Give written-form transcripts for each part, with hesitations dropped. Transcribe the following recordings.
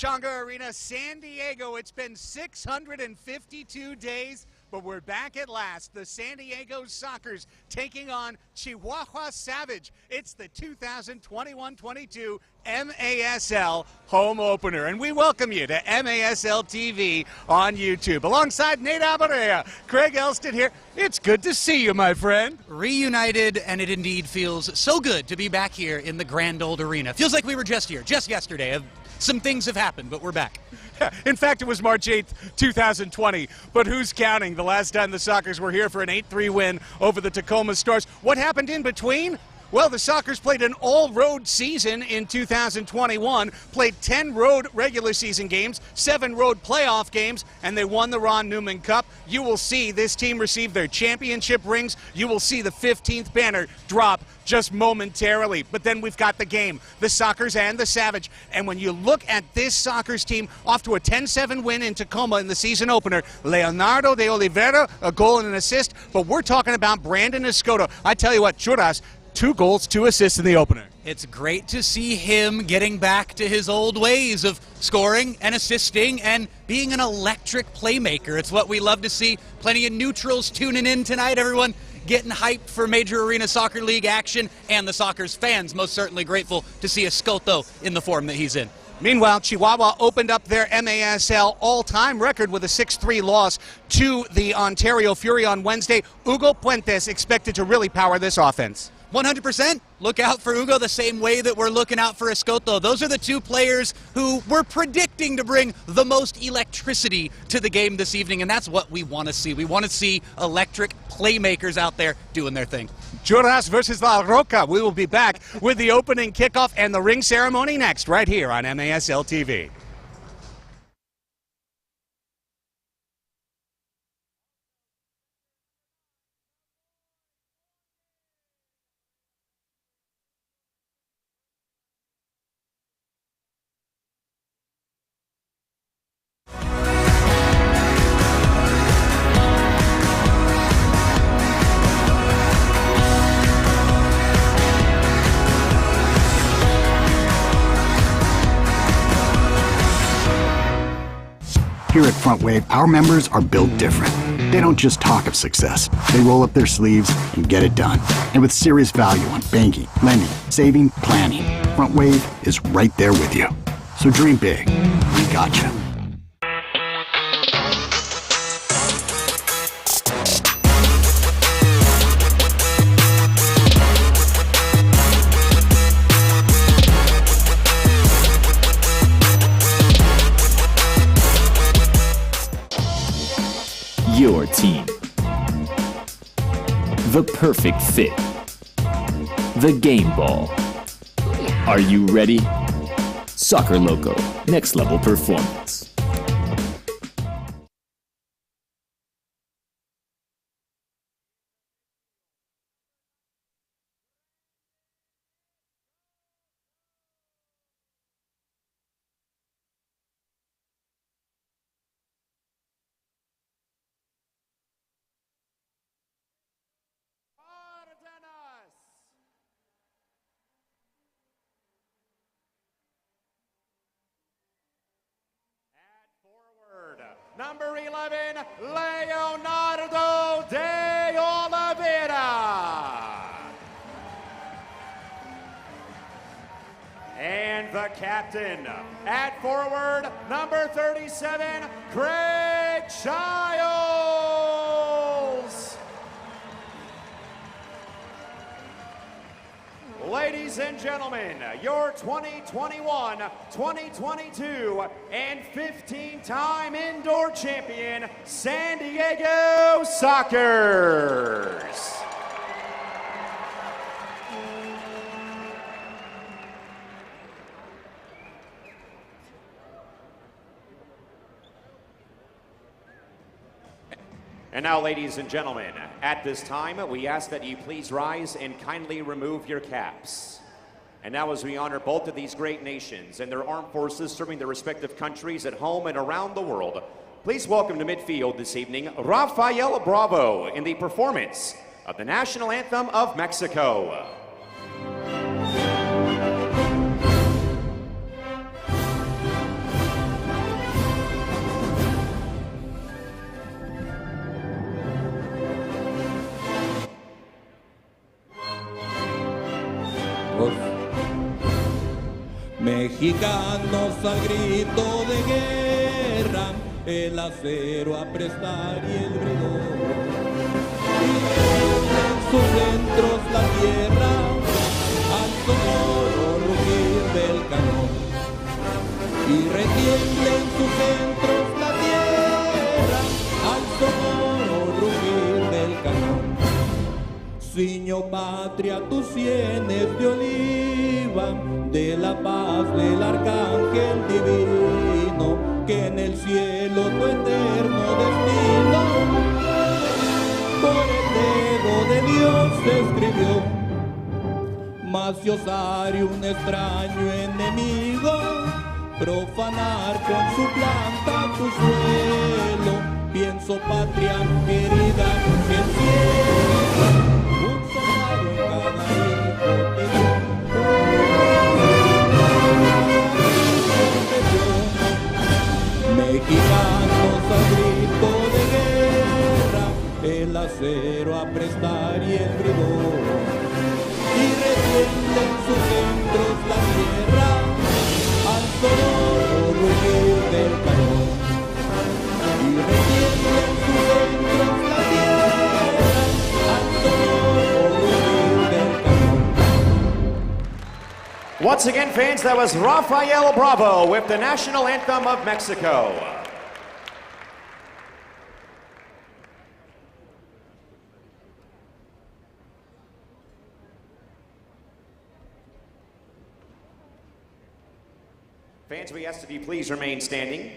Pechanga Arena, San Diego. It's been 652 days, but we're back at last. The San Diego Sockers taking on Chihuahua Savage. It's the 2021-22 MASL home opener, and we welcome you to MASL TV on YouTube. Alongside Nate Alvarez, Craig Elston here. It's good to see you, my friend. Reunited, and it indeed feels so good to be back here in the grand old arena. Feels like we were just here, just yesterday. Some things have happened, but we're back. In fact, it was March 8th, 2020, but who's counting? The last time the Sockers were here for an 8-3 win over the Tacoma Stars. What happened in between? Well, the Sockers played an all-road season in 2021, played 10 road regular season games, 7 road playoff games, and they won the Ron Newman Cup. You will see this team receive their championship rings. You will see the 15th banner drop just momentarily. But then we've got the game, the Sockers and the Savage. And when you look at this Sockers team, off to a 10-7 win in Tacoma in the season opener, Leonardo de Oliveira, a goal and an assist. But we're talking about Brandon Escoto. I tell you what, Churras, 2 goals, 2 assists in the opener. It's great to see him getting back to his old ways of scoring and assisting and being an electric playmaker. It's what we love to see. Plenty of neutrals tuning in tonight, everyone getting hyped for Major Arena Soccer League action, and the Sockers fans most certainly grateful to see Escoto in the form that he's in. Meanwhile, Chihuahua opened up their MASL all-time record with a 6-3 loss to the Ontario Fury on Wednesday. Hugo Puentes expected to really power this offense. 100%. Look out for Hugo the same way that we're looking out for Escoto. Those are the 2 players who we're predicting to bring the most electricity to the game this evening, and that's what we want to see. We want to see electric playmakers out there doing their thing. Churras versus La Roca. We will be back with the opening kickoff and the ring ceremony next, right here on MASL TV. Here at Front Wave, our members are built different. They don't just talk of success. They roll up their sleeves and get it done. And with serious value on banking, lending, saving, planning, Front Wave is right there with you. So dream big. We got you. Your team. The perfect fit. The game ball. Are you ready? Soccer Loco, next level performance. Number 11, Leonardo de Oliveira. And the captain at forward, number 37, Craig Childs. Ladies and gentlemen, your 2021, 2022, and 15-time indoor champion, San Diego Sockers. And now, ladies and gentlemen, at this time, we ask that you please rise and kindly remove your caps. And now, as we honor both of these great nations and their armed forces serving their respective countries at home and around the world, please welcome to midfield this evening, Rafael Bravo in the performance of the national anthem of Mexico. Mexicanos al grito de guerra, el acero a prestar y el bridón. Y en sus centros la tierra, al sonoro rugir del cañón. Y retiembla en sus centros la tierra, al sonoro rugir del cañón. Ciño patria tus sienes de oliva, de la paz del arcángel divino, que en el cielo tu eterno destino por el dedo de Dios se escribió. Mas yo osaré un extraño enemigo profanar con su planta tu suelo. Pienso patria querida que el cielo un soldado en cada hijo te dio. Mexicanos al grito de guerra, el acero a prestar y el bridón. Y retiembla en sus centros la tierra, al sonoro rugir del cañón. Y retiembla en sus centros la tierra, al sonoro rugir del cañón. Once again, fans, that was Rafael Bravo with the national anthem of Mexico. Fans, we ask that you please remain standing.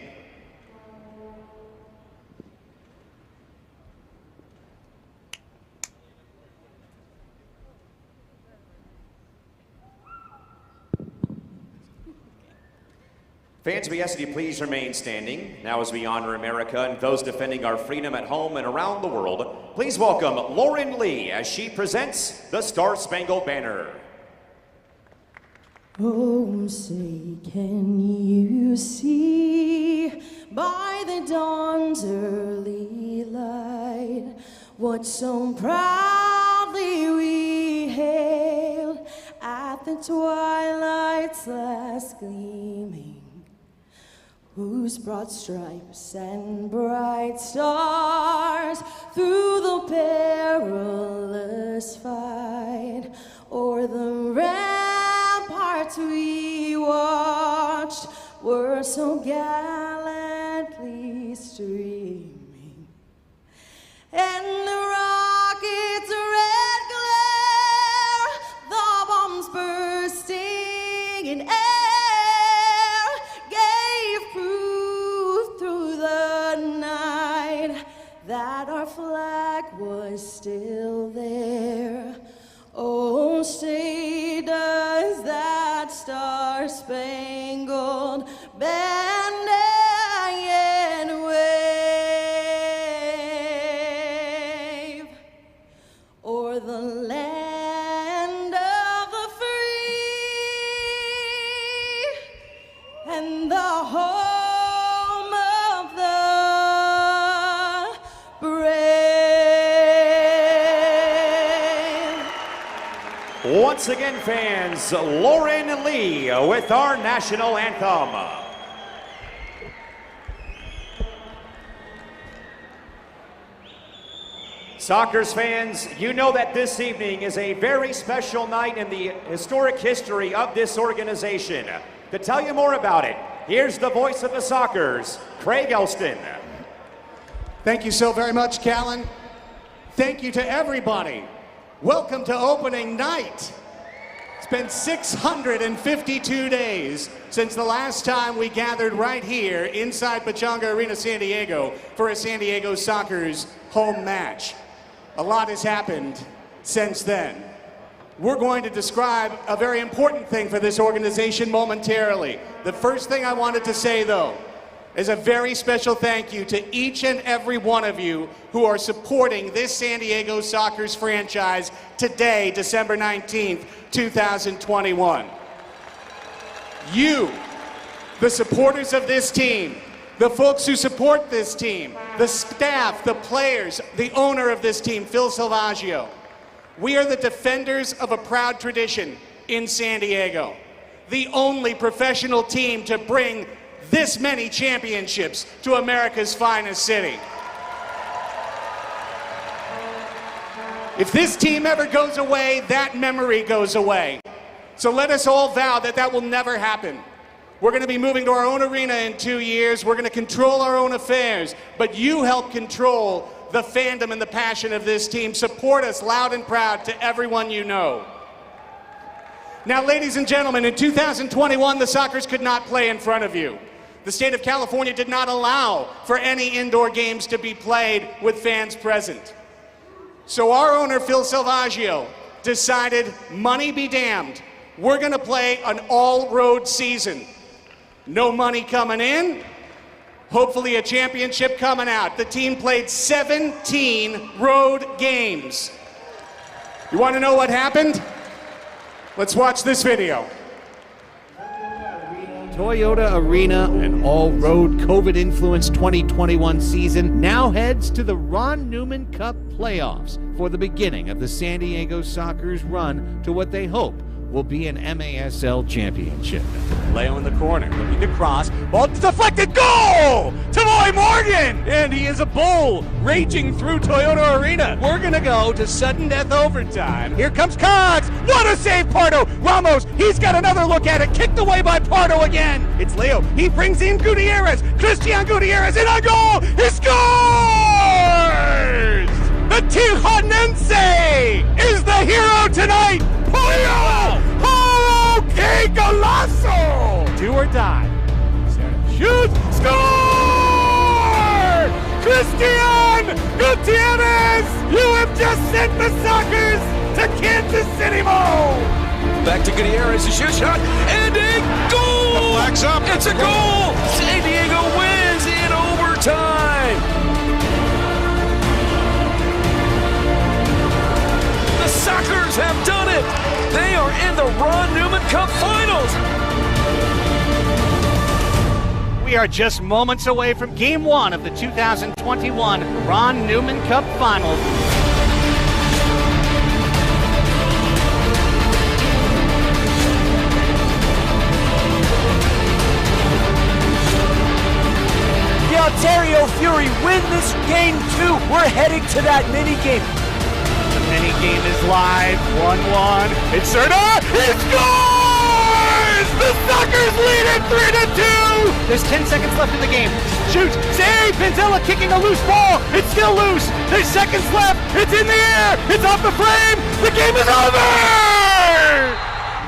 Fans, we ask that you please remain standing. Now as we honor America and those defending our freedom at home and around the world, please welcome Lauren Lee as she presents the Star-Spangled Banner. Oh, say, can you see by the dawn's early light what so proudly we hailed at the twilight's last gleaming, whose broad stripes and bright stars through the perilous fight o'er the ramparts we watched were so gallantly streaming, and the rocket's red glare, the bombs bursting in air, gave proof through the night that our flag was still there. Oh, say does that star-spangled banner yet wave o'er the land of the free and the home of the brave. Once again, fans, Lauren Lee with our national anthem. Soccers fans, you know that this evening is a very special night in the historic history of this organization. To tell you more about it, here's the voice of the Soccers, Craig Elston. Thank you so very much, Callan. Thank you to everybody. Welcome to opening night. It's been 652 days since the last time we gathered right here inside Pechanga Arena, San Diego for a San Diego Soccers home match. A lot has happened since then. We're going to describe a very important thing for this organization momentarily. The first thing I wanted to say, though, is a very special thank you to each and every one of you who are supporting this San Diego Soccers franchise today, December 19th, 2021. You, the supporters of this team, the folks who support this team, the staff, the players, the owner of this team, Phil Salvaggio. We are the defenders of a proud tradition in San Diego. the only professional team to bring this many championships to America's finest city. If this team ever goes away, that memory goes away. So let us all vow that that will never happen. We're going to be moving to our own arena in 2 years. We're going to control our own affairs, but you help control the fandom and the passion of this team. Support us loud and proud to everyone you know. Now, ladies and gentlemen, in 2021, the Sockers could not play in front of you. The state of California did not allow for any indoor games to be played with fans present. So our owner, Phil Salvaggio, decided, money be damned, we're going to play an all-road season. No money coming in, hopefully a championship coming out. The team played 17 road games. You want to know what happened? Let's watch this video. Toyota Arena, an all-road COVID-influenced 2021 season, now heads to the Ron Newman Cup playoffs for the beginning of the San Diego Sockers' run to what they hope will be an MASL championship. Leo in the corner, looking to cross. Ball deflected, goal! Tavoy Morgan! And he is a bull raging through Toyota Arena. We're gonna go to sudden death overtime. Here comes Cogs! What a save, Pardo! Ramos, he's got another look at it. Kicked away by Pardo again. It's Leo. He brings in Gutierrez. Christian Gutierrez in a goal! He scores! The Tijuanense is the hero tonight! Pollo! Oh, que golazo! Do or die. Shoot! Score! Christian Gutierrez! You have just sent the Sockers to Kansas City, Mo! Back to Gutierrez, a shoot shot, and a goal! The flag's up. It's a goal! San Diego wins in overtime! The Sockers have done it! They are in the Ron Newman Cup Finals! We are just moments away from Game 1 of the 2021 Ron Newman Cup Finals. The Ontario Fury win this game 2. We're heading to that mini game. The mini game is live. 1-1. It's Serta. He scores! The Sockers lead it 3-2. There's 10 seconds left in the game. Shoots. Save. Pinzella kicking a loose ball. It's still loose. There's seconds left. It's in the air. It's off the frame. The game is over.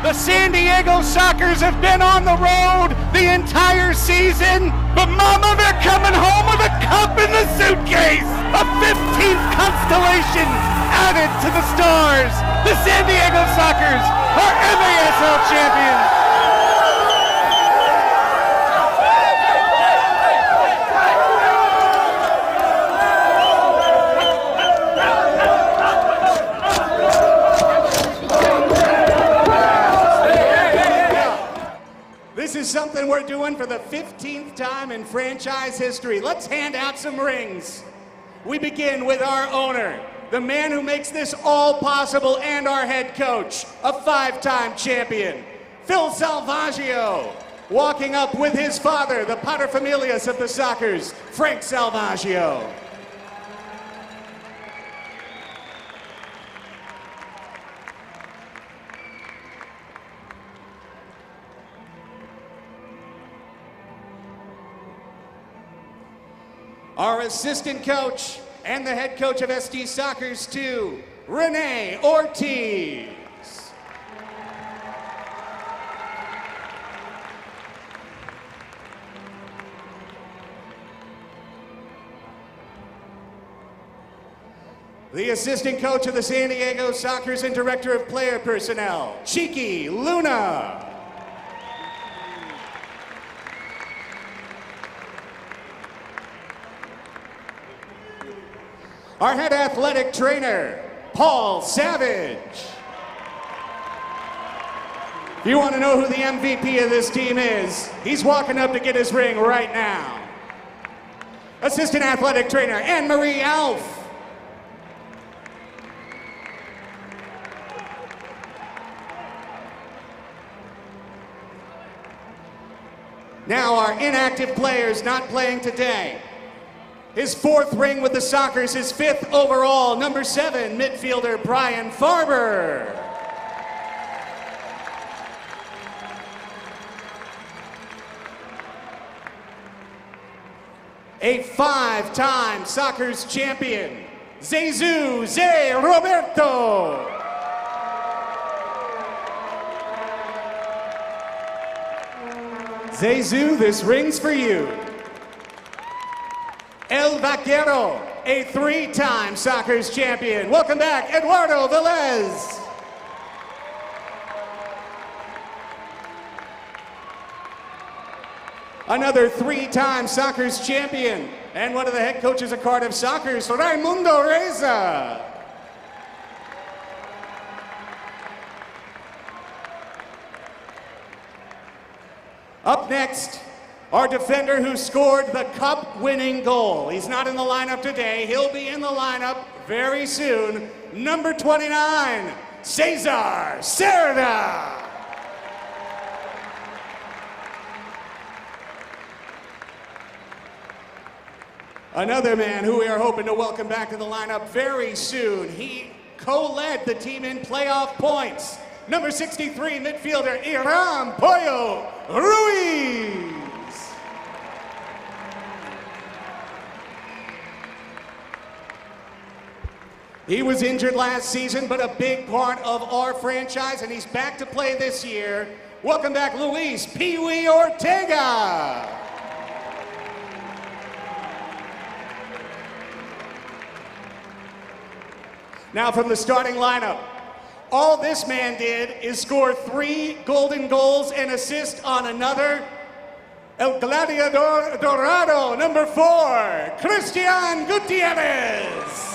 The San Diego Sockers have been on the road the entire season, but mama, they're coming home with a cup in the suitcase! A 15th constellation added to the stars! The San Diego Sockers are MASL champions! This is something we're doing for the 15th time in franchise history. Let's hand out some rings. We begin with our owner, the man who makes this all possible, and our head coach, a 5-time champion, Phil Salvaggio, walking up with his father, the paterfamilias of the Sockers, Frank Salvaggio. Our assistant coach and the head coach of ST Sockers 2, Renee Ortiz. The assistant coach of the San Diego Sockers and director of player personnel, Cheeky Luna. Our head athletic trainer, Paul Savage. If you want to know who the MVP of this team is, he's walking up to get his ring right now. Assistant athletic trainer, Anne-Marie Alf. our inactive players not playing today. His 4th ring with the Sockers, his 5th overall, number 7, midfielder Brian Farber. A 5-time Sockers champion, Jesus Zé Roberto. Jesus, this ring's for you. El Vaquero, a 3-time Sockers champion. Welcome back, Eduardo Velez. Another 3-time Sockers champion and one of the head coaches of Cardiff Sockers, Raimundo Reza. Up next, our defender who scored the cup-winning goal. He's not in the lineup today. He'll be in the lineup very soon. Number 29, Cesar Cerda. Another man who we are hoping to welcome back to the lineup very soon. He co-led the team in playoff points. Number 63, midfielder Iram Pollo Ruiz. He was injured last season, but a big part of our franchise, and he's back to play this year. Welcome back, Luis Pee Wee Ortega. Now from the starting lineup, all this man did is score 3 golden goals and assist on another. El Gladiador Dorado, number 4, Christian Gutierrez.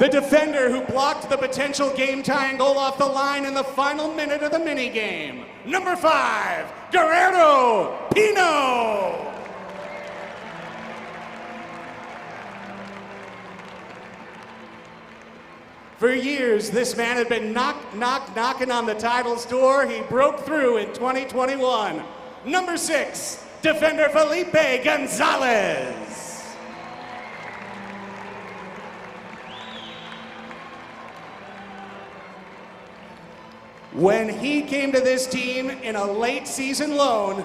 The defender who blocked the potential game-tying goal off the line in the final minute of the minigame, number 5, Guerrero Pino. For years, this man had been knocking on the title's door. He broke through in 2021. Number 6, defender Felipe Gonzalez. When he came to this team in a late season loan,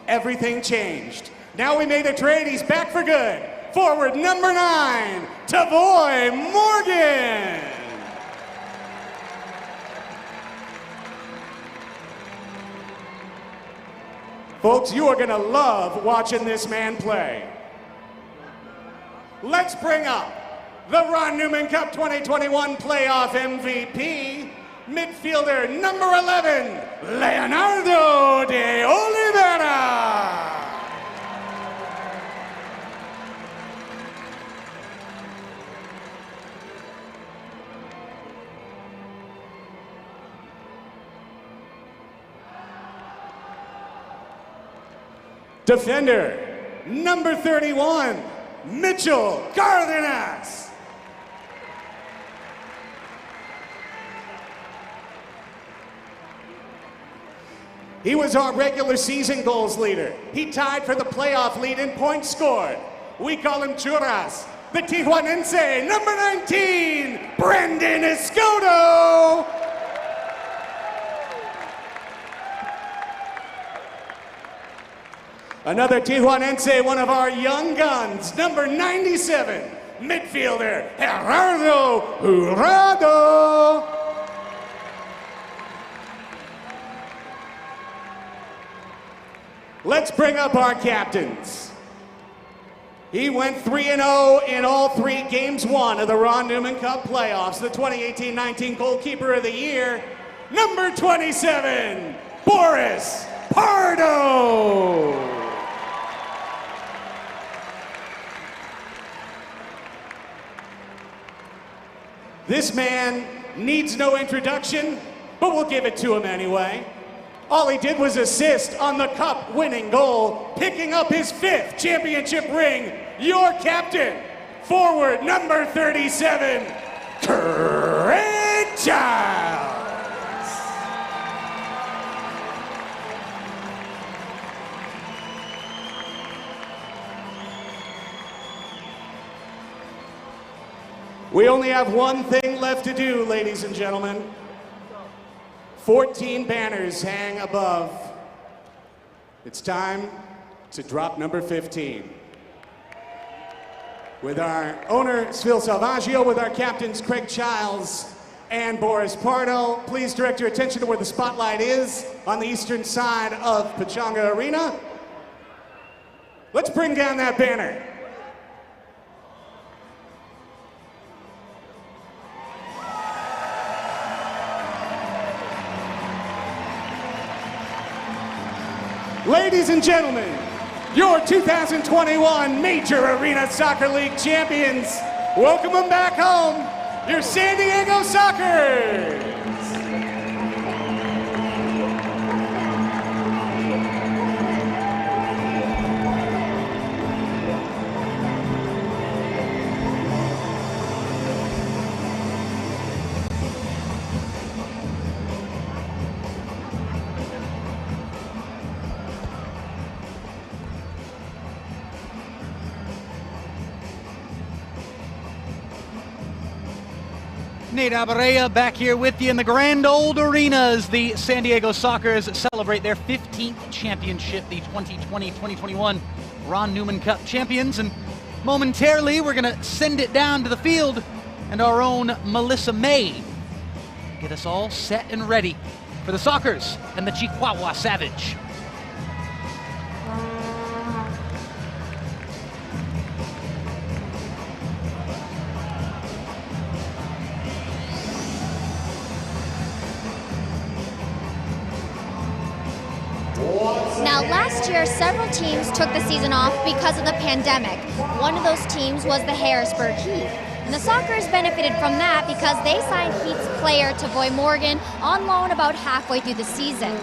everything changed. Now we made a trade, he's back for good. Forward number 9, Tavoy Morgan. Folks, you are gonna love watching this man play. Let's bring up the Ron Newman Cup 2021 playoff MVP, midfielder number 11, Leonardo de Oliveira. Defender number 31, Mitchell Cardenas. He was our regular season goals leader. He tied for the playoff lead in points scored. We call him Churras. The Tijuanense, number 19, Brendan Escoto. Another Tijuanense, one of our young guns, number 97, midfielder Gerardo Jurado. Let's bring up our captains. He went 3-0 in all 3 games won of the Ron Newman Cup playoffs. The 2018-19 goalkeeper of the year, number 27, Boris Pardo. This man needs no introduction, but we'll give it to him anyway. All he did was assist on the cup-winning goal, picking up his 5th championship ring. Your captain, forward number 37, Craig Child. We only have one thing left to do, ladies and gentlemen. 14 banners hang above. It's time to drop number 15. With our owner, Svil Salvaggio, with our captains, Craig Childs and Boris Pardo, please direct your attention to where the spotlight is on the eastern side of Pechanga Arena. Let's bring down that banner. Ladies and gentlemen, your 2021 Major Arena Soccer League champions. Welcome them back home, your San Diego Sockers. Nate Abarea back here with you in the grand old arena as the San Diego Sockers celebrate their 15th championship, the 2020-2021 Ron Newman Cup champions. And momentarily, we're going to send it down to the field and our own Melissa May get us all set and ready for the Sockers and the Chihuahua Savage. Now, last year, several teams took the season off because of the pandemic. One of those teams was the Harrisburg Heat. And the Sockers benefited from that because they signed Heat's player Tavoy Morgan on loan about halfway through the season.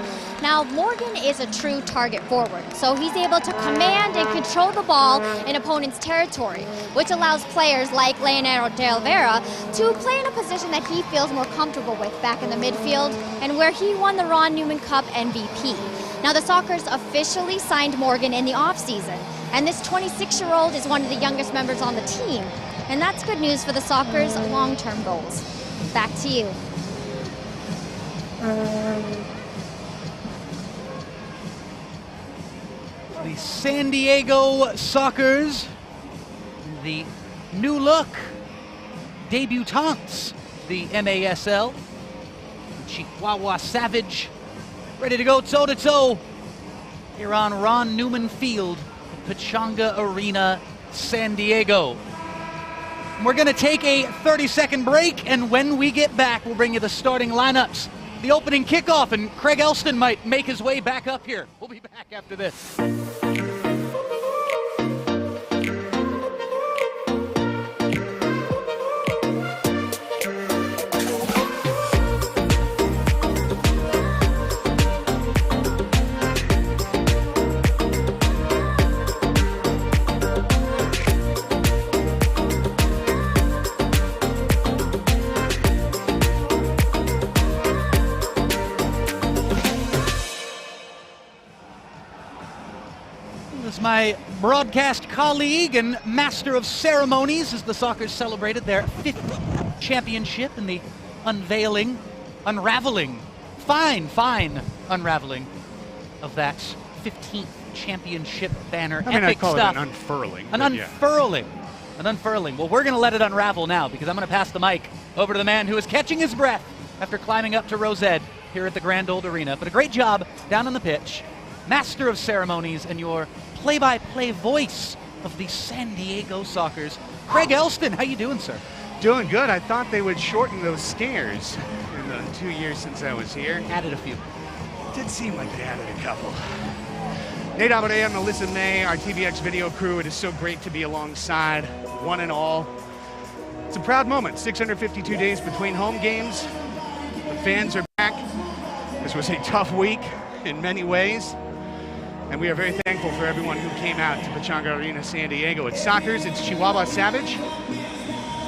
Now, Morgan is a true target forward, so he's able to command and control the ball in opponent's territory, which allows players like Leonardo de Oliveira to play in a position that he feels more comfortable with back in the midfield and where he won the Ron Newman Cup MVP. Now, the Sockers officially signed Morgan in the offseason, and this 26-year-old is one of the youngest members on the team, and that's good news for the Sockers' long-term goals. Back to you. The San Diego Sockers, the new look debutantes, the MASL, Chihuahua Savage, ready to go toe-to-toe here on Ron Newman Field, Pechanga Arena, San Diego. We're going to take a 30-second break, and when we get back, we'll bring you the starting lineups, the opening kickoff, and Craig Elston might make his way back up here. We'll be back after this. My broadcast colleague and master of ceremonies as the Sockers celebrated their 5th championship in the unveiling, unraveling, fine unraveling of that 15th championship banner. I mean, epic I call stuff. it an unfurling. An unfurling. Yeah. An unfurling. Well, we're going to let it unravel now because I'm going to pass the mic over to the man who is catching his breath after climbing up to Rosette here at the Grand Old Arena. But a great job down on the pitch. Master of ceremonies and your play-by-play voice of the San Diego Sockers, Craig Elston. How you doing, sir? Doing good. I thought they would shorten those stairs in the 2 years since I was here. Added a few. Did seem like they added a couple. Nate Abarea and Melissa May, our TVX video crew. It is so great to be alongside one and all. It's a proud moment. 652 days between home games. The fans are back. This was a tough week in many ways. And we are very thankful for everyone who came out to Pechanga Arena, San Diego. It's Sockers, it's Chihuahua Savage.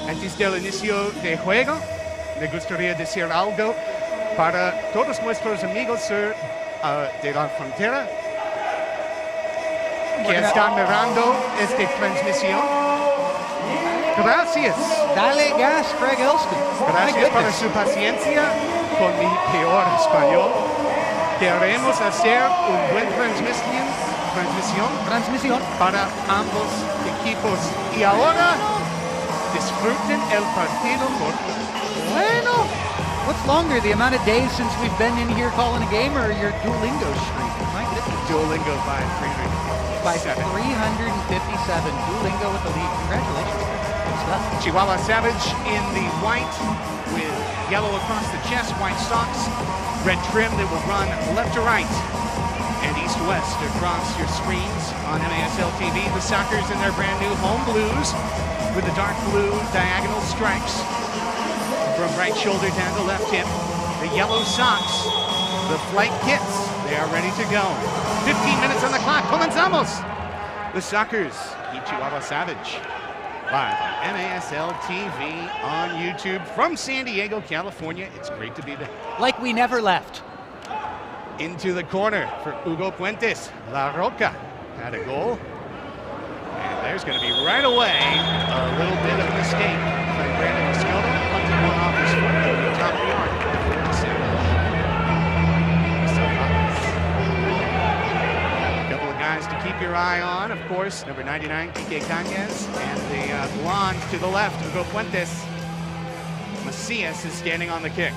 Antes del inicio de juego, me gustaría decir algo para todos nuestros amigos de la frontera que están mirando esta transmisión. Gracias. Dale gas, Craig Elston. Gracias para su paciencia con mi peor español. Queremos hacer un buen transmisión para ambos equipos. Y ahora disfruten el partido por Bueno, what's longer, the amount of days since we've been in here calling a game or your Duolingo streak? My goodness. Duolingo by 357. Duolingo with the lead. Congratulations. Good stuff. Chihuahua Savage in the white with yellow across the chest, white socks, red trim that will run left to right and east to west across your screens on MASL TV. The Sockers in their brand new home blues with the dark blue diagonal stripes from right shoulder down to left hip. The yellow socks, the flight kits, they are ready to go. 15 minutes on the clock. Comenzamos. The Sockers keep Chihuahua Savage live on MASL TV on YouTube from San Diego, California. It's great to be there. Like we never left. Into the corner for Hugo Puentes. La Roca had a goal. And there's going to be right away a little bit of mistake by Brandon Escoto. Punted one off his foot over the top of the arc. A couple of guys to keep your eye on, of course. Number 99, Quique Cañas, and the blonde to the left, Hugo Puentes. Macias is standing on the kick.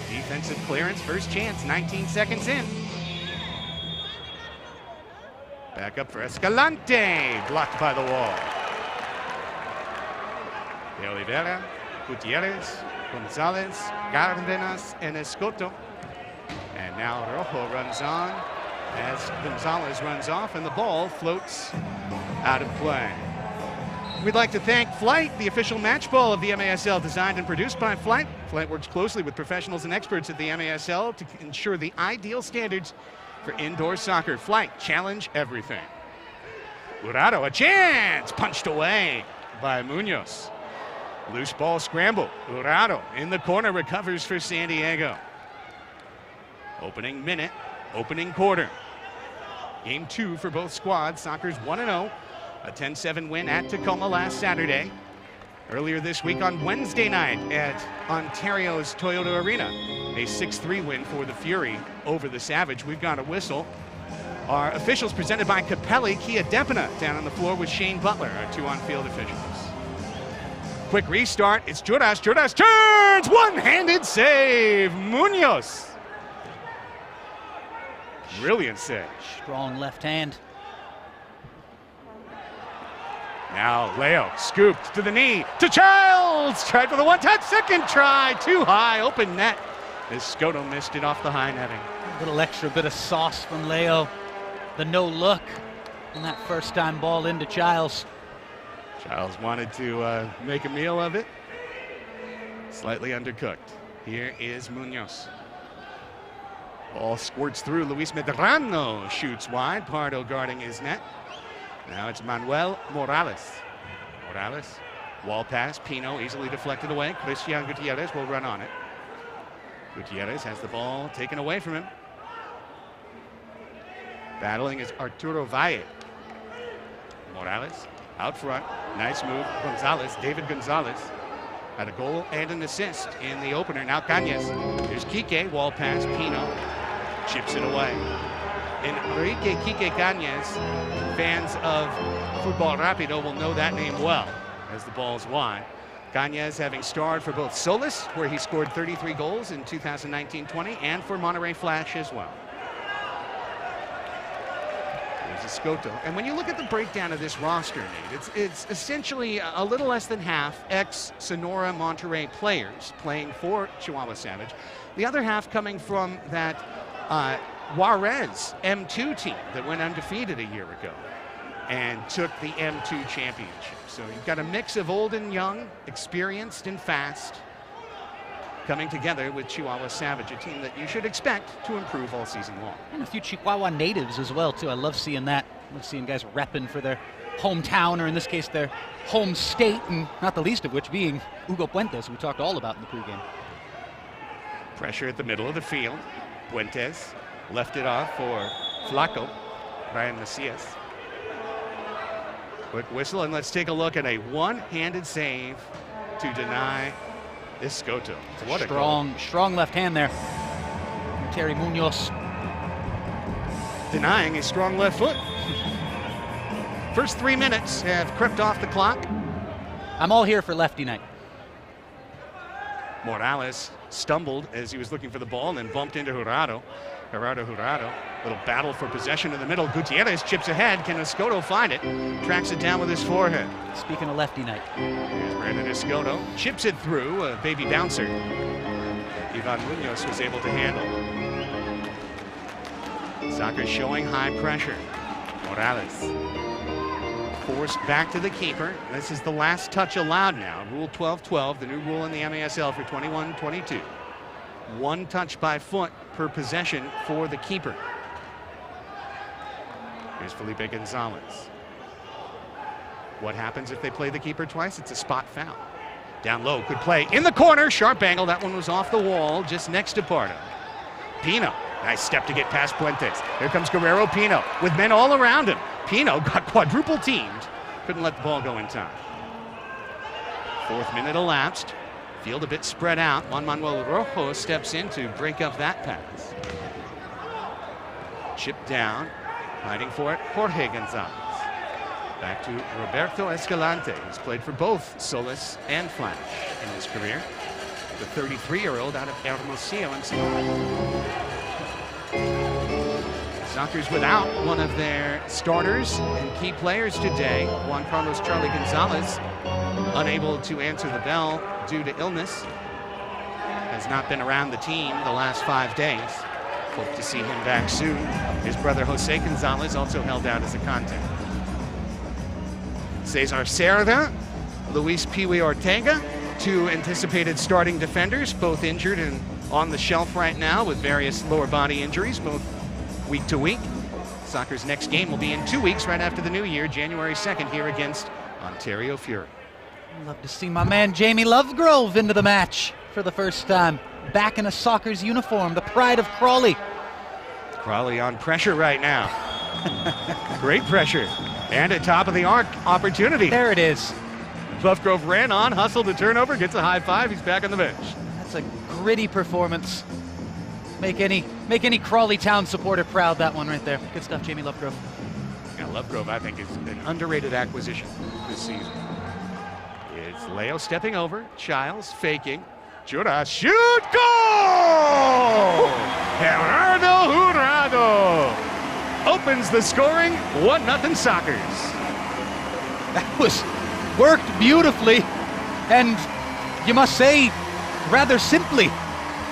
Defensive clearance, first chance, 19 seconds in. Back up for Escalante, blocked by the wall. De Oliveira, Gutierrez, Gonzalez, Cárdenas, and Escoto. And now Rojo runs on as Gonzalez runs off and the ball floats out of play. We'd like to thank Flight, the official match ball of the MASL, designed and produced by Flight. Flight works closely with professionals and experts at the MASL to ensure the ideal standards for indoor soccer. Flight, challenge everything. Urado, a chance! Punched away by Munoz. Loose ball scramble. Urado in the corner, recovers for San Diego. Opening minute, opening quarter. Game 2 for both squads. Soccer's 1-0. A 10-7 win at Tacoma last Saturday. Earlier this week on Wednesday night at Ontario's Toyota Arena, a 6-3 win for the Fury over the Savage. We've got a whistle. Our officials presented by Capelli Kia Depina down on the floor with Shane Butler, our two on-field officials. Quick restart, it's Juras, Juras turns, one-handed save, Munoz. Brilliant save. Strong left hand. Now Leo scooped to the knee to Childs. Tried for the one-touch, second try, too high, open net. As Scotto missed it off the high netting. A little extra bit of sauce from Leo. The no look on that first time ball into Childs. Childs wanted to make a meal of it. Slightly undercooked. Here is Munoz. Ball squirts through. Luis Medrano shoots wide. Pardo guarding his net. Now it's Manuel Morales. Morales, wall pass. Pino easily deflected away. Christian Gutierrez will run on it. Gutierrez has the ball taken away from him. Battling is Arturo Valle. Morales out front. Nice move. Gonzalez, David Gonzalez, had a goal and an assist in the opener. Now Cañas. Here's Quique, wall pass. Pino chips it away. Enrique Quique Cañas, fans of Futbol Rapido will know that name well as the ball's wide. Cañas having starred for both Solis, where he scored 33 goals in 2019-20, and for Monterrey Flash as well. There's Escoto. And when you look at the breakdown of this roster, Nate, it's essentially a little less than half ex-Sonora Monterrey players playing for Chihuahua Savage. The other half coming from that Juarez M2 team that went undefeated a year ago and took the M2 championship. So you've got a mix of old and young, experienced and fast, coming together with Chihuahua Savage, a team that you should expect to improve all season long. And a few Chihuahua natives as well, too. I love seeing that. I love seeing guys repping for their hometown, or in this case, their home state, and not the least of which being Hugo Puentes, who we talked all about in the pregame. Pressure at the middle of the field. Puentes left it off for Flaco, Ryan Macias. Quick whistle, and let's take a look at a one-handed save to deny Escoto. What a strong left hand there. Terry Munoz. Denying a strong left foot. First 3 minutes have crept off the clock. I'm all here for lefty night. Morales stumbled as he was looking for the ball and then bumped into Jurado. Jurado. Little battle for possession in the middle. Gutierrez chips ahead. Can Escoto find it? Tracks it down with his forehead. Speaking of lefty night. Here's Brandon Escoto. Chips it through. A baby bouncer. Ivan Munoz was able to handle. Sockers showing high pressure. Morales. Forced back to the keeper. This is the last touch allowed now. Rule 12-12, the new rule in the MASL for 21-22. One touch by foot per possession for the keeper. Here's Felipe Gonzalez. What happens if they play the keeper twice? It's a spot foul. Down low, good play. In the corner, sharp angle. That one was off the wall, just next to Pardo. Pino, nice step to get past Puentes. Here comes Guerrero Pino with men all around him. Pino got quadruple teamed. Couldn't let the ball go in time. 4th minute elapsed. Field a bit spread out. Juan Manuel Rojo steps in to break up that pass. Chip down. Fighting for it, Jorge Gonzalez. Back to Roberto Escalante, who's played for both Solis and Flash in his career. The 33-year-old out of Hermosillo in Sonora. Sockers without one of their starters and key players today. Juan Carlos Charlie Gonzalez, unable to answer the bell due to illness. Has not been around the team the last 5 days. Hope to see him back soon. His brother Jose Gonzalez also held out as a contact. Cesar Cerda, Luis Piwi Ortega, 2 anticipated starting defenders, both injured and on the shelf right now with various lower body injuries, both week to week. Soccer's next game will be in 2 weeks, right after the new year, January 2nd, here against Ontario Fury. Love to see my man Jamie Lovegrove into the match for the first time. Back in a Soccer's uniform, the pride of Crawley. Crawley on pressure right now. Great pressure. And a top of the arc opportunity. There it is. Lovegrove ran on, hustled the turnover, gets a high five, he's back on the bench. That's a gritty performance. Make any Crawley Town supporter proud, that one right there. Good stuff, Jamie Lovegrove. Yeah, Lovegrove, I think, is an underrated acquisition this season. It's Leo stepping over, Childs faking. Jura, shoot, goal! Gerardo Jurado opens the scoring, 1-0 Sockers. That was worked beautifully, and you must say, rather simply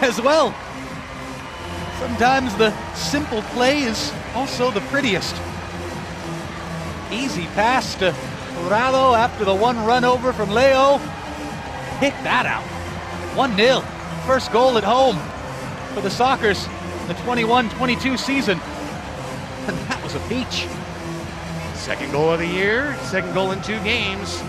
as well. Sometimes the simple play is also the prettiest. Easy pass to Jurado after the one run over from Leo. Hit that out. 1-0. First goal at home for the Sockers in the 21-22 season. And that was a peach. Second goal of the year, second goal in 2 games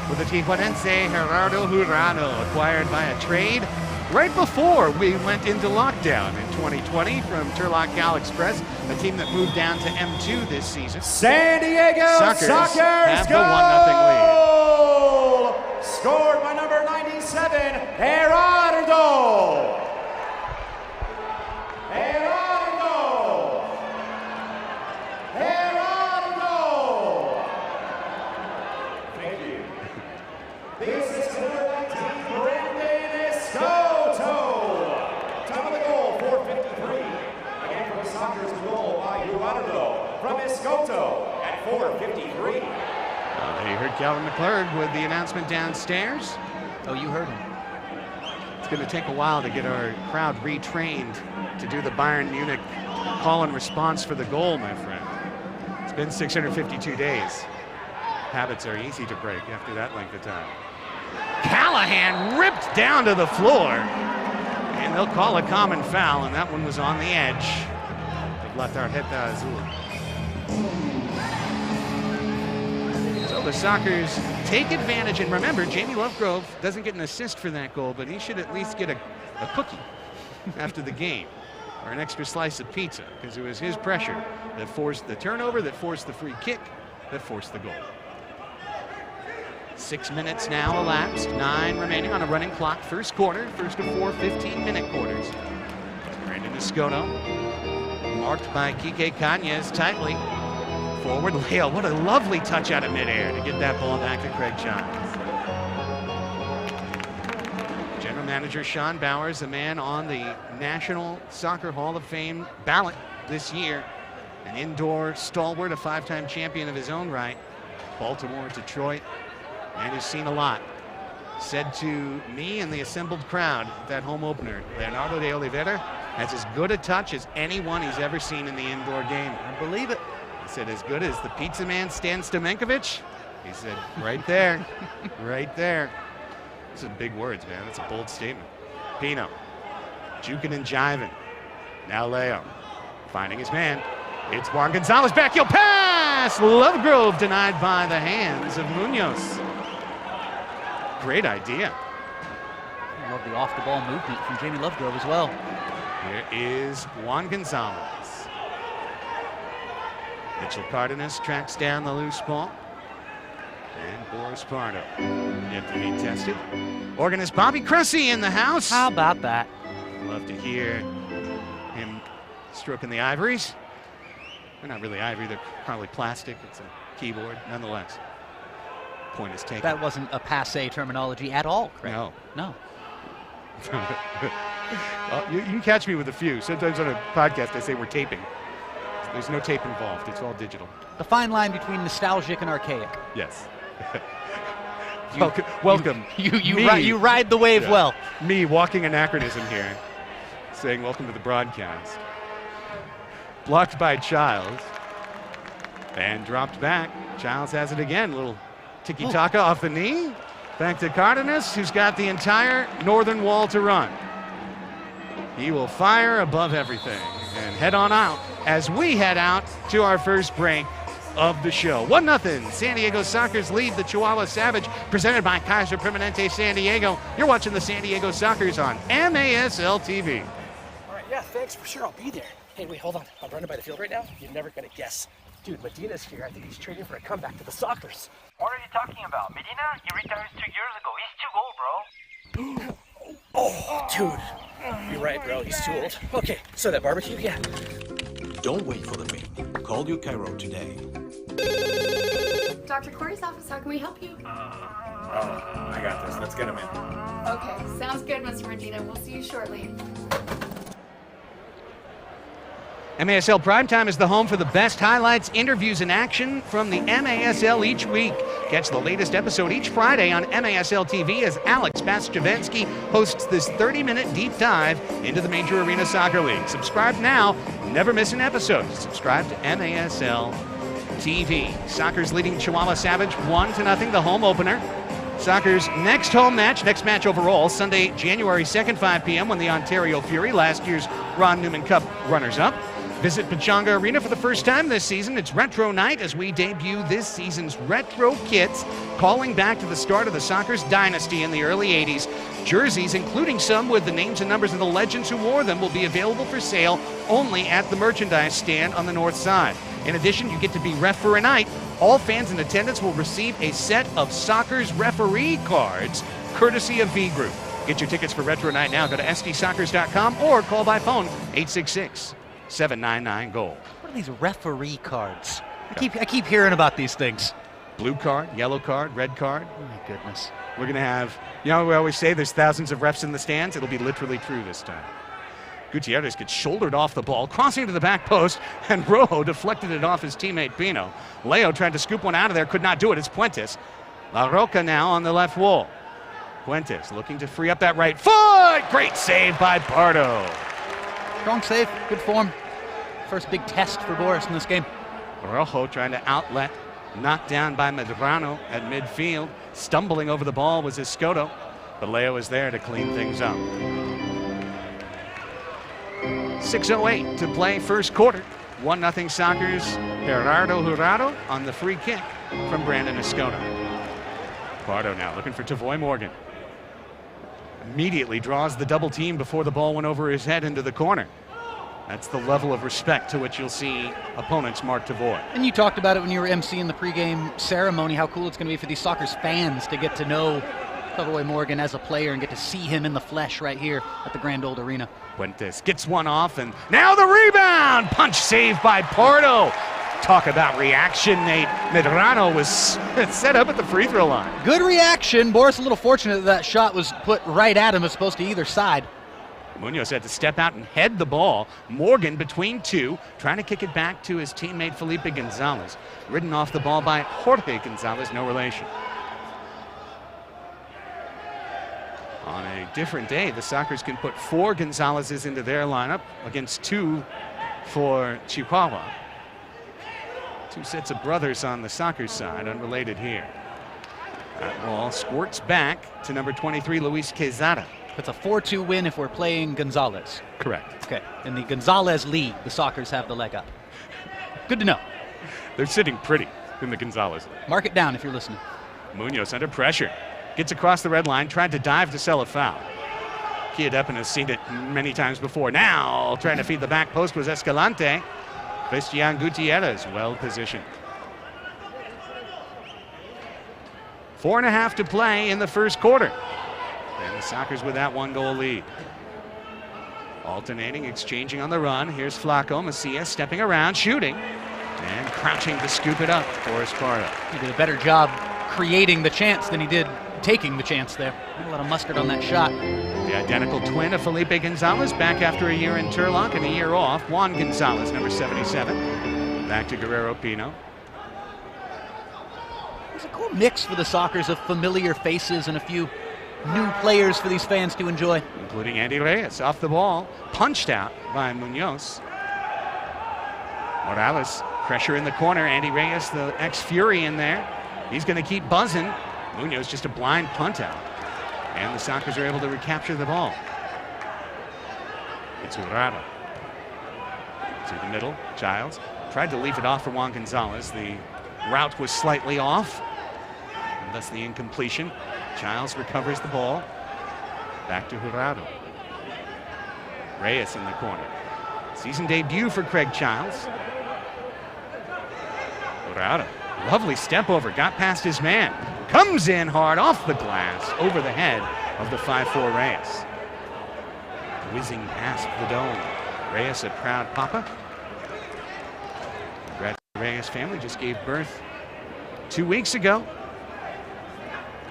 with the Tijuanense Gerardo Jurado, acquired by a trade right before we went into lockdown in 2020 from Turlock Cal Express, a team that moved down to M2 this season. San Diego Sockers have the 1-0 lead. Scored by number 97, Gerardo. Thank you. This is number 19, Brandon Escoto. Top of the goal, 4:53. Again for the Sockers, the goal by Gerardo from Escoto at 4:53. You heard Calvin McClurg with the announcement downstairs. Oh, you heard him. It's going to take a while to get our crowd retrained to do the Bayern Munich call and response for the goal, my friend. It's been 652 days. Habits are easy to break after that length of time. Callahan ripped down to the floor, and they'll call a common foul, and that one was on the edge of La Tarjeta Azul. So the Sockers take advantage, and remember, Jamie Lovegrove doesn't get an assist for that goal, but he should at least get a cookie after the game, or an extra slice of pizza, because it was his pressure that forced the turnover, that forced the free kick, that forced the goal. 6 minutes now elapsed, 9 remaining on a running clock. First quarter, first of 4 15-minute quarters. Brandon Escoto, marked by Kike Cañas tightly. Forward, Leo, what a lovely touch out of midair to get that ball back to Craig Childs. General Manager Sean Bowers, the man on the National Soccer Hall of Fame ballot this year. An indoor stalwart, a 5-time champion of his own right. Baltimore, Detroit, man who's seen a lot. Said to me and the assembled crowd at that home opener, Leonardo de Oliveira has as good a touch as anyone he's ever seen in the indoor game. I believe it. He said, as good as the pizza man Stan Stamenkovic? He said, right there, right there. Those are big words, man. That's a bold statement. Pino, juking and jiving. Now Leo, finding his man. It's Juan Gonzalez, backheel pass! Lovegrove denied by the hands of Munoz. Great idea. I love the off-the-ball movement from Jamie Lovegrove as well. Here is Juan Gonzalez. Mitchell Cardenas tracks down the loose ball. And Boris Pardo yet to be tested. Organist Bobby Cressy in the house. How about that? Love to hear him stroking the ivories. They're not really ivory, they're probably plastic. It's a keyboard, nonetheless. Point is taken. That wasn't a passé terminology at all, Craig. No. No. Well, you can catch me with a few. Sometimes on a podcast I say we're taping. There's no tape involved, it's all digital. The fine line between nostalgic and archaic. Yes. Welcome. You ride the wave well. Me walking anachronism here, saying welcome to the broadcast. Blocked by Childs. And dropped back. Childs has it again. Little tiki-taka off the knee. Back to Cardenas, who's got the entire northern wall to run. He will fire above everything and head on out as we head out to our first break of the show. 1-0, San Diego Sockers lead the Chihuahua Savage, presented by Kaiser Permanente San Diego. You're watching the San Diego Sockers on MASL TV. All right, yeah, thanks, for sure, I'll be there. Hey, wait, hold on, I'm running by the field right now. You're never gonna guess. Dude, Medina's here. I think he's training for a comeback to the Sockers. What are you talking about? Medina? He retired 2 years ago. He's too old, bro. Oh, dude. You're right, bro. He's too old. Okay, so that barbecue, yeah. Don't wait for the main. Call your Cairo today. Dr. Corey's office, how can we help you? I got this. Let's get him in. Okay, sounds good, Mr. Medina. We'll see you shortly. MASL Primetime is the home for the best highlights, interviews, and action from the MASL each week. Catch the latest episode each Friday on MASL TV as Alex Pastchevensky hosts this 30-minute deep dive into the Major Arena Soccer League. Subscribe now, never miss an episode. Subscribe to MASL TV. Sockers leading Chihuahua Savage 1-0, the home opener. Sockers' next match overall, Sunday, January 2nd, 5 p.m. when the Ontario Fury, last year's Ron Newman Cup runners-up, visit Pechanga Arena for the first time this season. It's Retro Night as we debut this season's retro kits, calling back to the start of the Sockers dynasty in the early 80s. Jerseys, including some with the names and numbers of the legends who wore them, will be available for sale only at the merchandise stand on the north side. In addition, you get to be ref for a night. All fans in attendance will receive a set of Sockers referee cards, courtesy of V Group. Get your tickets for Retro Night now. Go to sdsockers.com or call by phone 866-799-GOAL. What are these referee cards? I keep hearing about these things. Blue card, yellow card, red card. Oh my goodness. We're going to have, we always say there's thousands of refs in the stands. It'll be literally true this time. Gutierrez gets shouldered off the ball, crossing to the back post, and Rojo deflected it off his teammate Pino. Leo tried to scoop one out of there, could not do it. It's Puentes. La Roca now on the left wall. Puentes looking to free up that right foot. Great save by Pardo. Strong save, good form. First big test for Boris in this game. Rojo trying to outlet, knocked down by Medrano at midfield. Stumbling over the ball was Escoto, but Leo is there to clean things up. 6:08 to play first quarter. 1-0 Sockers. Gerardo Jurado on the free kick from Brandon Escoto. Pardo now looking for Tavoy Morgan. Immediately draws the double team before the ball went over his head into the corner. That's the level of respect to which you'll see opponents mark to void. And you talked about it when you were emceeing the pregame ceremony, how cool it's going to be for these Sockers fans to get to know Cleverway Morgan as a player and get to see him in the flesh right here at the Grand Old Arena. Fuentes gets one off, and now the rebound! Punch saved by Pardo. Talk about reaction, Nate. Medrano was set up at the free throw line. Good reaction. Boris a little fortunate that shot was put right at him as opposed to either side. Munoz had to step out and head the ball. Morgan between two, trying to kick it back to his teammate Felipe Gonzalez. Ridden off the ball by Jorge Gonzalez, no relation. On a different day, the Sockers can put 4 Gonzalezes into their lineup against 2 for Chihuahua. 2 sets of brothers on the Sockers side, unrelated here. That ball squirts back to number 23, Luis Quezada. It's a 4-2 win if we're playing Gonzalez. Correct. Okay, in the Gonzalez lead, the Sockers have the leg up. Good to know. They're sitting pretty in the Gonzalez. Mark it down if you're listening. Munoz under pressure. Gets across the red line, tried to dive to sell a foul. Keyed up and has seen it many times before. Now, trying to feed the back post was Escalante. Christian Gutierrez, well positioned. 4.5 to play in the first quarter. And the Sockers with that 1-goal lead. Alternating, exchanging on the run. Here's Flaco Macias stepping around, shooting, and crouching to scoop it up for Esparta. He did a better job creating the chance than he did taking the chance there. A lot of mustard on that shot. The identical twin of Felipe Gonzalez, back after a year in Turlock and a year off. Juan Gonzalez, number 77. Back to Guerrero Pino. It's a cool mix for the Sockers of familiar faces and a few new players for these fans to enjoy. Including Andy Reyes off the ball, punched out by Munoz. Morales, pressure in the corner. Andy Reyes, the ex-Fury in there. He's going to keep buzzing. Munoz just a blind punt out. And the Sockers are able to recapture the ball. It's Urrado. To the middle, Giles. Tried to leave it off for Juan Gonzalez. The route was slightly off. And thus the incompletion. Giles recovers the ball. Back to Urrado. Reyes in the corner. Season debut for Craig Childs. Urrado. Lovely step over. Got past his man. Comes in hard off the glass over the head of the 5'4" Reyes. Whizzing past the dome. Reyes, a proud papa. The Reyes family just gave birth 2 weeks ago.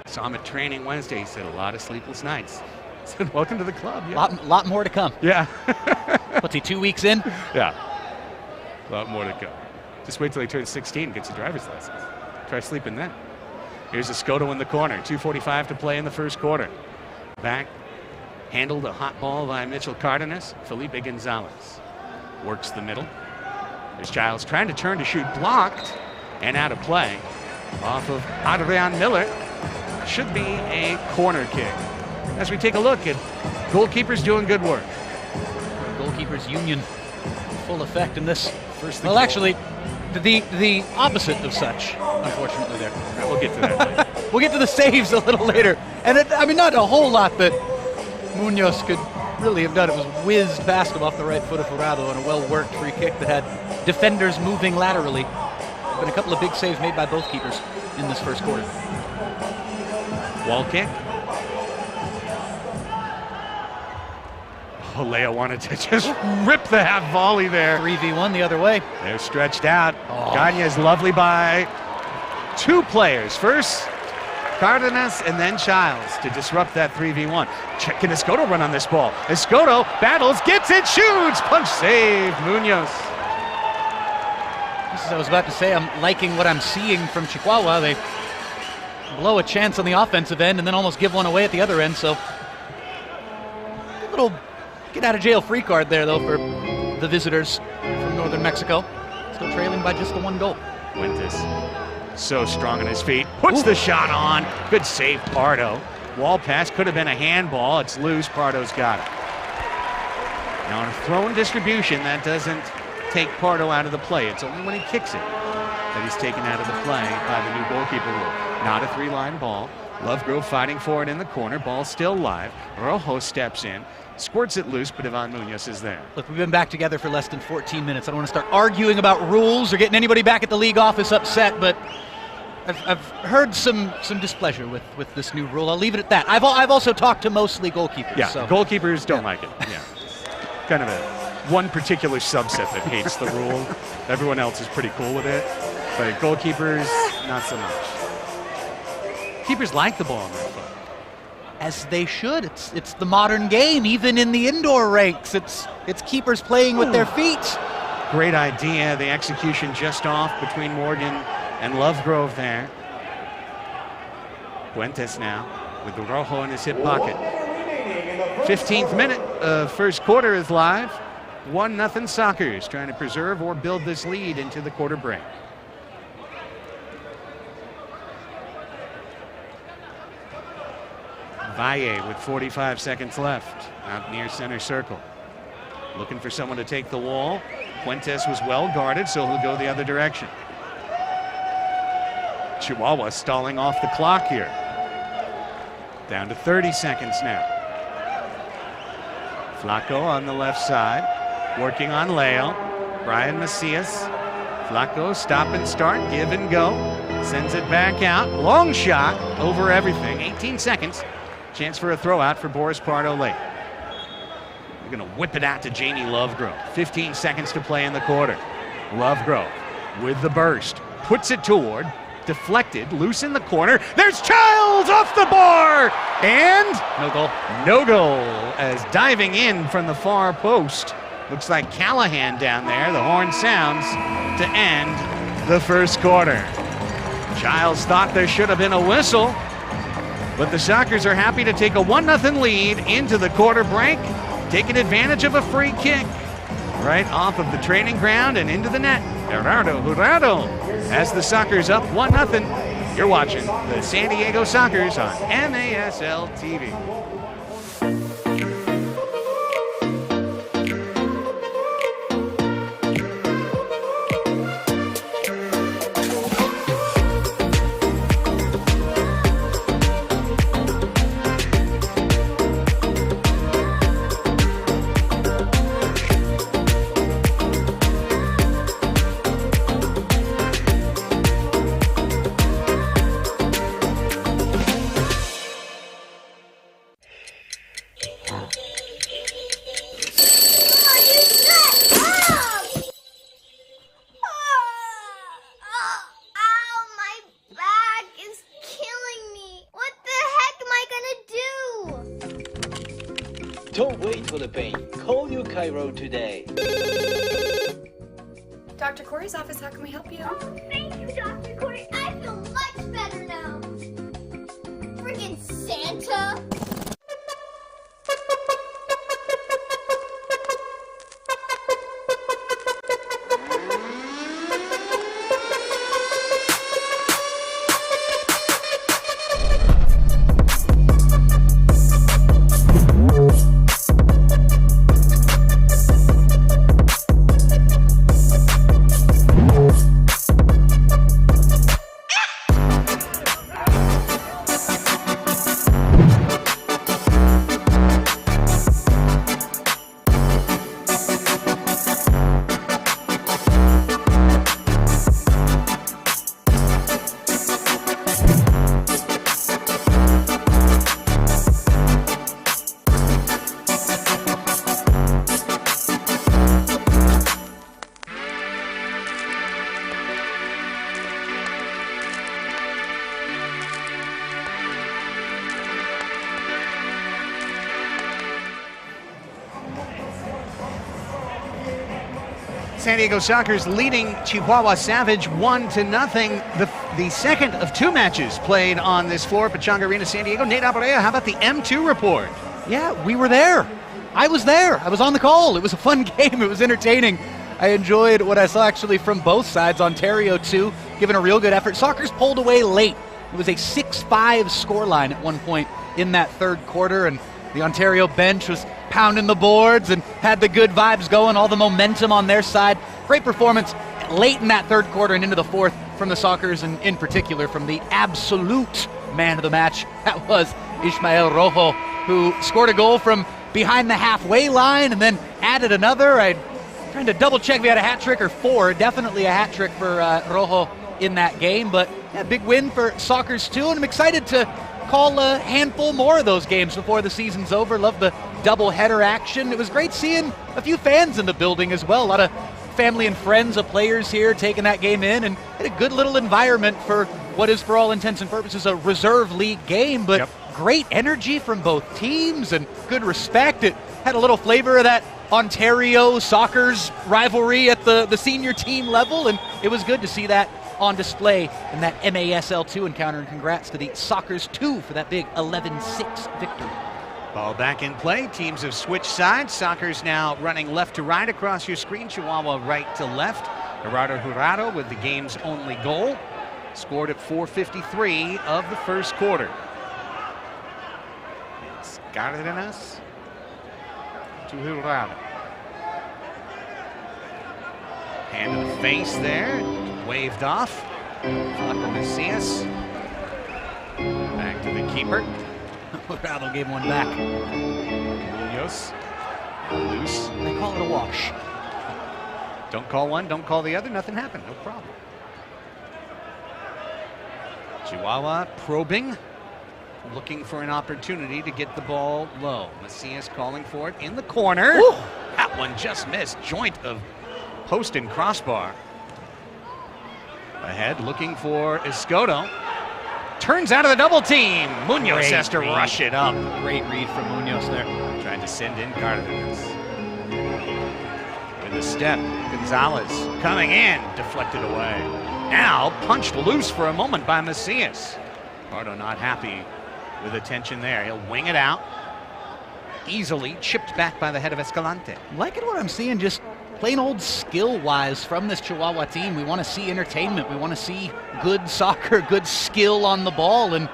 Saw him at training Wednesday. He said a lot of sleepless nights. I said, welcome to the club. Yeah. Lot more to come. Yeah. What's he, 2 weeks in? Yeah. A lot more to come. Just wait till he turns 16 and gets a driver's license. Try sleeping then. Here's Escoto in the corner. 2:45 to play in the first quarter. Back. Handled a hot ball by Mitchell Cardenas. Felipe Gonzalez works the middle. There's Giles trying to turn to shoot. Blocked and out of play. Off of Adrian Miller. Should be a corner kick. As we take a look at goalkeepers doing good work. Goalkeepers union full effect in this. First well, actually, the opposite of such, unfortunately, there. We'll get to that later. We'll get to the saves a little later. And I mean, not a whole lot that Munoz could really have done. It was whizzed past him off the right foot of Urrado on a well-worked free kick that had defenders moving laterally. Been a couple of big saves made by both keepers in this first quarter. Wall kick. Oh, Leo wanted to just rip the half volley there. 3v1 the other way. They're stretched out. Gagne's lovely by 2 players. First, Cardenas and then Childs to disrupt that 3v1. Can Escoto run on this ball? Escoto battles, gets it, shoots! Punch save, Munoz. Just as I was about to say, I'm liking what I'm seeing from Chihuahua. They blow a chance on the offensive end and then almost give one away at the other end, so a little get out of jail free card there, though, for the visitors from northern Mexico. Still trailing by just the 1 goal. Fuentes, so strong on his feet, puts the shot on. Good save, Pardo. Wall pass, could have been a handball. It's loose, Pardo's got it. Now on a thrown distribution, that doesn't take Pardo out of the play. It's only when he kicks it that he's taken out of the play by the new goalkeeper rule. Not a 3-line ball. Lovegrove fighting for it in the corner. Ball still live. Rojo steps in, squirts it loose, but Ivan Munoz is there. Look, we've been back together for less than 14 minutes. I don't want to start arguing about rules or getting anybody back at the league office upset, but I've heard some displeasure with this new rule. I'll leave it at that. I've also talked to mostly goalkeepers. Yeah, so. goalkeepers don't like it. Yeah, kind of one particular subset that hates the rule. Everyone else is pretty cool with it, but goalkeepers, not so much. Keepers like the ball in their foot. As they should. It's the modern game, even in the indoor ranks. It's keepers playing with their feet. Great idea. The execution just off between Morgan and Lovegrove there. Fuentes now with the Rojo in his hip pocket. 15th minute of first quarter is live. 1-0 Sockers trying to preserve or build this lead into the quarter break. Valle with 45 seconds left out near center circle. Looking for someone to take the wall. Fuentes was well guarded, so he'll go the other direction. Chihuahua stalling off the clock here. Down to 30 seconds now. Flaco on the left side, working on Leo. Brian Macias. Flaco stop and start, give and go. Sends it back out. Long shot over everything. 18 seconds. Chance for a throw out for Boris Pardo late. We're going to whip it out to Jamie Lovegrove. 15 seconds to play in the quarter. Lovegrove with the burst. Puts it toward. Deflected. Loose in the corner. There's Childs off the bar! And no goal. No goal as diving in from the far post. Looks like Callahan down there. The horn sounds to end the first quarter. Childs thought there should have been a whistle. But the Sockers are happy to take a 1-0 lead into the quarter break, taking advantage of a free kick right off of the training ground and into the net. Gerardo has the Sockers up 1-0. You're watching the San Diego Sockers on MASL TV. Don't wait for the pain. Call your Cairo today. Dr. Corey's office, how can we help you? Oh, thank you, Dr. Corey. I feel much better now. Friggin' Santa. San Diego Sockers leading Chihuahua Savage 1-0. The second of two matches played on this floor, Pechanga Arena, San Diego. Nate Abatea, how about the M2 report? Yeah, we were there. I was there. I was on the call. It was a fun game. It was entertaining. I enjoyed what I saw actually from both sides. Ontario, too, giving a real good effort. Sockers pulled away late. It was a 6-5 scoreline at one point in that third quarter, and the Ontario bench was pounding the boards and had the good vibes going, all the momentum on their side. Great performance late in that third quarter and into the fourth from the Sockers, and in particular from the absolute man of the match. That was Ismael Rojo, who scored a goal from behind the halfway line and then added another. I'm trying to double check if he had a hat trick or 4. Definitely a hat trick for Rojo in that game, but yeah, big win for Sockers too, and I'm excited to call a handful more of those games before the season's over. Love the double header action. It was great seeing a few fans in the building as well. A lot of family and friends of players here taking that game in, and had a good little environment for what is, for all intents and purposes, a reserve league game, but great energy from both teams and good respect. It had a little flavor of that Ontario Sockers rivalry at the senior team level, and it was good to see that on display in that MASL 2 encounter, and congrats to the Sockers 2 for that big 11-6 victory. Ball back in play. Teams have switched sides. Sockers now running left to right across your screen. Chihuahua right to left. Gerardo Jurado with the game's only goal. Scored at 4:53 of the first quarter. It's Cárdenas to Jurado. Hand in the face there. Waved off. Flaco Macias. Back to the keeper. Jurado gave one back. Munoz. Loose. They call it a wash. Don't call one, don't call the other. Nothing happened. No problem. Chihuahua probing. Looking for an opportunity to get the ball low. Macias calling for it in the corner. Ooh. That one just missed. Joint of post and crossbar. Ahead, looking for Escoto. Turns out of the double team. Munoz has to rush it up. Great read from Munoz there. Trying to send in Cárdenas. With a step, Gonzalez coming in, deflected away. Now punched loose for a moment by Macias. Pardo not happy with attention there. He'll wing it out. Easily chipped back by the head of Escalante. Liking what I'm seeing, just plain old skill-wise from this Chihuahua team. We want to see entertainment. We want to see good soccer, good skill on the ball. And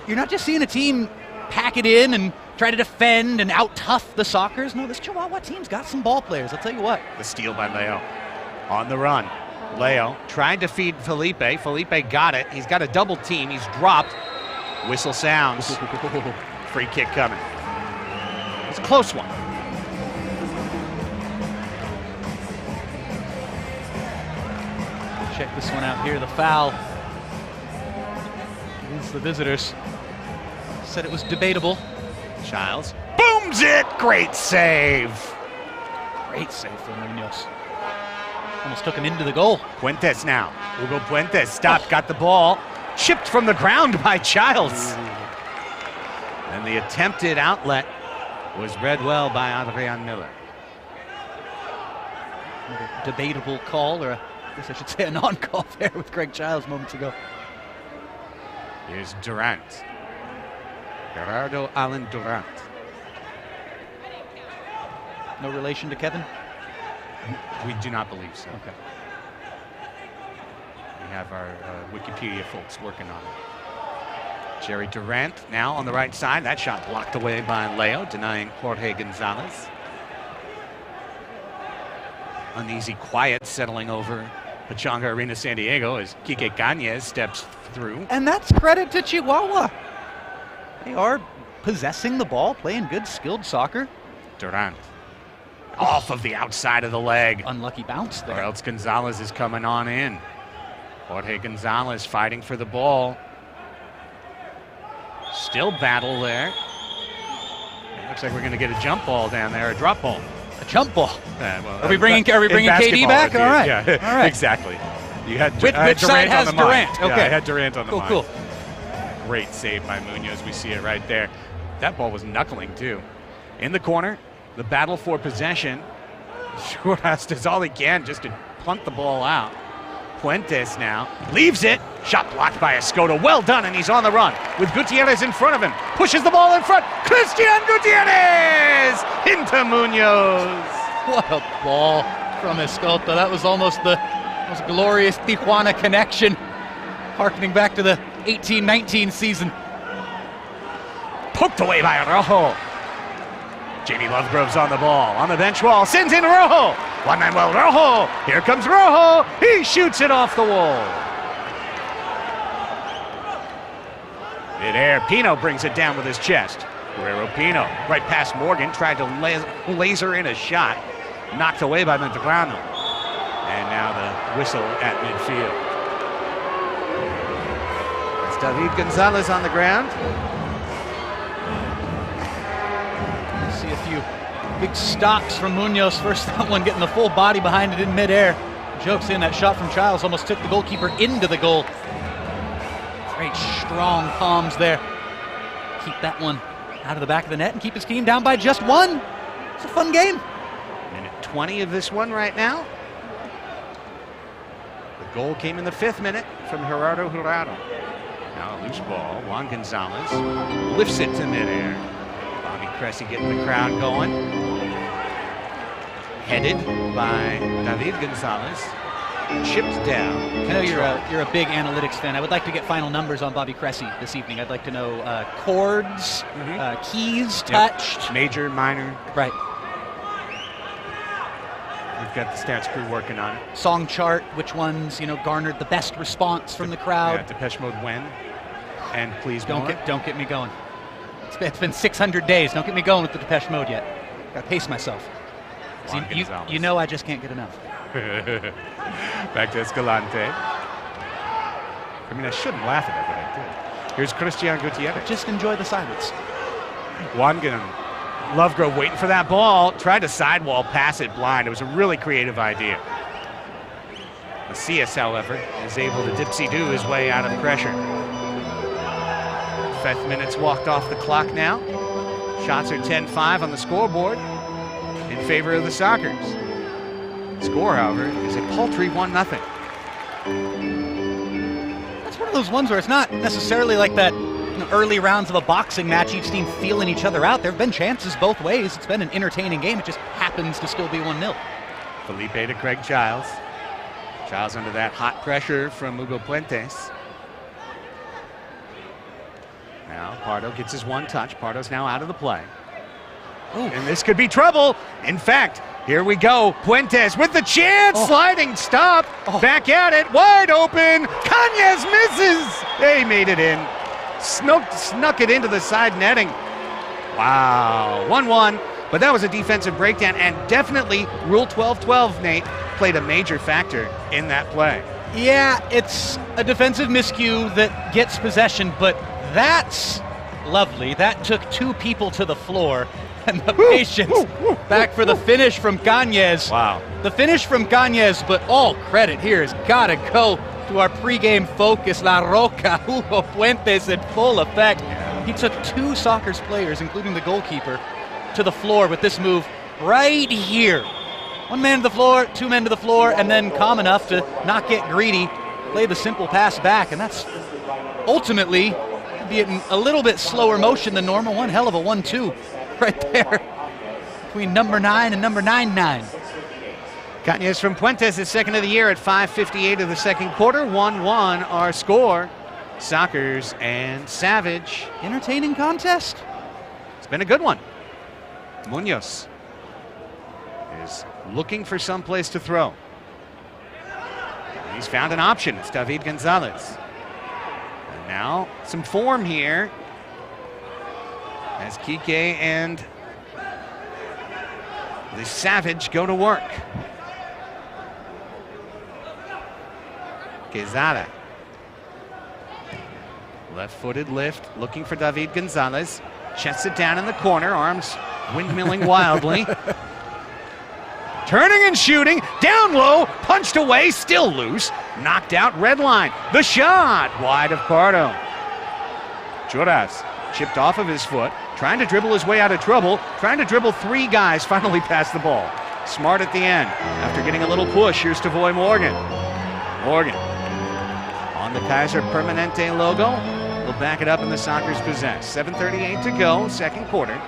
you're not just seeing a team pack it in and try to defend and out-tough the Sockers. No, this Chihuahua team's got some ball players, I'll tell you what. The steal by Leo. On the run. Leo tried to feed Felipe. Felipe got it. He's got a double team. He's dropped. Whistle sounds. Free kick coming. It's a close one. Check this one out here. The foul against the visitors. Said it was debatable. Childs booms it. Great save. Great save from Munoz. Almost took him into the goal. Puentes now. Hugo Puentes stopped, got the ball. Chipped from the ground by Childs. And the attempted outlet was read well by Adrian Miller. Another debatable call, or I guess I should say a non-call there with Greg Childs moments ago. Here's Durant. Gerardo Allen Durant. No relation to Kevin? We do not believe so. Okay. We have our Wikipedia folks working on it. Jerry Durant now on the right side. That shot blocked away by Leo, denying Jorge Gonzalez. Uneasy quiet settling over Pechanga Arena San Diego as Quique Cañez steps through. And that's credit to Chihuahua. They are possessing the ball, playing good, skilled soccer. Durant. Off of the outside of the leg. Unlucky bounce there. Or else Gonzalez is coming on in. Jorge Gonzalez fighting for the ball. Still battle there. It looks like we're going to get a jump ball down there, a drop ball. A jump ball. Well, are we bringing KD back? All right. Yeah, all right. Exactly. You had which Durant side has on the Durant? Mind. Okay. Yeah, I had Durant on the mind. Cool. Great save by Munoz. We see it right there. That ball was knuckling too. In the corner, the battle for possession. Schwartz does all he can just to punt the ball out. Puentes now leaves it. Shot blocked by Escoto. Well done, and he's on the run with Gutierrez in front of him. Pushes the ball in front. Christian Gutierrez into Munoz. What a ball from Escoto. That was almost the most glorious Tijuana connection, harkening back to the 18-19 season. Poked away by Rojo. Jamie Lovegrove's on the ball, on the bench wall, sends in Rojo. Juan Manuel Rojo. Here comes Rojo. He shoots it off the wall. Midair, Pino brings it down with his chest. Guerrero Pino, right past Morgan, tried to laser in a shot. Knocked away by Montegrano. And now the whistle at midfield. It's David Gonzalez on the ground. See a few big stops from Munoz. First that one getting the full body behind it in midair. Joke's in, that shot from Childs almost took the goalkeeper into the goal. Great strong palms there. Keep that one out of the back of the net and keep his team down by just one. It's a fun game. Minute 20 of this one right now. The goal came in the 5th minute from Gerardo Jurado. Now a loose ball. Juan Gonzalez lifts it to midair. Bobby Cressy getting the crowd going. Headed by David Gonzalez. Chipped down. I know you're a big analytics fan. I would like to get final numbers on Bobby Cressy this evening. I'd like to know chords, keys touched. Major, minor. Right. We've got the stats crew working on it. Song chart, which ones garnered the best response from the crowd. Yeah, Depeche Mode When and Please Don't More. get me going. It's been 600 days. Don't get me going with the Depeche Mode yet. Gotta pace myself. You know I just can't get enough. Back to Escalante. I mean, I shouldn't laugh at it, but I did. Here's Christian Gutierrez. Just enjoy the silence. Wangan. Lovegrove waiting for that ball. Tried to sidewall pass it blind. It was a really creative idea. Macias, however, is able to dipsy-do his way out of pressure. 5 minutes walked off the clock now. Shots are 10-5 on the scoreboard in favor of the Sockers. Score, however, is a paltry 1-0. That's one of those ones where it's not necessarily like that early rounds of a boxing match, each team feeling each other out. There have been chances both ways. It's been an entertaining game. It just happens to still be 1-0. Felipe to Craig Childs. Childs under that hot pressure from Hugo Puentes. Now Pardo gets his one touch. Pardo's now out of the play. Ooh. And this could be trouble. In fact, here we go. Puentes with the chance. Sliding stop. Back at it. Wide open. Cañas misses. They made it in. Snuck it into the side netting. Wow. 1-1. But that was a defensive breakdown. And definitely Rule 12-12, Nate, played a major factor in that play. Yeah, it's a defensive miscue that gets possession, but that's lovely. That took two people to the floor. And the patience back for the finish from Cañas. Wow. The finish from Cañas, but all credit here has got to go to our pregame focus, La Roca, Hugo Puentes in full effect. Yeah. He took two Sockers players, including the goalkeeper, to the floor with this move right here. One man to the floor, two men to the floor, and then calm enough to not get greedy, play the simple pass back, and that's ultimately be in a little bit slower motion than normal. One hell of a 1-2. Right there between number 9 and number 9-9. Cañas from Puentes, his second of the year at 5:58 of the second quarter. 1-1 our score. Sockers and Savage. Entertaining contest. It's been a good one. Munoz is looking for some place to throw. He's found an option. It's David Gonzalez. And now some form here as Kike and the Savage go to work. Quezada. Left-footed lift, looking for David Gonzalez. Chests it down in the corner, arms windmilling wildly. Turning and shooting, down low, punched away, still loose. Knocked out, red line. The shot, wide of Pardo. Juras chipped off of his foot, trying to dribble his way out of trouble, trying to dribble three guys, finally passed the ball. Smart at the end. After getting a little push, here's Tavoy Morgan. Morgan on the Kaiser Permanente logo. We'll back it up in the Sockers possess. 7:38 to go, second quarter.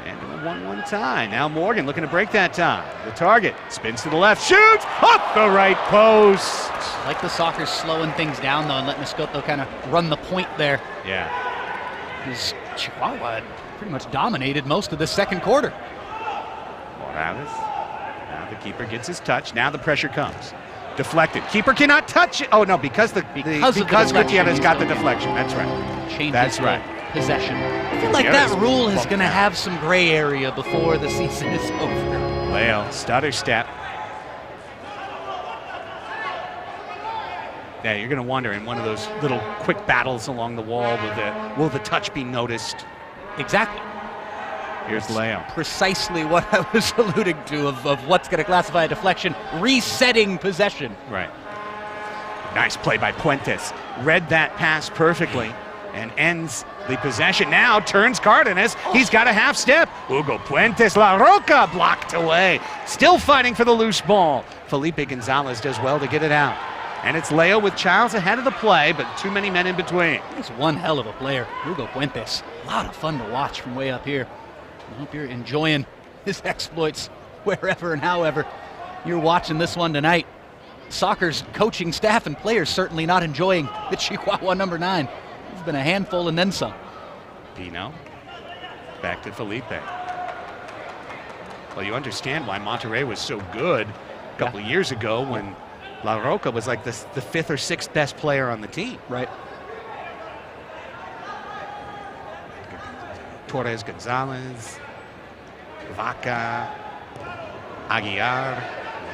And a 1-1 tie. Now Morgan looking to break that tie. The target spins to the left, shoots up the right post. I like the Sockers slowing things down though and letting Escoto kind of run the point there. Yeah. Because Chihuahua had pretty much dominated most of the second quarter. Morales. Now the keeper gets his touch. Now the pressure comes. Deflected. Keeper cannot touch it. Oh, no, because Gutierrez got the deflection. That's right. Changes possession. I feel like that rule is going to have some gray area before the season is over. Leo, stutter step. Yeah, you're going to wonder in one of those little quick battles along the wall, will the touch be noticed? Exactly. Here's Leo. Precisely what I was alluding to of what's going to classify a deflection, resetting possession. Right. Nice play by Puentes. Read that pass perfectly and ends the possession. Now turns Cardenas. He's got a half step. Hugo Puentes, La Roca blocked away. Still fighting for the loose ball. Felipe Gonzalez does well to get it out. And it's Leo with Childs ahead of the play, but too many men in between. He's one hell of a player, Hugo Puentes. A lot of fun to watch from way up here. I hope you're enjoying his exploits wherever and however you're watching this one tonight. Soccer's coaching staff and players certainly not enjoying the Chihuahua number 9. He's been a handful and then some. Pino, back to Felipe. Well, you understand why Monterrey was so good a couple of years ago when La Roca was like the 5th or 6th best player on the team. Right. Torres Gonzalez, Vaca, Aguiar,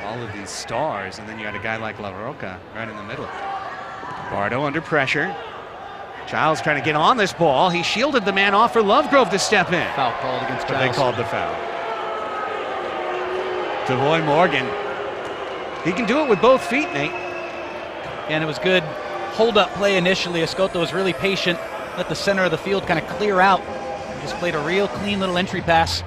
all of these stars, and then you had a guy like La Roca right in the middle. Bardo under pressure. Childs trying to get on this ball. He shielded the man off for Lovegrove to step in. Foul called against Childs. They called the foul. Devoy Morgan. He can do it with both feet, Nate. And it was good hold-up play initially. Escoto was really patient. Let the center of the field kind of clear out. Just played a real clean little entry pass.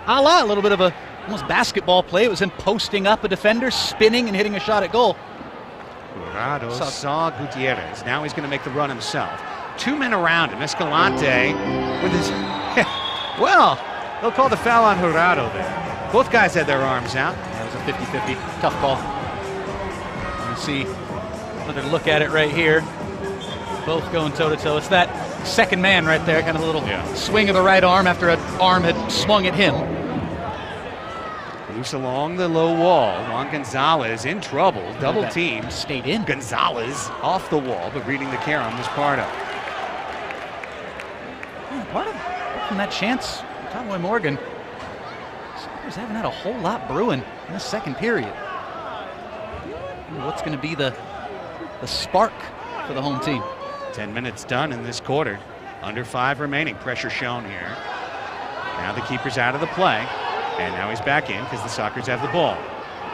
A little bit of a almost basketball play. It was him posting up a defender, spinning, and hitting a shot at goal. Jurado saw Gutierrez. Now he's going to make the run himself. 2 men around him. Escalante with his... well, they'll call the foul on Jurado there. Both guys had their arms out. That was a 50-50. Tough call. You see another look at it right here. Both going toe-to-toe. It's that second man right there, kind of a little swing of the right arm after an arm had swung at him. Loose along the low wall. Juan Gonzalez in trouble. Double team. Stayed in. Gonzalez off the wall, but reading the carom was Pardo. Pardo from that chance. Conway Morgan. Sockers haven't had a whole lot brewing in the second period. What's going to be the spark for the home team? 10 minutes done in this quarter. Under 5 remaining. Pressure shown here. Now the keeper's out of the play. And now he's back in because the Sockers have the ball.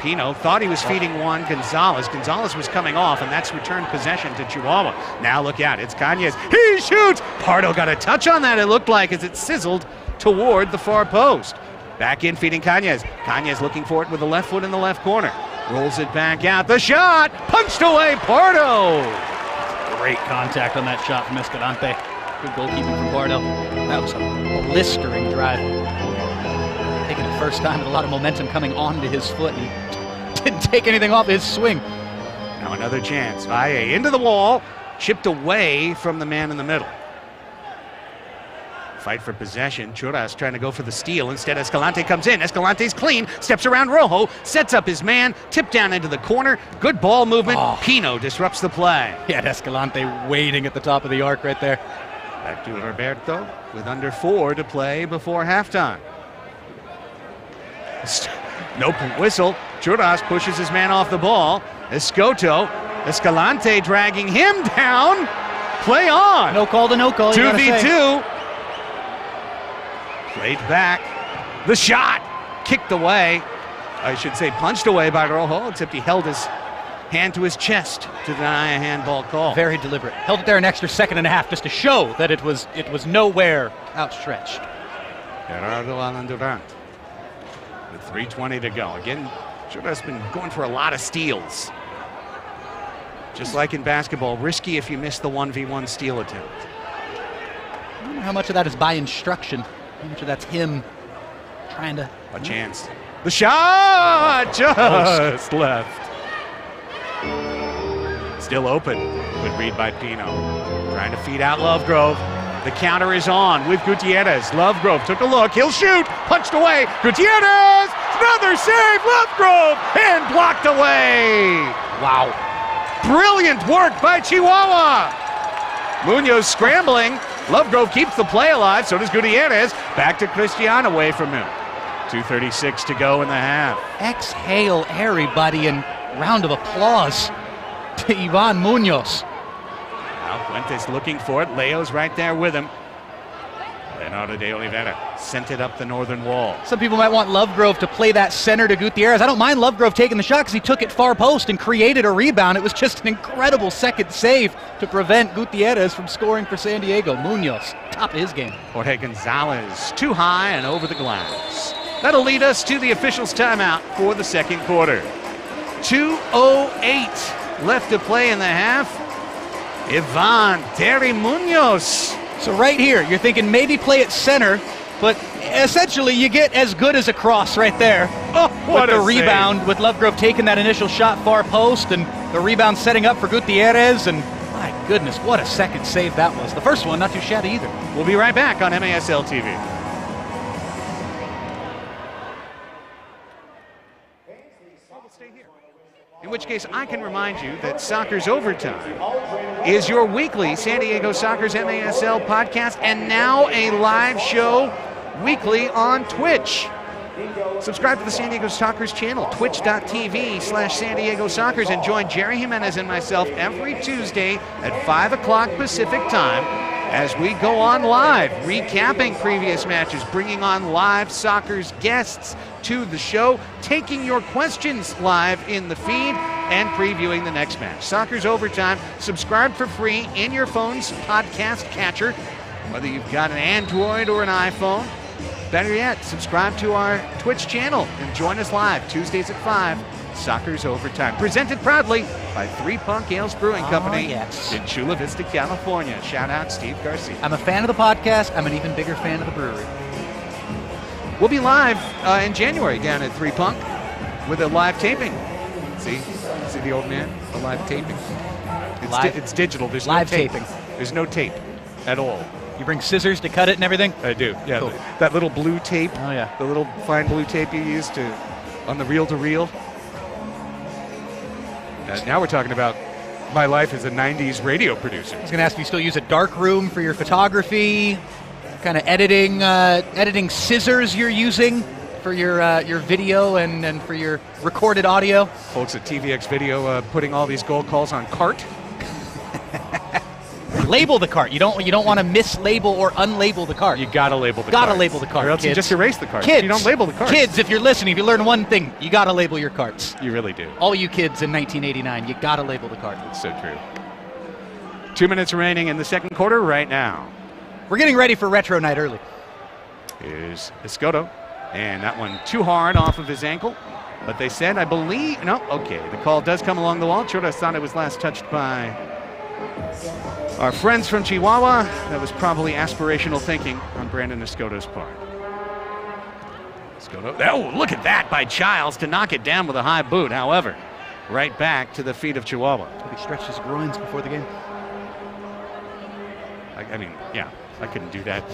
Pino thought he was feeding Juan Gonzalez. Gonzalez was coming off, and that's returned possession to Chihuahua. Now look out, it's Cañez. He shoots! Pardo got a touch on that, it looked like, as it sizzled toward the far post. Back in feeding Cañez. Cañez looking for it with the left foot in the left corner. Rolls it back out. The shot! Punched away, Pardo! Great contact on that shot from Escalante. Good goalkeeping from Pardo. That was a blistering drive. Taking the first time with a lot of momentum coming onto his foot. He didn't take anything off his swing. Now another chance. Valle into the wall. Chipped away from the man in the middle. Fight for possession. Churras trying to go for the steal. Instead, Escalante comes in. Escalante's clean. Steps around Rojo. Sets up his man. Tipped down into the corner. Good ball movement. Pino disrupts the play. He had Escalante waiting at the top of the arc right there. Back to Roberto with under 4 to play before halftime. No whistle. Churras pushes his man off the ball. Escoto. Escalante dragging him down. Play on. No call to no call. 2v2. Played back. The shot. Kicked away. I should say punched away by Rojo, except he held his hand to his chest to deny a handball call. Very deliberate. Held it there an extra second and a half just to show that it was nowhere outstretched. Gerardo Alan Durant. With 3:20 to go. Again, Churras been going for a lot of steals. Just like in basketball, risky if you miss the 1v1 steal attempt. I wonder how much of that is by instruction. How much of that's him trying to... A chance. The shot! Just left. Still open. Good read by Pino. Trying to feed out Lovegrove. The counter is on with Gutierrez. Lovegrove took a look. He'll shoot. Punched away. Gutierrez! Not Another save, Lovegrove, and blocked away. Wow. Brilliant work by Chihuahua. Munoz scrambling. Lovegrove keeps the play alive, so does Gutierrez. Back to Cristian, away from him. 2:36 to go in the half. Exhale, everybody, and round of applause to Ivan Munoz. Now Fuentes looking for it. Leo's right there with him. Leonardo de Oliveira sent it up the northern wall. Some people might want Lovegrove to play that center to Gutierrez. I don't mind Lovegrove taking the shot because he took it far post and created a rebound. It was just an incredible second save to prevent Gutierrez from scoring for San Diego. Munoz, top of his game. Jorge Gonzalez, too high and over the glass. That'll lead us to the officials' timeout for the second quarter. 2:08 left to play in the half. Ivan Terry Munoz. So right here, you're thinking maybe play it center, but essentially you get as good as a cross right there. Oh, what with the a rebound, save. with Lovegrove taking that initial shot far post, and the rebound setting up for Gutierrez, and my goodness, what a second save that was. The first one, not too shabby either. We'll be right back on MASL TV. In which case, I can remind you that Soccer's Overtime is your weekly San Diego Soccer's MASL podcast, and now a live show weekly on Twitch. Subscribe to the San Diego Soccer's channel, twitch.tv/San Diego Soccer's, and join Jerry Jimenez and myself every Tuesday at 5 o'clock Pacific time as we go on live, recapping previous matches, bringing on live Soccer's guests to the show, taking your questions live in the feed, and previewing the next match. Soccer's Overtime. Subscribe for free in your phone's podcast catcher, whether you've got an Android or an iPhone. Better yet, subscribe to our Twitch channel and join us live Tuesdays at 5. Soccer's Overtime, presented proudly by Three Punk Ales Brewing Company in Chula Vista, California. Shout out Steve Garcia. I'm a fan of the podcast. I'm an even bigger fan of the brewery. We'll be live in January down at Three Punk with a live taping. See the old man? A live taping. It's digital. There's live no tape. taping. There's no tape at all. You bring scissors to cut it and everything? I do. Yeah, cool. That little blue tape. Oh yeah. The little fine blue tape you use on the reel-to-reel. Now we're talking about my life as a 90s radio producer. I was going to ask if you still use a dark room for your photography, kind of editing scissors you're using for your video and for your recorded audio. Folks at TVX Video putting all these gold calls on cart. Label the cart. You don't want to mislabel or unlabel the cart. You gotta label the cart. Gotta label the cart. Or else kids. you just erase the cart. Kids, you don't label the cart. Kids, if you're listening, if you learn one thing, you gotta label your carts. You really do. All you kids in 1989, you gotta label the cart. It's so true. 2 minutes remaining in the second quarter right now. We're getting ready for retro night early. Here's Escoto. And that one too hard off of his ankle. But they said, I believe, no, okay. The call does come along the wall. Choras thought it was last touched by our friends from Chihuahua. That was probably aspirational thinking on Brandon Escoto's part. Escoto, oh, look at that by Childs to knock it down with a high boot. However, right back to the feet of Chihuahua. He stretched his groins before the game. I mean, yeah, I couldn't do that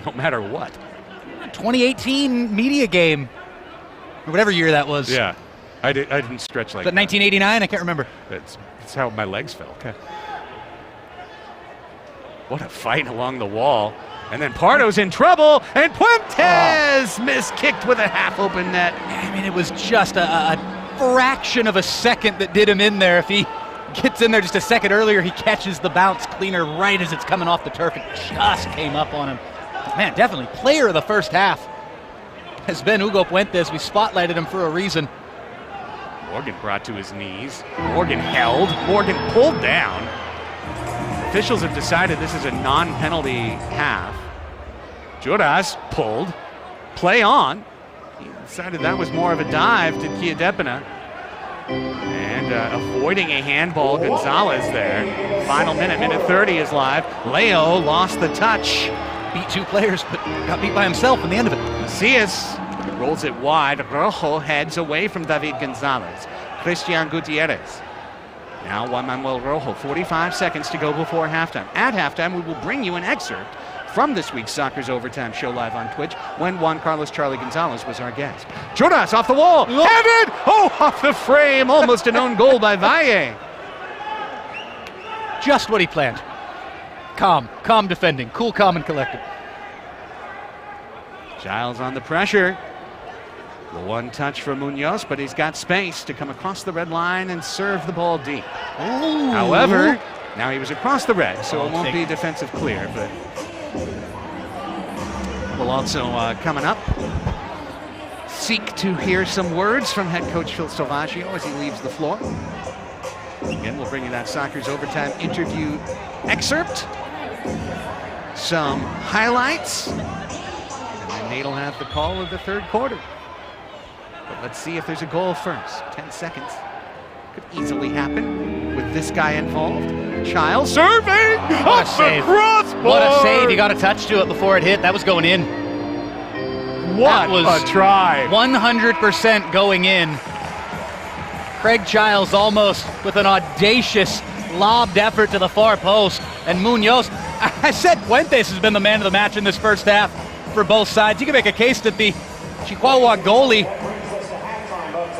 no matter what. 2018 media game, or whatever year that was. Yeah, I didn't stretch like that. 1989? I can't remember. That's how my legs felt. Okay. What a fight along the wall. And then Pardo's in trouble, and Puentes miskicked with a half-open net. I mean, it was just a fraction of a second that did him in there. If he gets in there just a second earlier, he catches the bounce cleaner right as it's coming off the turf. It just came up on him. Man, definitely player of the first half has been Hugo Puentes. We spotlighted him for a reason. Morgan brought to his knees. Morgan held. Morgan pulled down. Officials have decided this is a non-penalty half. Juras pulled. Play on. He decided that was more of a dive to Chiadepina. And avoiding a handball, Gonzalez there. Final minute 30 is live. Leo lost the touch. Beat two players, but got beat by himself in the end of it. Macias rolls it wide. Rojo heads away from David Gonzalez. Cristian Gutierrez. Now Juan Manuel Rojo, 45 seconds to go before halftime. At halftime, we will bring you an excerpt from this week's Soccer's Overtime show live on Twitch when Juan Carlos Charlie Gonzalez was our guest. Jonas off the wall, headed, off the frame, almost an own goal by Valle. Just what he planned. Calm defending, cool, calm, and collected. Giles on the pressure. The one touch for Munoz, but he's got space to come across the red line and serve the ball deep. Ooh. However, now he was across the red, so it won't be defensive clear, but we'll also, coming up, seek to hear some words from head coach Phil Salvaggio as he leaves the floor. Again, we'll bring you that Soccer's Overtime interview excerpt, some highlights, and then Nate will have the call of the third quarter. But let's see if there's a goal first. 10 seconds. Could easily happen with this guy involved. Child serving off the crossbar. What a save. He got a touch to it before it hit. That was going in. What a try. 100% going in. Craig Giles almost with an audacious lobbed effort to the far post. And Munoz, I said Fuentes has been the man of the match in this first half for both sides. You can make a case that the Chihuahua goalie,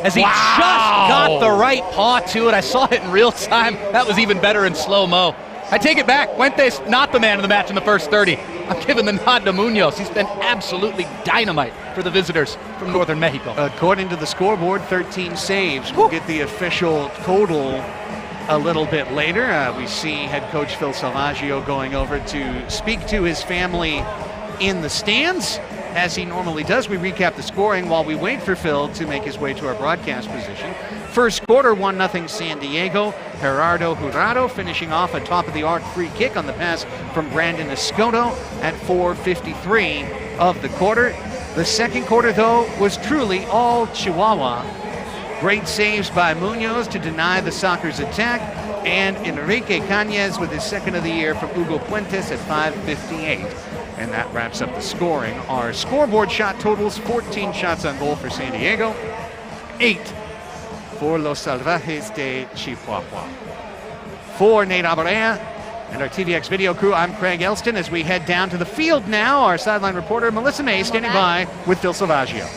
as he just got the right paw to it. I saw it in real time. That was even better in slow-mo. I take it back. Fuentes, not the man of the match in the first 30. I'm giving the nod to Munoz. He's been absolutely dynamite for the visitors from northern Mexico. According to the scoreboard, 13 saves. We'll get the official total a little bit later. We see head coach Phil Salvaggio going over to speak to his family in the stands. As he normally does, we recap the scoring while we wait for Phil to make his way to our broadcast position. First quarter, 1-0 San Diego. Gerardo Jurado finishing off a top-of-the-arc free kick on the pass from Brandon Escoto at 4:53 of the quarter. The second quarter, though, was truly all Chihuahua. Great saves by Munoz to deny the Soccer's attack, and Enrique Cañez with his second of the year from Hugo Puentes at 5:58. And that wraps up the scoring. Our scoreboard shot totals: 14 shots on goal for San Diego, 8 for Los Salvajes de Chihuahua. For Nate Abarea and our TVX video crew, I'm Craig Elston. As we head down to the field now, our sideline reporter Melissa May standing by with Phil Salvaggio.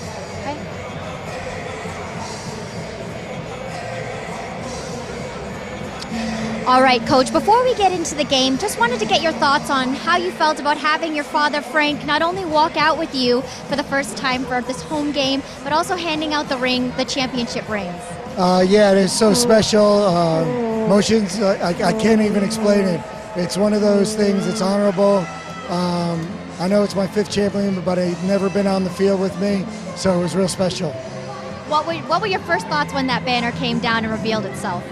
All right, Coach, before we get into the game, just wanted to get your thoughts on how you felt about having your father, Frank, not only walk out with you for the first time for this home game, but also handing out the championship rings. Yeah, it is so special. Emotions, I can't even explain it. It's one of those things, it's honorable. I know it's my 5th champion, but I've never been on the field with me, so it was real special. What were your first thoughts when that banner came down and revealed itself?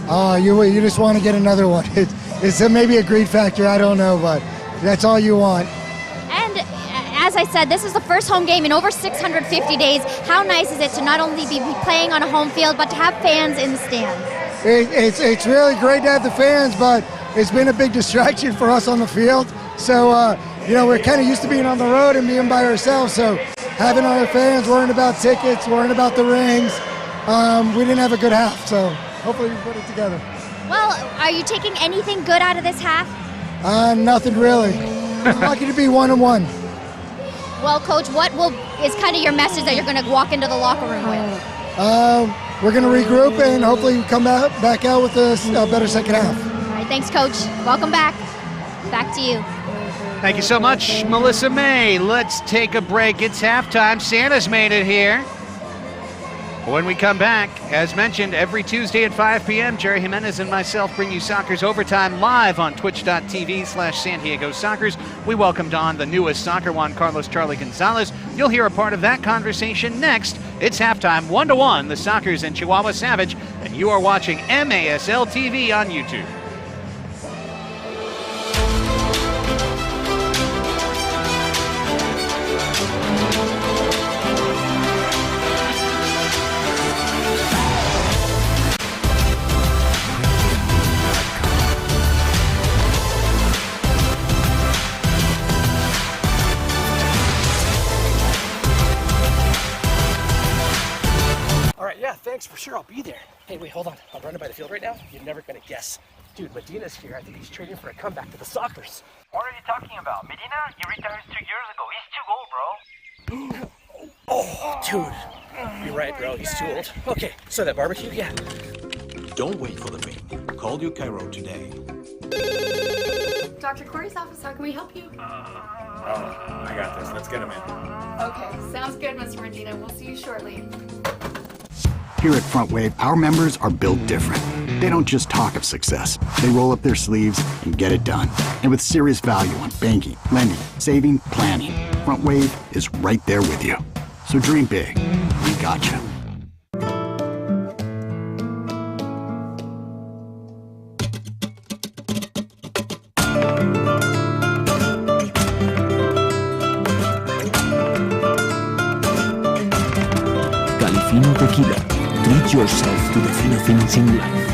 You just want to get another one. It's maybe a greed factor, I don't know, but that's all you want. And as I said, this is the first home game in over 650 days. How nice is it to not only be playing on a home field, but to have fans in the stands? It's really great to have the fans, but it's been a big distraction for us on the field. So, we're kind of used to being on the road and being by ourselves, so having our fans, worrying about tickets, worrying about the rings, we didn't have a good half, so hopefully we put it together. Well, are you taking anything good out of this half? Nothing really. I'm lucky to be 1-1. Well, Coach, what is kind of your message that you're going to walk into the locker room with? We're going to regroup and hopefully come back out with a better second half. All right, thanks, Coach. Welcome back. Back to you. Thank you so much, Melissa May. Let's take a break. It's halftime. Santa's made it here. When we come back, as mentioned, every Tuesday at 5 p.m., Jerry Jimenez and myself bring you Soccer's Overtime live on twitch.tv/San Diego Soccers. We welcomed on the newest soccer Juan Carlos Charlie Gonzalez. You'll hear a part of that conversation next. It's halftime, 1-1, the Soccers and Chihuahua Savage, and you are watching MASL TV on YouTube. Thanks, for sure, I'll be there. Hey, wait, hold on. I'm running by the field right now. You're never gonna guess. Dude, Medina's here. I think he's training for a comeback to the Sockers. What are you talking about? Medina? He retired 2 years ago. He's too old, bro. Oh, dude. You're right, bro. He's too old. Okay, so that barbecue, yeah. Don't wait for the pain. Call your Cairo today. Dr. Corey's office, how can we help you? I got this. Let's get him in. Okay, sounds good, Mr. Medina. We'll see you shortly. Here at Front Wave, our members are built different. They don't just talk of success. They roll up their sleeves and get it done. And with serious value on banking, lending, saving, planning, Front Wave is right there with you. So dream big. We got you. Califino Tequila. Treat yourself to the fino things in life.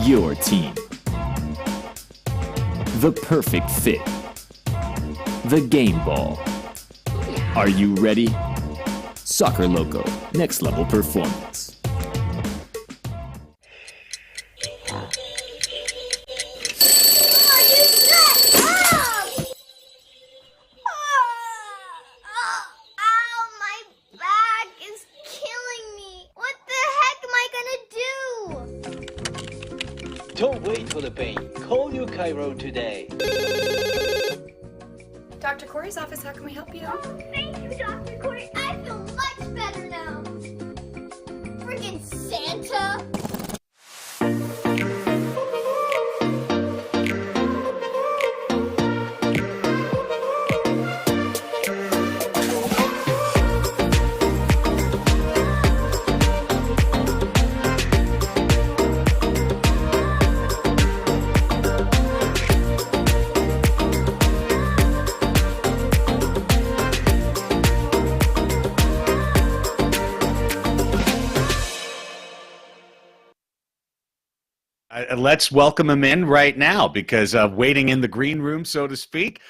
Your team. The perfect fit. The game ball. Are you ready? Soccer Loco, next level performance. Don't wait for the pain. Call your Cairo today. Dr. Corey's office, how can we help you? Oh, thank you, Dr. Corey. I feel much better now. Freaking Santa. Let's welcome him in right now because waiting in the green room, so to speak,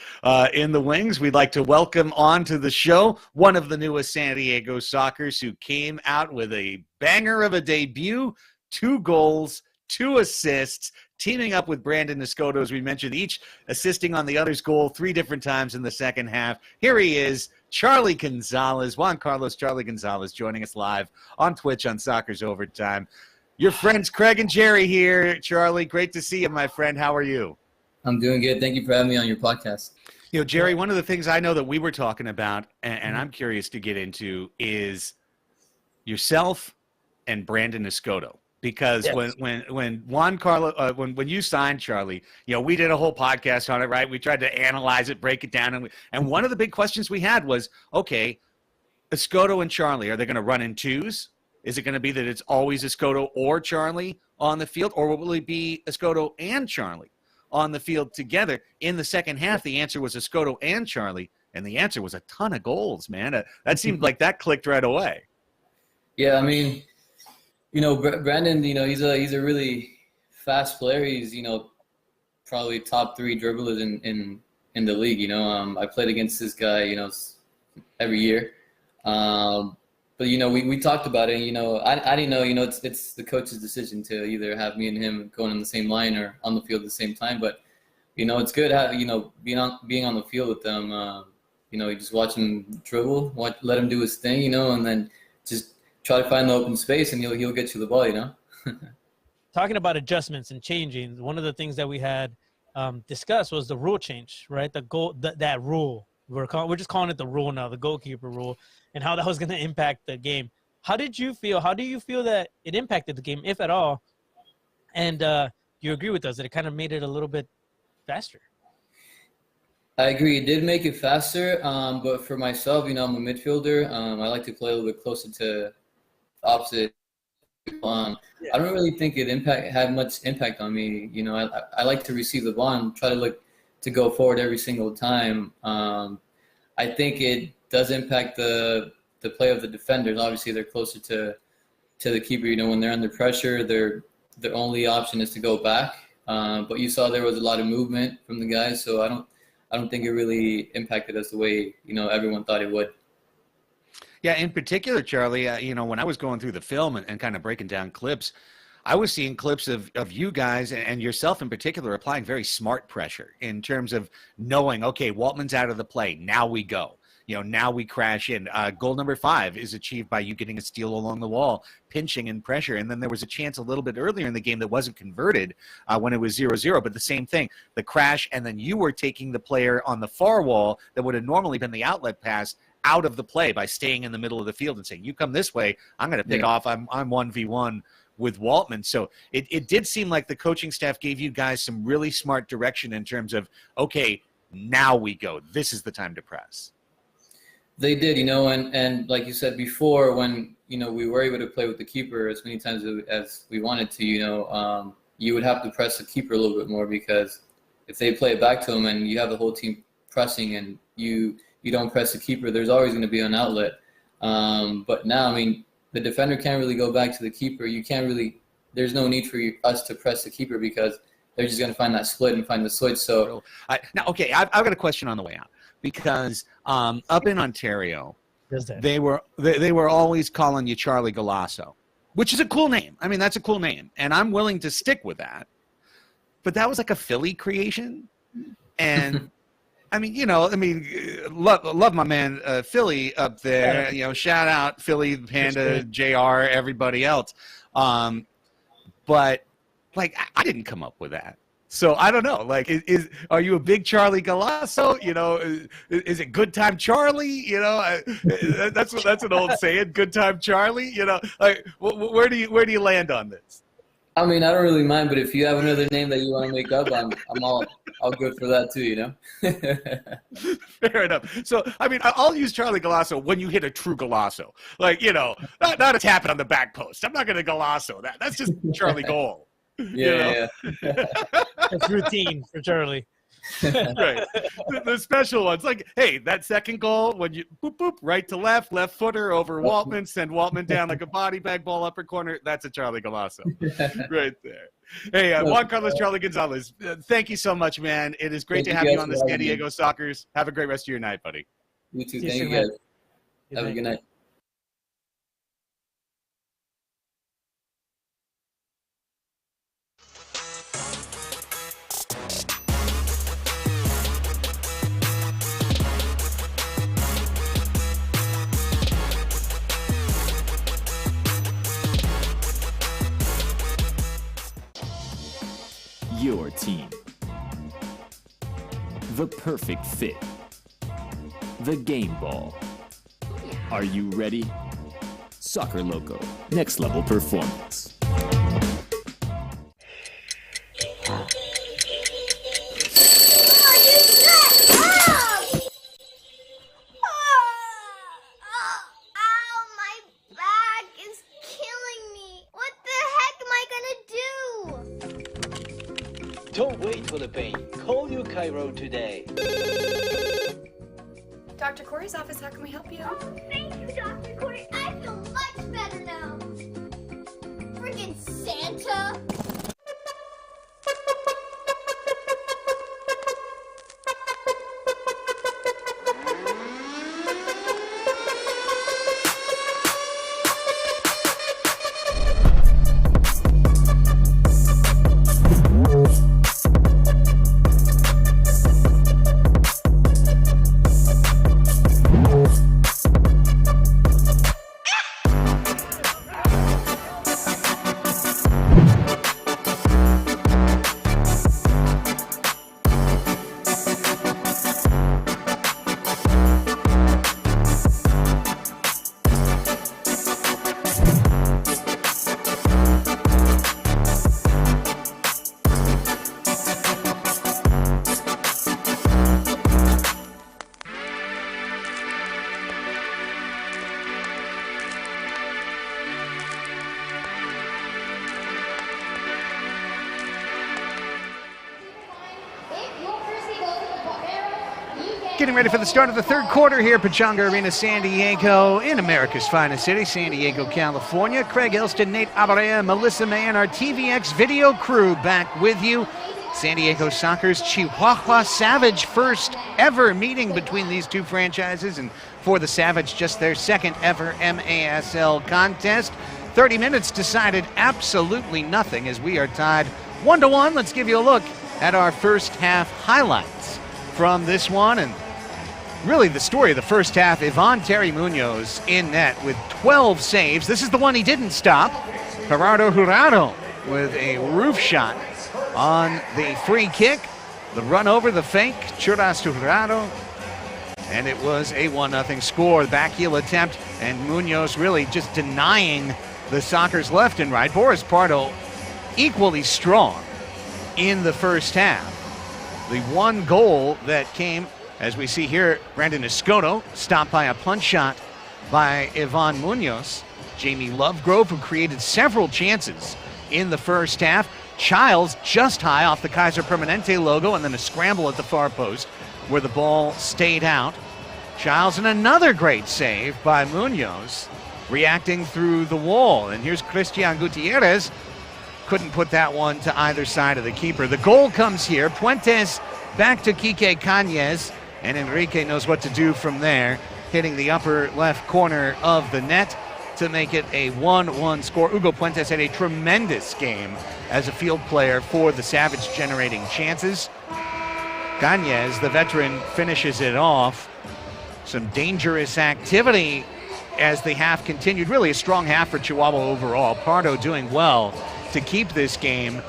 in the wings, we'd like to welcome onto the show one of the newest San Diego Sockers who came out with a banger of a debut, 2 goals, 2 assists, teaming up with Brandon Niscoto, as we mentioned, each assisting on the other's goal 3 different times in the second half. Here he is, Charlie Gonzalez, Juan Carlos Charlie Gonzalez, joining us live on Twitch on Soccer's Overtime. Your friends Craig and Jerry here. Charlie, great to see you, my friend. How are you? I'm doing good. Thank you for having me on your podcast. You know, Jerry, one of the things I know that we were talking about, and I'm curious to get into, is yourself and Brandon Niscoto. Because yes. when Juan Carlos, when you signed Charlie, you know, we did a whole podcast on it, right? We tried to analyze it, break it down, and one of the big questions we had was, okay, Niscoto and Charlie, are they going to run in twos? Is it going to be that it's always Niscoto or Charlie on the field, or will it be Niscoto and Charlie on the field together? In the second half, the answer was Niscoto and Charlie, and the answer was a ton of goals, man. That seemed like that clicked right away. Yeah, I mean, you know, Brandon, you know, he's a really fast player. He's, you know, probably top 3 dribblers in the league. You know, I played against this guy, you know, every year. But, you know, we talked about it. You know, I didn't know, you know, it's the coach's decision to either have me and him going on the same line or on the field at the same time. But, you know, it's good, you know, being on the field with them. You know, you just watch him dribble, let him do his thing, you know, and then just try to find the open space, and he'll get you the ball, you know. Talking about adjustments and changing, one of the things that we had discussed was the rule change, right? The goal, that rule. We're just calling it the rule now, the goalkeeper rule, and how that was going to impact the game. How did you feel? How do you feel that it impacted the game, if at all? And you agree with us that it kind of made it a little bit faster? I agree. It did make it faster, but for myself, you know, I'm a midfielder. I like to play a little bit closer to the opposite. I don't really think it had much impact on me. You know, I like to receive the ball and try to look to go forward every single time. I think it does impact the play of the defenders. Obviously, they're closer to to the keeper. You know, when they're under pressure, their only option is to go back. But you saw there was a lot of movement from the guys, so I don't think it really impacted us the way, you know, everyone thought it would. Yeah, in particular, Charlie, you know, when I was going through the film and kind of breaking down clips, I was seeing clips of you guys and yourself in particular applying very smart pressure in terms of knowing, okay, Waltman's out of the play. Now we go. You know, now we crash in. Goal number 5 is achieved by you getting a steal along the wall, pinching and pressure. And then there was a chance a little bit earlier in the game that wasn't converted when it was 0-0. But the same thing, the crash, and then you were taking the player on the far wall that would have normally been the outlet pass out of the play by staying in the middle of the field and saying, you come this way, I'm going to pick off. I'm 1v1 with Waltman. So it did seem like the coaching staff gave you guys some really smart direction in terms of, okay, now we go. This is the time to press. They did, you know, and like you said before, when, you know, we were able to play with the keeper as many times as we wanted to, you know, you would have to press the keeper a little bit more, because if they play it back to him and you have the whole team pressing and you don't press the keeper, there's always going to be an outlet. But now, I mean, the defender can't really go back to the keeper. You can't really, there's no need for us to press the keeper, because they're just going to find that split and find the switch. So now, okay, I've got a question on the way out, because up in Ontario, they were always calling you Charlie Galasso, which is a cool name. I mean, that's a cool name, and I'm willing to stick with that. But that was like a Philly creation, and I mean, you know, love my man Philly up there. You know, shout out Philly, Panda, JR, everybody else. But like, I didn't come up with that. So I don't know. Like, are you a big Charlie Galasso? You know, is it Good Time Charlie? You know, that's an old saying, Good Time Charlie. You know, like, where do you land on this? I mean, I don't really mind, but if you have another name that you want to make up, I'm all good for that too, you know? Fair enough. So, I mean, I'll use Charlie Galasso when you hit a true Galasso. Like, you know, not a tap it on the back post. I'm not going to Galasso that. That's just Charlie goal. Yeah. It's routine for Charlie. Right. The special ones, like, hey, that second goal, when you boop, boop, right to left footer over Waltman, send Waltman down like a body bag, ball upper corner, that's a Charlie Galasso right there. Hey, Juan Carlos Charlie Gonzalez, thank you so much, man. It is great to have you on the San Diego Sockers. Have a great rest of your night, buddy. You too. Thank you, guys. Have a good night. Your team. The perfect fit. The game ball. Are you ready? Soccer Loco. Next level performance. Don't wait for the pain. Call your Cairo today. Dr. Corey's office, how can we help you? Oh, thank you, Dr. Corey. I feel much better now. Freaking Santa. Getting ready for the start of the third quarter here, Pechanga Arena, San Diego, in America's finest city, San Diego, California. Craig Elston, Nate Abaria, Melissa May, and our TVX video crew back with you. San Diego Soccer's Chihuahua Savage, first ever meeting between these two franchises, and for the Savage, just their second ever MASL contest. 30 minutes decided absolutely nothing as we are tied 1-1. Let's give you a look at our first half highlights from this one, and really the story of the first half. Ivan Terry Munoz in net with 12 saves. This is the one he didn't stop. Gerardo Jurado with a roof shot on the free kick. The run over, the fake, Churras to Jurado. And it was a 1-0 score. The back heel attempt, and Munoz really just denying the Sockers left and right. Boris Pardo equally strong in the first half. The one goal that came, as we see here, Brandon Escoto stopped by a punch shot by Ivan Munoz. Jamie Lovegrove, who created several chances in the first half. Childs just high off the Kaiser Permanente logo, and then a scramble at the far post where the ball stayed out. Childs, and another great save by Munoz, reacting through the wall. And here's Christian Gutierrez. Couldn't put that one to either side of the keeper. The goal comes here. Puentes back to Quique Cañez, and Enrique knows what to do from there, hitting the upper left corner of the net to make it a 1-1 score. Hugo Puentes had a tremendous game as a field player for the Savage, generating chances. Cañez, the veteran, finishes it off. Some dangerous activity as the half continued. Really a strong half for Chihuahua overall. Pardo doing well to keep this game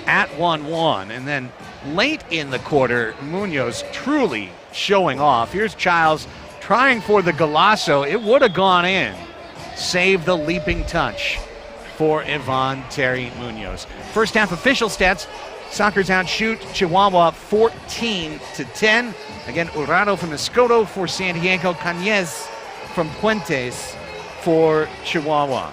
at 1-1. And then late in the quarter, Munoz truly showing off. Here's Childs trying for the golazo. It would have gone in. Save the leaping touch for Ivan Terry Munoz. First half official stats. Sockers outshoot Chihuahua 14-10. Again, Jurado from Escoto for San Diego. Cañez from Puentes for Chihuahua.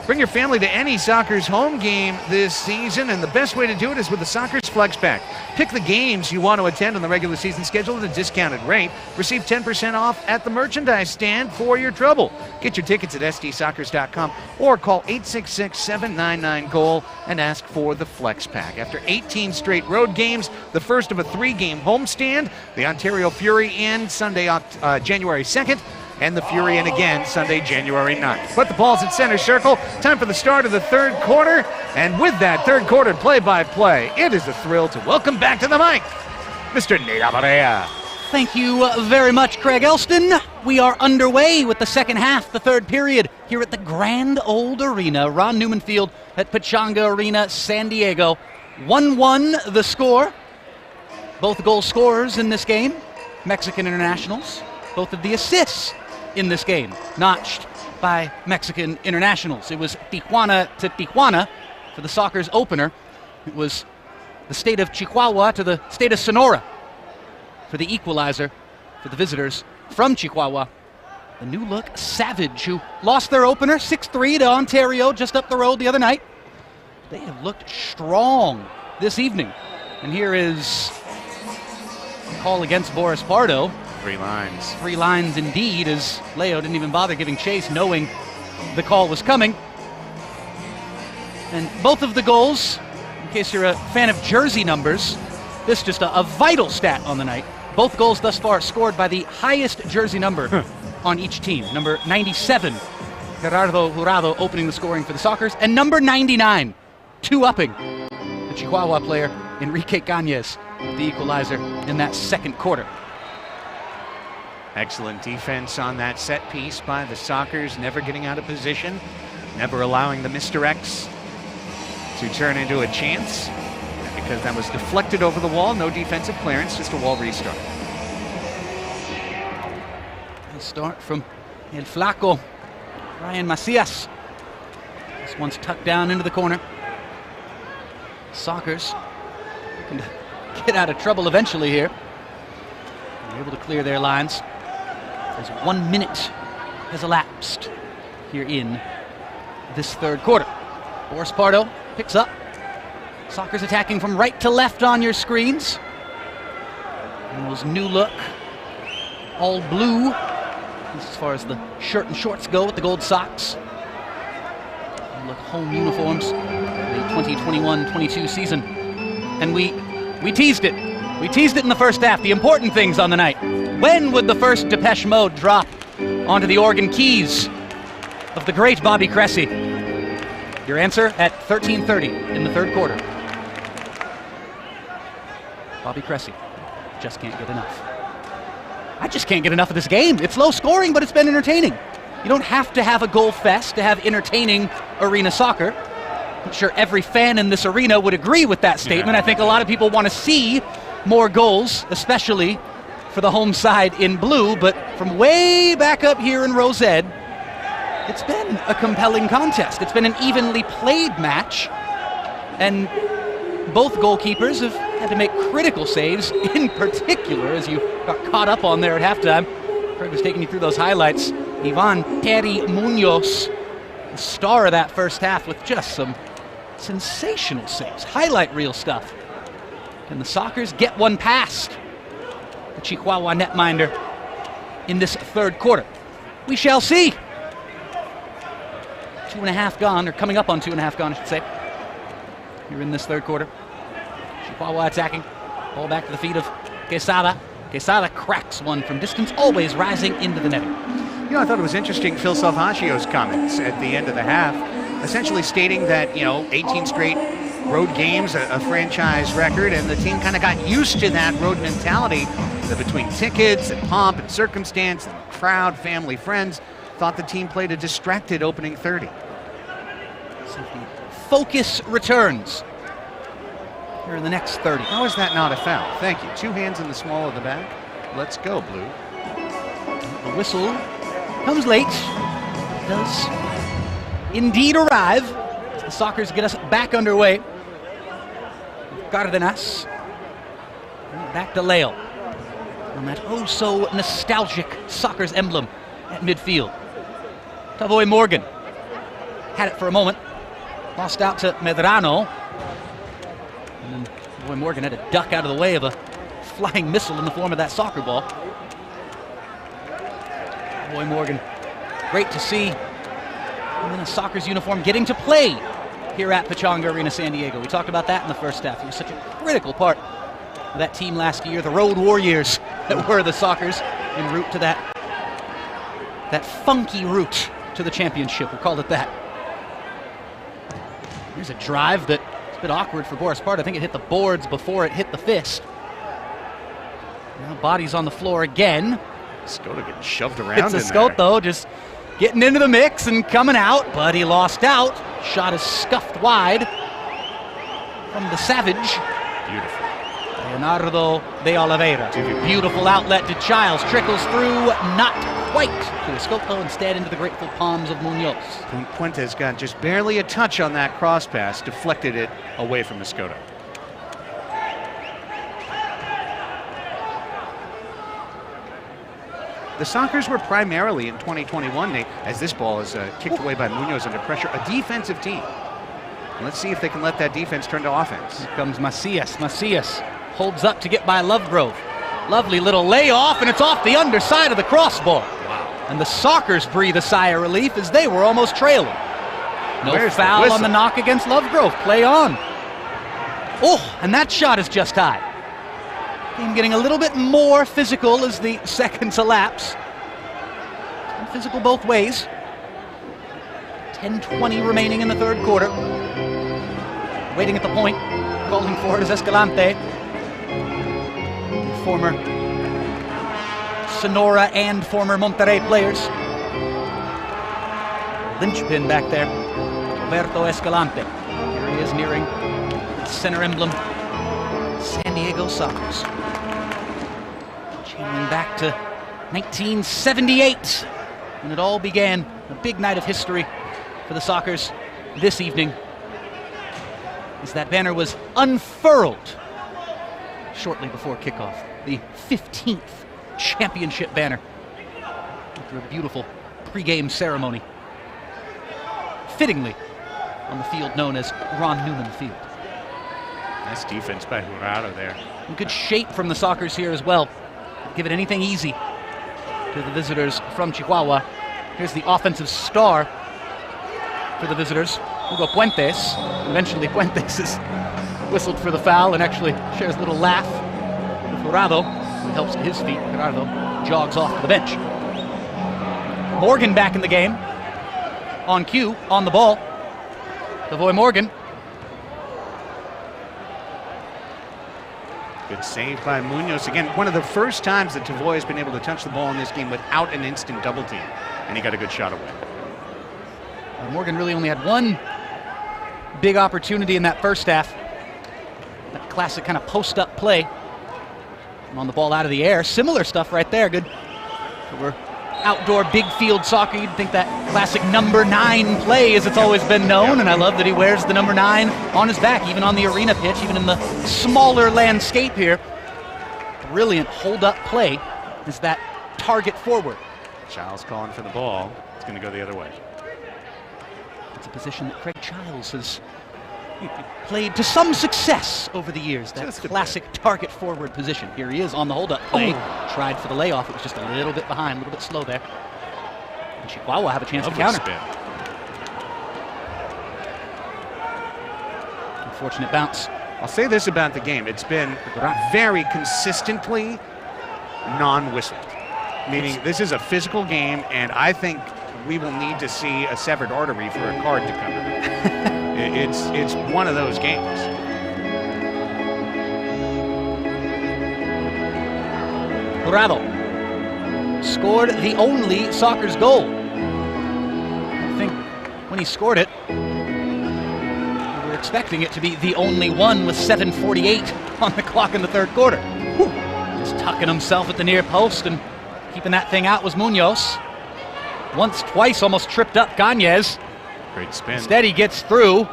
Bring your family to any Sockers home game this season, and the best way to do it is with the Sockers Flex Pack. Pick the games you want to attend on the regular season schedule at a discounted rate. Receive 10% off at the merchandise stand for your trouble. Get your tickets at sdsockers.com or call 866-799-GOAL and ask for the Flex Pack. After 18 straight road games, the first of a 3-game homestand, the Ontario Fury in Sunday, January 2nd, and the Fury in again Sunday, January 9th. Put the balls in center circle. Time for the start of the third quarter. And with that third quarter play-by-play, it is a thrill to welcome back to the mic, Mr. Nate Abaria. Thank you very much, Craig Elston. We are underway with the second half, the third period, here at the Grand Old Arena, Ron Newman Field at Pechanga Arena, San Diego. 1-1 the score. Both goal scorers in this game, Mexican internationals. Both of the assists in this game notched by Mexican internationals. It was Tijuana to Tijuana for the Sockers opener. It was the state of Chihuahua to the state of Sonora for the equalizer for the visitors from Chihuahua. The new look Savage, who lost their opener 6-3 to Ontario just up the road the other night. They have looked strong this evening. And here is the call against Boris Pardo. 3 lines. 3 lines indeed, as Leo didn't even bother giving chase, knowing the call was coming. And both of the goals, in case you're a fan of jersey numbers, this is just a vital stat on the night. Both goals thus far scored by the highest jersey number on each team. Number 97, Gerardo Jurado opening the scoring for the Sockers, and number 99, 2-upping the Chihuahua player Enrique Cañez, the equalizer in that second quarter. Excellent defense on that set piece by the Sockers, never getting out of position, never allowing the Mr. X to turn into a chance, because that was deflected over the wall. No defensive clearance, just a wall restart. A start from El Flaco, Ryan Macias. This one's tucked down into the corner. Sockers looking to get out of trouble eventually here. They're able to clear their lines. As 1 minute has elapsed here in this third quarter. Boris Pardo picks up. Sockers attacking from right to left on your screens. And those new look all blue, as far as the shirt and shorts go with the gold socks. Look, home uniforms, the 2021-22 season. And we teased it. We teased it in the first half, the important things on the night. When would the first Depeche Mode drop onto the organ keys of the great Bobby Cressy? Your answer at 13:30 in the third quarter. Bobby Cressy just can't get enough. I just can't get enough of this game. It's low scoring, but it's been entertaining. You don't have to have a goal fest to have entertaining arena soccer. I'm sure every fan in this arena would agree with that statement. I think a lot of people want to see more goals, especially for the home side in blue, but from way back up here in Rosette, it's been a compelling contest. It's been an evenly played match, and both goalkeepers have had to make critical saves, in particular, as you got caught up on there at halftime. Craig was taking you through those highlights. Ivan Terry Munoz, the star of that first half, with just some sensational saves, highlight reel stuff. Can the Sockers get one past the Chihuahua netminder in this third quarter? We shall see. 2.5 gone, or coming up on 2.5 gone, I should say. Here in this third quarter. Chihuahua attacking. Ball back to the feet of Quesada. Quesada cracks one from distance, always rising into the netting. You know, I thought it was interesting, Phil Salvaggio's comments at the end of the half, essentially stating that, 18 straight road games, a franchise record, and the team kind of got used to that road mentality that between tickets and pomp and circumstance and crowd, family, friends, thought the team played a distracted opening 30. Focus returns here in the next 30. How is that not a foul? Thank you. 2 hands in the small of the back. Let's go, Blue. The whistle comes late. Does indeed arrive. The Sockers get us back underway. Cardenas. Back to Leo. On that oh-so nostalgic Sockers emblem at midfield. Tavoy Morgan had it for a moment. Lost out to Medrano. And then Tavoy Morgan had to duck out of the way of a flying missile in the form of that soccer ball. Tavoy Morgan, great to see him in a Sockers uniform getting to play here at Pechanga Arena, San Diego. We talked about that in the first half. He was such a critical part of that team last year, the Road Warriors that were the Sockers en route to that funky route to the championship. We'll call it that. Here's a drive that's a bit awkward for Boris Part. I think it hit the boards before it hit the fist. Now body's on the floor again. Skota getting shoved around. It's a Skota, though, just getting into the mix and coming out, but he lost out. Shot is scuffed wide from the Savage. Beautiful. Leonardo de Oliveira. Beautiful outlet to Childs. Trickles through, not quite to Escoto, instead into the grateful palms of Munoz. Puentes got just barely a touch on that cross pass, deflected it away from Escoto. The Sockers were primarily in 2021, Nate, as this ball is kicked away by Munoz under pressure, a defensive team. And let's see if they can let that defense turn to offense. Here comes Macias. Macias holds up to get by Lovegrove. Lovely little layoff, and it's off the underside of the crossbar. Wow. And the Sockers breathe a sigh of relief as they were almost trailing. No foul on the knock against Lovegrove. Play on. Oh, and that shot is just high. Game getting a little bit more physical as the seconds elapse. And physical both ways. 10:20 remaining in the third quarter. Waiting at the point, calling for it is Escalante. The former Sonora and former Monterrey players. Linchpin back there, Roberto Escalante. Here he is nearing the center emblem, San Diego Sockers. Channeling back to 1978, when it all began. A big night of history for the Sockers this evening, as that banner was unfurled shortly before kickoff. The 15th championship banner, after a beautiful pregame ceremony, fittingly on the field known as Ron Newman Field. Nice defense by Jurado there. In good shape from the Sockers here as well. Give it anything easy. to the visitors from Chihuahua. Here's the offensive star for the visitors, Hugo Puentes. Eventually Puentes is whistled for the foul and actually shares a little laugh with Jurado, who helps to his feet. Jurado jogs off to the bench. Morgan back in the game. On cue, on the ball. Tavoy Morgan. Good save by Munoz. Again, one of the first times that Tavoy has been able to touch the ball in this game without an instant double team. And he got a good shot away. Morgan really only had one big opportunity in that first half. That classic kind of post-up play. On the ball out of the air. Similar stuff right there. Good for outdoor big field soccer. You'd think that classic number 9 play, as it's always been known, and I love that he wears the number 9 on his back, even on the arena pitch, even in the smaller landscape here. Brilliant hold-up play is that target forward. Childs calling for the ball. It's going to go the other way. It's a position that Craig Childs has played to some success over the years, that classic target forward position. Here he is on the hold-up play. Tried for the layoff. It was just a little bit behind, a little bit slow there. And Chihuahua have a chance to counter. Spin. Unfortunate bounce. I'll say this about the game. It's been very consistently non-whistled. Meaning this is a physical game, and I think we will need to see a severed artery for a card to come in. It's one of those games. Jurado scored the only Sockers goal. I think when he scored it, we were expecting it to be the only one with 7:48 on the clock in the third quarter. Whew. Just tucking himself at the near post and keeping that thing out was Munoz. Once, twice, almost tripped up Gañez. Great spin. Instead, he gets through.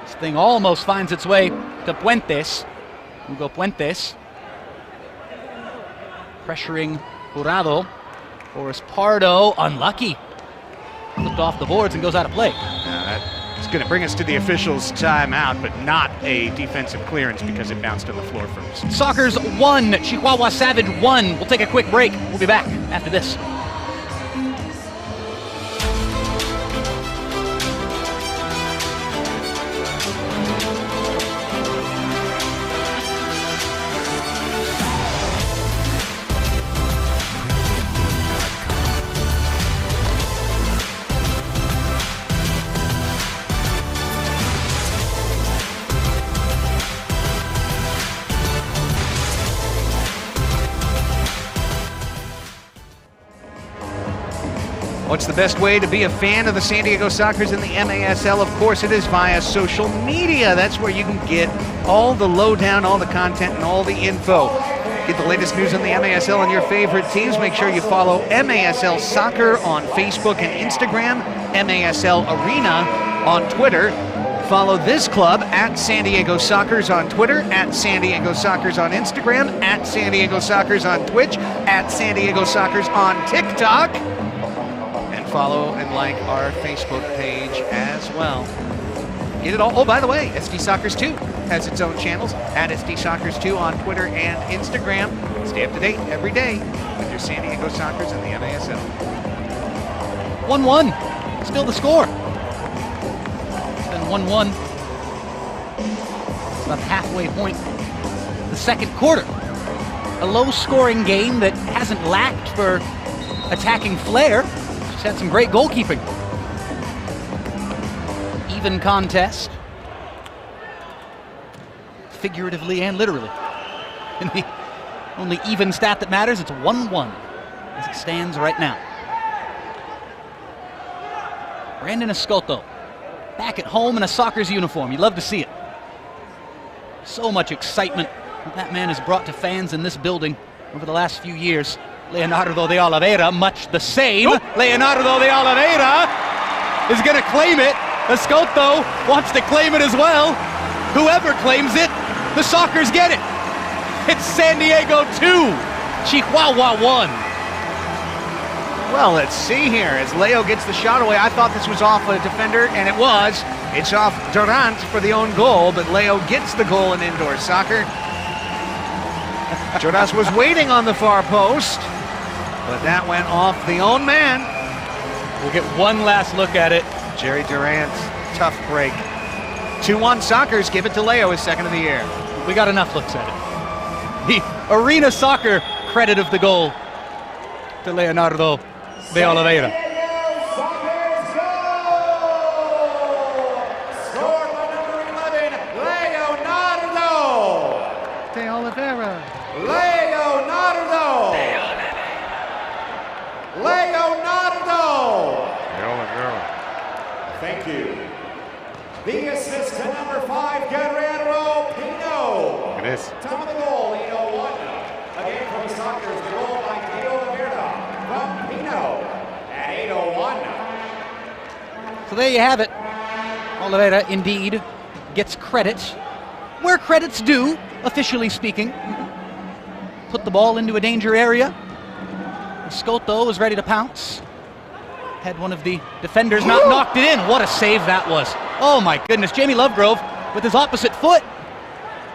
This thing almost finds its way to Puentes. Hugo Puentes. Pressuring Jurado. Boris Pardo, unlucky. Flipped off the boards and goes out of play. It's going to bring us to the officials' timeout, but not a defensive clearance because it bounced on the floor first. Sockers 1, Chihuahua Savage 1. We'll take a quick break. We'll be back after this. What's the best way to be a fan of the San Diego Sockers and the MASL? Of course, it is via social media. That's where you can get all the lowdown, all the content, and all the info. Get the latest news on the MASL and your favorite teams. Make sure you follow MASL Soccer on Facebook and Instagram, MASL Arena on Twitter. Follow this club at San Diego Sockers on Twitter, at San Diego Sockers on Instagram, at San Diego Sockers on Twitch, at San Diego Sockers on TikTok. Follow and like our Facebook page as well. Get it all. Oh, by the way, SD Sockers 2 has its own channels at SD Sockers 2 on Twitter and Instagram. Stay up to date every day with your San Diego Sockers and the MASL. 1-1. Still the score. It's been 1-1. It's about the halfway point. The second quarter. A low-scoring game that hasn't lacked for attacking flair. Had some great goalkeeping. Even contest. Figuratively and literally. And the only even stat that matters, it's 1-1 as it stands right now. Brandon Escoto back at home in a Sockers uniform. You love to see it. So much excitement that man has brought to fans in this building over the last few years. Leonardo de Oliveira, much the same. Oh. Leonardo de Oliveira is going to claim it. Escoto wants to claim it as well. Whoever claims it, the Sockers get it. It's San Diego 2, Chihuahua 1. Well, let's see here. As Leo gets the shot away, I thought this was off a defender, and it was. It's off Durant for the own goal, but Leo gets the goal in indoor soccer. Jonas was waiting on the far post. But that went off the own man. We'll get one last look at it. Jerry Durant's tough break. 2-1 Sockers give it to Leo, his second of the year. We got enough looks at it. The Arena Soccer credit of the goal to Leonardo de Oliveira. Scored by number 11, Leonardo. De Oliveira. Leonardo. Leonardo. Thank you. The assist to number 5, Guerrero Pino. Look at this. Top of the goal, 801. Again from the Sockers, the goal by De Oliveira from Pino at 801. So there you have it. Oliveira indeed gets credit where credit's due, officially speaking. Put the ball into a danger area. Escoto was ready to pounce. Had one of the defenders not knocked it in. What a save that was. Oh my goodness. Jamie Lovegrove with his opposite foot.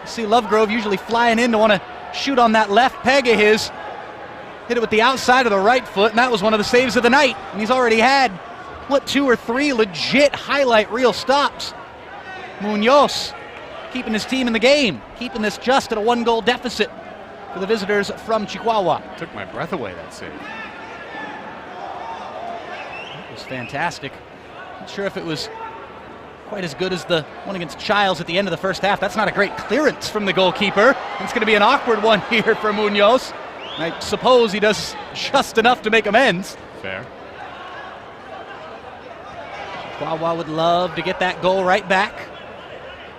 You see Lovegrove usually flying in to want to shoot on that left peg of his. Hit it with the outside of the right foot, and that was one of the saves of the night. And he's already had, what, 2 or 3 legit highlight reel stops. Munoz keeping his team in the game, keeping this just at a 1-goal deficit for the visitors from Chihuahua. Took my breath away, that save. It was fantastic. Not sure if it was quite as good as the one against Childs at the end of the first half. That's not a great clearance from the goalkeeper. It's going to be an awkward one here for Munoz. I suppose he does just enough to make amends. Fair. Chihuahua would love to get that goal right back.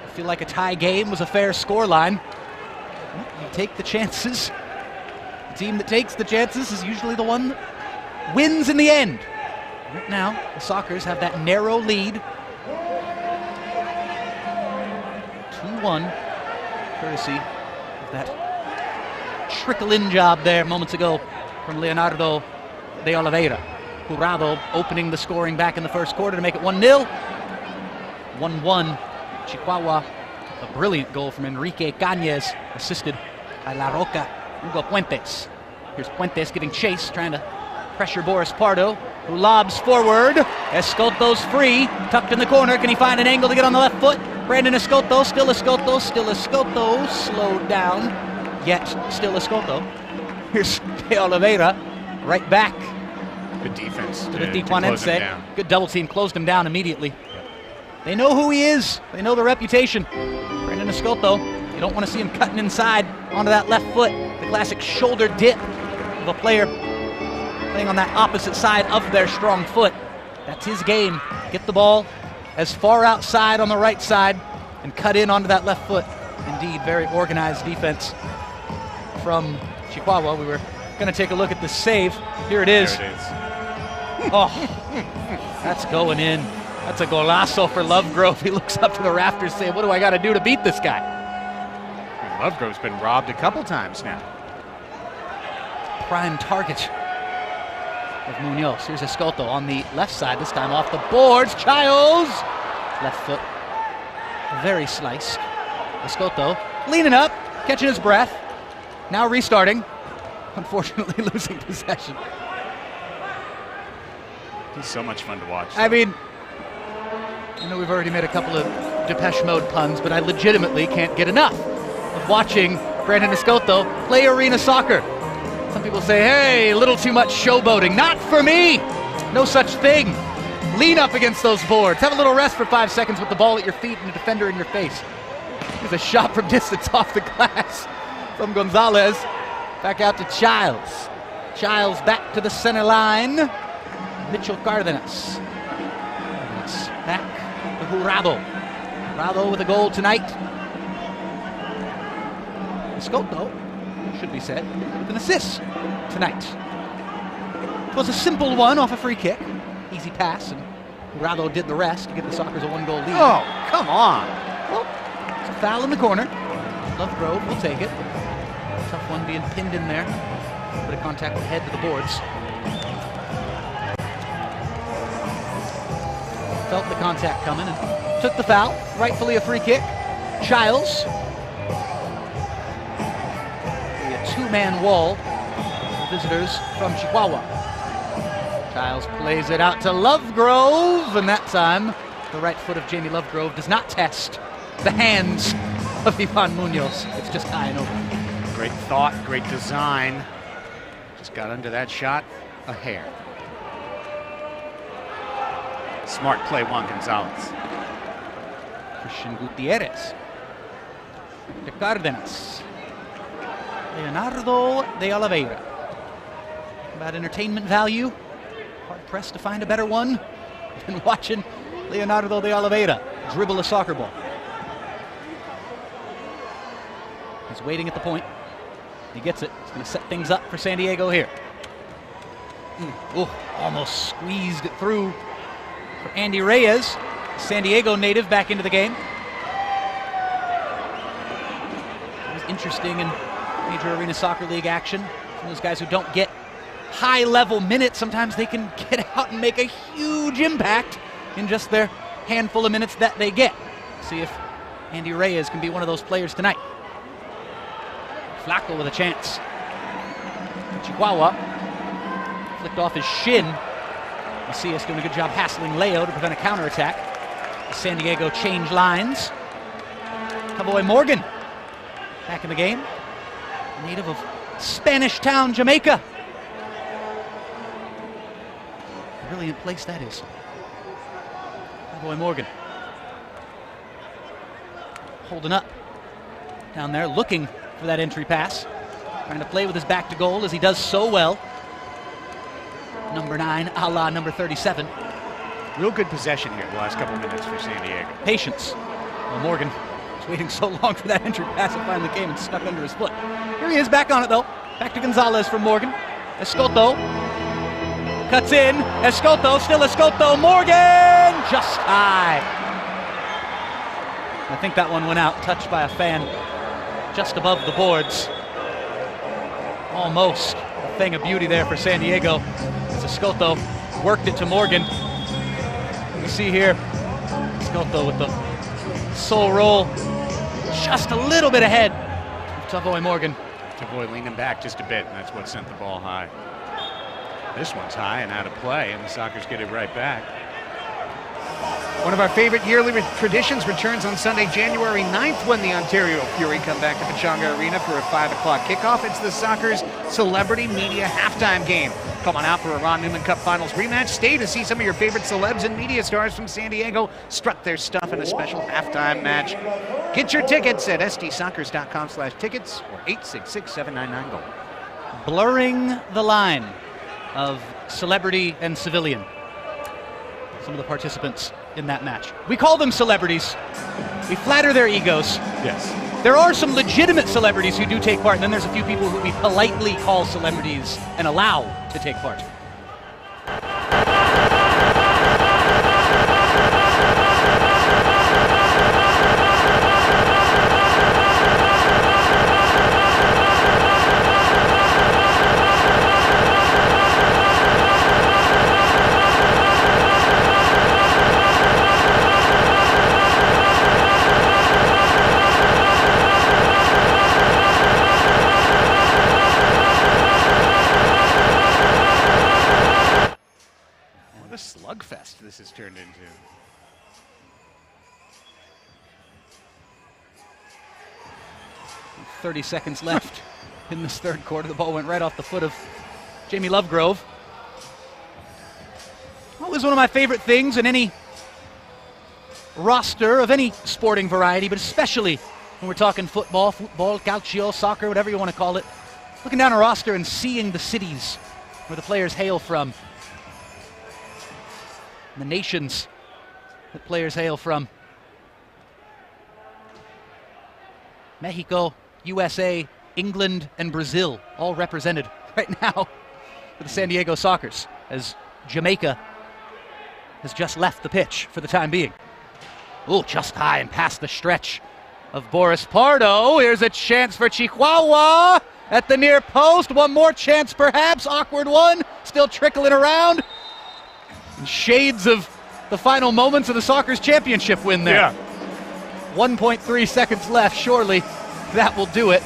I feel like a tie game was a fair scoreline. You take the chances. The team that takes the chances is usually the one that wins in the end. Right now, the Sockers have that narrow lead. 2-1, courtesy of that trickle-in job there moments ago from Leonardo de Oliveira. Jurado opening the scoring back in the first quarter to make it 1-0. 1-1, Chihuahua. A brilliant goal from Enrique Cañez, assisted by La Roca, Hugo Puentes. Here's Puentes giving chase, trying to pressure Boris Pardo, who lobs forward. Escoto's free, tucked in the corner. Can he find an angle to get on the left foot? Brandon Escoto, still Escoto, slowed down, yet still Escoto. Here's De Oliveira, right back. Good defense to the Tijuanense. Good double team, closed him down immediately. They know who he is. They know the reputation. Brandon Escoto, you don't want to see him cutting inside onto that left foot. The classic shoulder dip of a player playing on that opposite side of their strong foot. That's his game. Get the ball as far outside on the right side and cut in onto that left foot. Indeed, very organized defense from Chihuahua. We were going to take a look at the save. Here it is. There it is. Oh, that's going in. That's a golazo for Lovegrove. He looks up to the rafters saying, what do I got to do to beat this guy? Lovegrove's been robbed a couple times now. Prime target of Munoz. Here's Escoto on the left side, this time off the boards. Childs, left foot, very sliced. Escoto leaning up, catching his breath. Now restarting, unfortunately losing possession. He's so much fun to watch. I mean, I know we've already made a couple of Depeche Mode puns, but I legitimately can't get enough of watching Brandon Escoto play arena soccer. Some people say, hey, a little too much showboating. Not for me. No such thing. Lean up against those boards. Have a little rest for 5 seconds with the ball at your feet and a defender in your face. Here's a shot from distance off the glass from Gonzalez. Back out to Childs. Childs back to the center line. Mitchell Cardenas. It's back to Jurado. Jurado with a goal tonight. Escoto, should be said, with an assist tonight. It was a simple one off a free kick. Easy pass, and Jurado did the rest to give the Sockers a 1-goal lead. Oh, come on. Well, it's a foul in the corner. Lovegrove will take it. Tough one being pinned in there. Bit of contact with the head to the boards. Felt the contact coming and took the foul. Rightfully a free kick. Childs. A two-man wall visitors from Chihuahua. Giles plays it out to Lovegrove, and that time the right foot of Jamie Lovegrove does not test the hands of Ivan Munoz. It's just high and over. Great thought, great design. Just got under that shot a hair. Smart play, Juan Gonzalez. Christian Gutierrez. De Cárdenas. Leonardo de Oliveira. About entertainment value. Hard pressed to find a better one than watching Leonardo de Oliveira dribble a soccer ball. He's waiting at the point. He gets it. He's going to set things up for San Diego here. Almost squeezed it through for Andy Reyes, San Diego native, back into the game. It was interesting in Major Arena Soccer League action. Some of those guys who don't get high-level minutes, sometimes they can get out and make a huge impact in just their handful of minutes that they get. See if Andy Reyes can be one of those players tonight. Flaco with a chance. Chihuahua flicked off his shin. Macias doing a good job hassling Leo to prevent a counterattack. San Diego change lines. Cowboy Morgan back in the game. Native of Spanish Town, Jamaica. Brilliant place that is. Cowboy Morgan holding up down there, looking for that entry pass. Trying to play with his back to goal as he does so well. Number 9, a la number 37. Real good possession here the last couple minutes for San Diego. Patience. Well, Morgan was waiting so long for that entry pass, it finally came and stuck under his foot. Here he is, back on it though. Back to Gonzalez from Morgan. Escoto cuts in. Escoto, still Escoto. Morgan, just high. I think that one went out, touched by a fan just above the boards. Almost a thing of beauty there for San Diego. As Escoto worked it to Morgan. You see here, Escoto with the soul roll, just a little bit ahead of Tavoy Morgan. Tavoy leaning back just a bit, and that's what sent the ball high. This one's high and out of play, and the Sockers get it right back. One of our favorite yearly traditions returns on Sunday, January 9th, when the Ontario Fury come back to Pechanga Arena for a 5 o'clock kickoff. It's the Sockers Celebrity Media Halftime Game. Come on out for a Ron Newman Cup Finals rematch. Stay to see some of your favorite celebs and media stars from San Diego strut their stuff in a special halftime match. Get your tickets at sdsoccers.com/tickets or 866-799-GOAL. Blurring the line of celebrity and civilian. Some of the participants in that match. We call them celebrities. We flatter their egos. Yes. There are some legitimate celebrities who do take part, and then there's a few people who we politely call celebrities and allow to take part. Slugfest this has turned into. With 30 seconds left in this third quarter. The ball went right off the foot of Jamie Lovegrove. What was one of my favorite things in any roster of any sporting variety, but especially when we're talking football, calcio, soccer, whatever you want to call it, looking down a roster and seeing the cities where the players hail from, the nations that players hail from. Mexico, USA, England, and Brazil all represented right now for the San Diego Sockers, as Jamaica has just left the pitch for the time being. Oh, just high and past the stretch of Boris Pardo. Here's a chance for Chihuahua at the near post. One more chance perhaps. Awkward one. Still trickling around. And shades of the final moments of the Sockers championship win there. Yeah. 1.3 seconds left. Surely that will do it.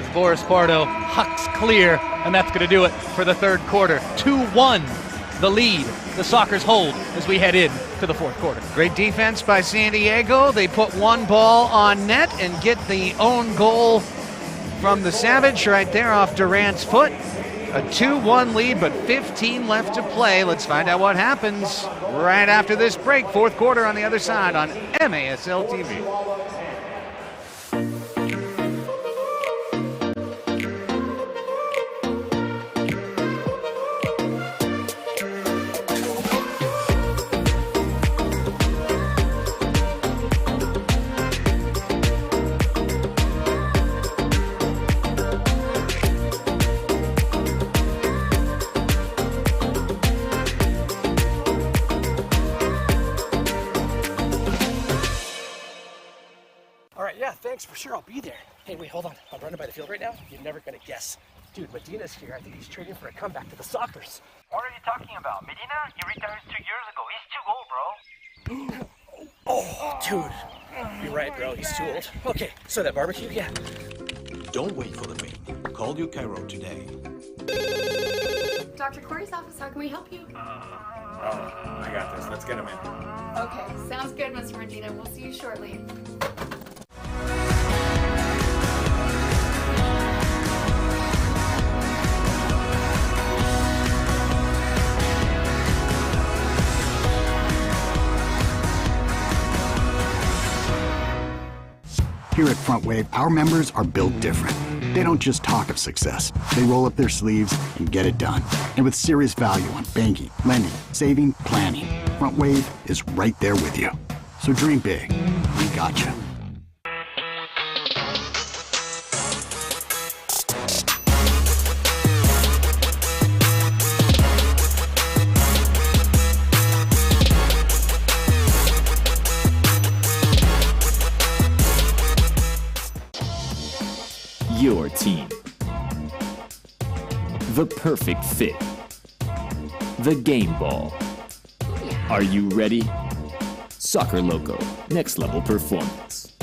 as Boris Pardo hucks clear, and that's going to do it for the third quarter. 2-1, the lead the Sockers hold as we head in to the fourth quarter. Great defense by San Diego. They put one ball on net and get the own goal from the Savage right there off Durant's foot. A 2-1 lead, but 15 left to play. Let's find out what happens right after this break. Fourth quarter on the other side on MASL TV. Thanks, for sure, I'll be there. Hey, wait, hold on. I'm running by the field right now. You're never gonna guess. Dude, Medina's here. I think he's trading for a comeback to the Sockers. What are you talking about? Medina? He retired 2 years ago. He's too old, bro. Oh, dude. You're right, bro. He's too old. Okay, so that barbecue, yeah. Don't wait for the main. Call your Cairo today. Dr. Corey's office, how can we help you? I got this. Let's get him in. Okay, sounds good, Mr. Medina. We'll see you shortly. Here at Front Wave, our members are built different. They don't just talk of success. They roll up their sleeves and get it done. And with serious value on banking, lending, saving, planning, Front Wave is right there with you. So dream big. We got you. Your team. The perfect fit. The game ball. Are you ready? Soccer Loco, next level performance.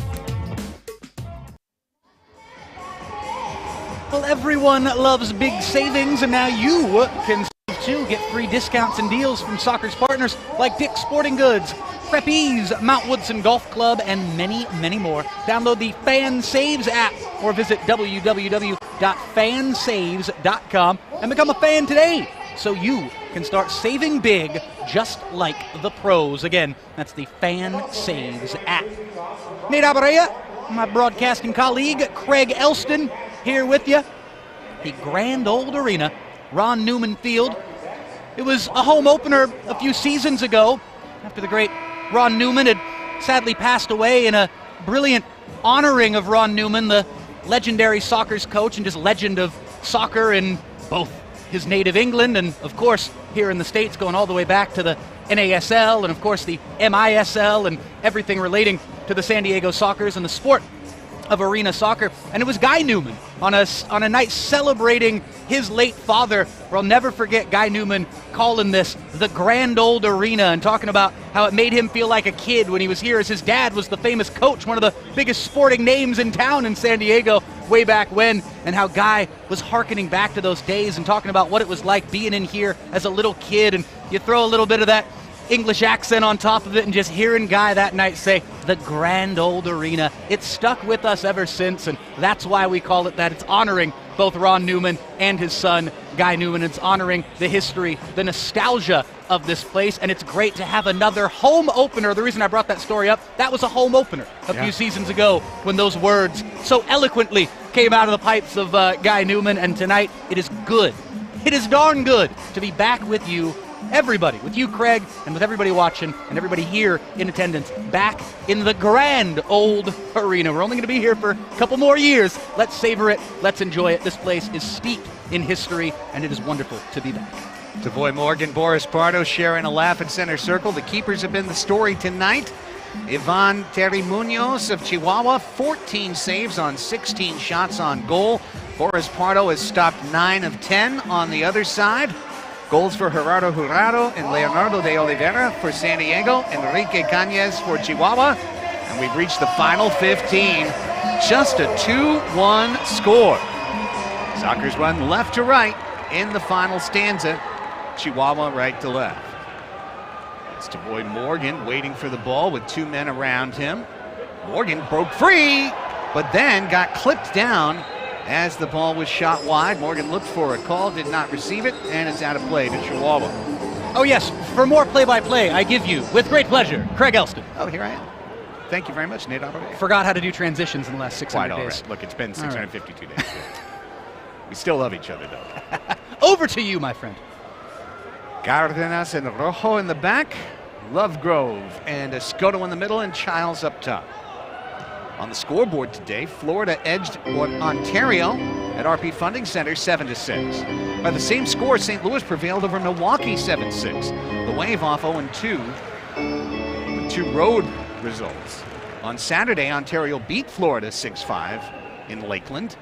Well, everyone loves big savings, and now you can save too. Get free discounts and deals from Soccer's partners like Dick's Sporting Goods, Preppies, Mount Woodson Golf Club, and many, many more. Download the Fan Saves app or visit www.fansaves.com and become a fan today so you can start saving big just like the pros. Again, that's the Fan Saves app. Nate Abaria, my broadcasting colleague, Craig Elston, here with you. The Grand Old Arena, Ron Newman Field. It was a home opener a few seasons ago after the great Ron Newman had sadly passed away in a brilliant honoring of Ron Newman, the legendary Sockers coach and just legend of soccer in both his native England and, of course, here in the States, going all the way back to the NASL and, of course, the MISL and everything relating to the San Diego Sockers and the sport of arena soccer. And it was Guy Newman on a night celebrating his late father, where I'll never forget Guy Newman calling this the Grand Old Arena and talking about how it made him feel like a kid when he was here, as his dad was the famous coach, one of the biggest sporting names in town in San Diego way back when, and how Guy was hearkening back to those days and talking about what it was like being in here as a little kid. And you throw a little bit of that English accent on top of it, and just hearing Guy that night say, the Grand Old Arena. It's stuck with us ever since, and that's why we call it that. It's honoring both Ron Newman and his son, Guy Newman. It's honoring the history, the nostalgia of this place, and it's great to have another home opener. The reason I brought that story up, that was a home opener a few seasons ago when those words so eloquently came out of the pipes of Guy Newman, and tonight it is good. It is darn good to be back with you, everybody, with you, Craig, and with everybody watching and everybody here in attendance, back in the Grand Old Arena. We're only going to be here for a couple more years. Let's savor it. Let's enjoy it. This place is steeped in history, and it is wonderful to be back. Savoy Morgan, Boris Pardo sharing a laugh at center circle. The keepers have been the story tonight. Ivan Terry Munoz of Chihuahua, 14 saves on 16 shots on goal. Boris Pardo has stopped 9 of 10 on the other side. Goals for Gerardo Jurado and Leonardo de Oliveira for San Diego, Enrique Cañez for Chihuahua, and we've reached the final 15. Just a 2-1 score. Sockers run left to right in the final stanza. Chihuahua right to left. It's Tavoy Morgan waiting for the ball with 2 men around him. Morgan broke free, but then got clipped down as the ball was shot wide. Morgan looked for a call, did not receive it, and it's out of play to Chihuahua. Oh yes, for more play-by-play, I give you, with great pleasure, Craig Elston. Oh, here I am. Thank you very much, Nate Aubrey. Forgot how to do transitions in the last 600 Quite all days. right. Look, it's been 652 days. We still love each other, though. Over to you, my friend. Cardenas and Rojo in the back. Lovegrove and Escoto in the middle, and Childs up top. On the scoreboard today, Florida edged Ontario at RP Funding Center 7-6. By the same score, St. Louis prevailed over Milwaukee 7-6. The Wave off 0-2 with 2 road results. On Saturday, Ontario beat Florida 6-5 in Lakeland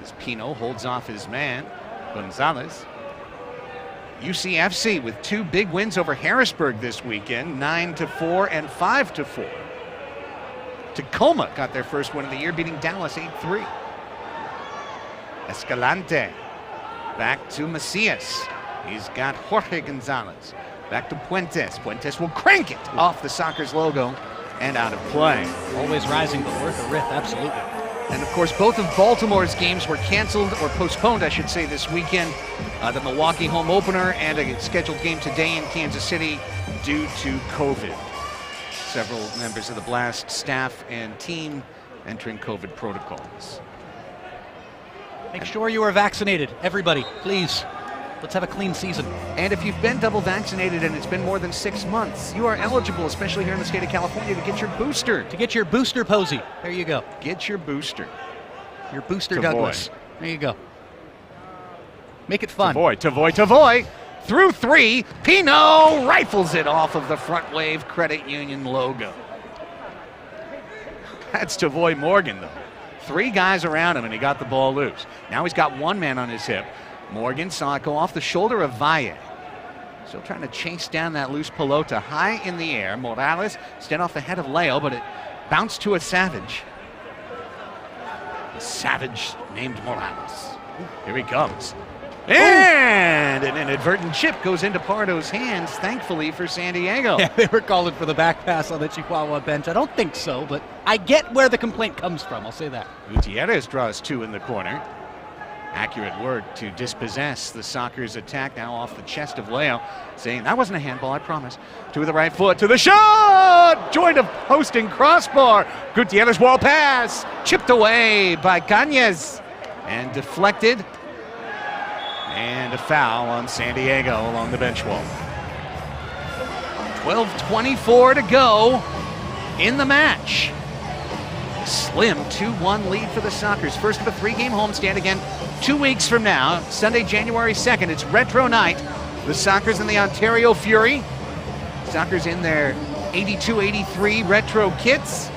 as Pino holds off his man, Gonzalez. UCFC with 2 big wins over Harrisburg this weekend, 9-4 and 5-4. Tacoma got their first win of the year, beating Dallas 8-3. Escalante back to Macias. He's got Jorge Gonzalez. Back to Puentes. Puentes will crank it off the Sockers logo and out of play. Always rising, but worth a rip, absolutely. And of course, both of Baltimore's games were canceled or postponed, I should say, this weekend. The Milwaukee home opener and a scheduled game today in Kansas City due to COVID. Several members of the Blast staff and team entering COVID protocols. Make sure you are vaccinated, everybody, please. Let's have a clean season. And if you've been double vaccinated and it's been more than 6 months, you are eligible, especially here in the state of California, to get your booster. To get your booster, Posey. There you go. Get your booster. Your booster, Tavoy. Douglas. There you go. Make it fun. Tavoy. Through 3, Pino rifles it off of the Front Wave Credit Union logo. That's Tavoy Morgan, though. 3 guys around him, and he got the ball loose. Now he's got 1 man on his hip. Morgan saw it go off the shoulder of Valle. Still trying to chase down that loose pelota high in the air. Morales stayed off the head of Leo, but it bounced to a Savage. A Savage named Morales. Here he comes. And an inadvertent chip goes into Pardo's hands, thankfully for San Diego. Yeah, they were calling for the back pass on the Chihuahua bench. I don't think so, but I get where the complaint comes from. I'll say that. Gutierrez draws 2 in the corner. Accurate work to dispossess the Sockers attack, now off the chest of Leo, saying that wasn't a handball, I promise. To the right foot, to the shot! Joint of posting crossbar. Gutierrez wall pass, chipped away by Cañez and deflected. And a foul on San Diego along the bench wall. 12:24 to go in the match. Slim 2-1 lead for the Sockers. First of a 3-game homestand again 2 weeks from now, Sunday, January 2nd. It's retro night. The Sockers and the Ontario Fury. Sockers in their 82-83 retro kits.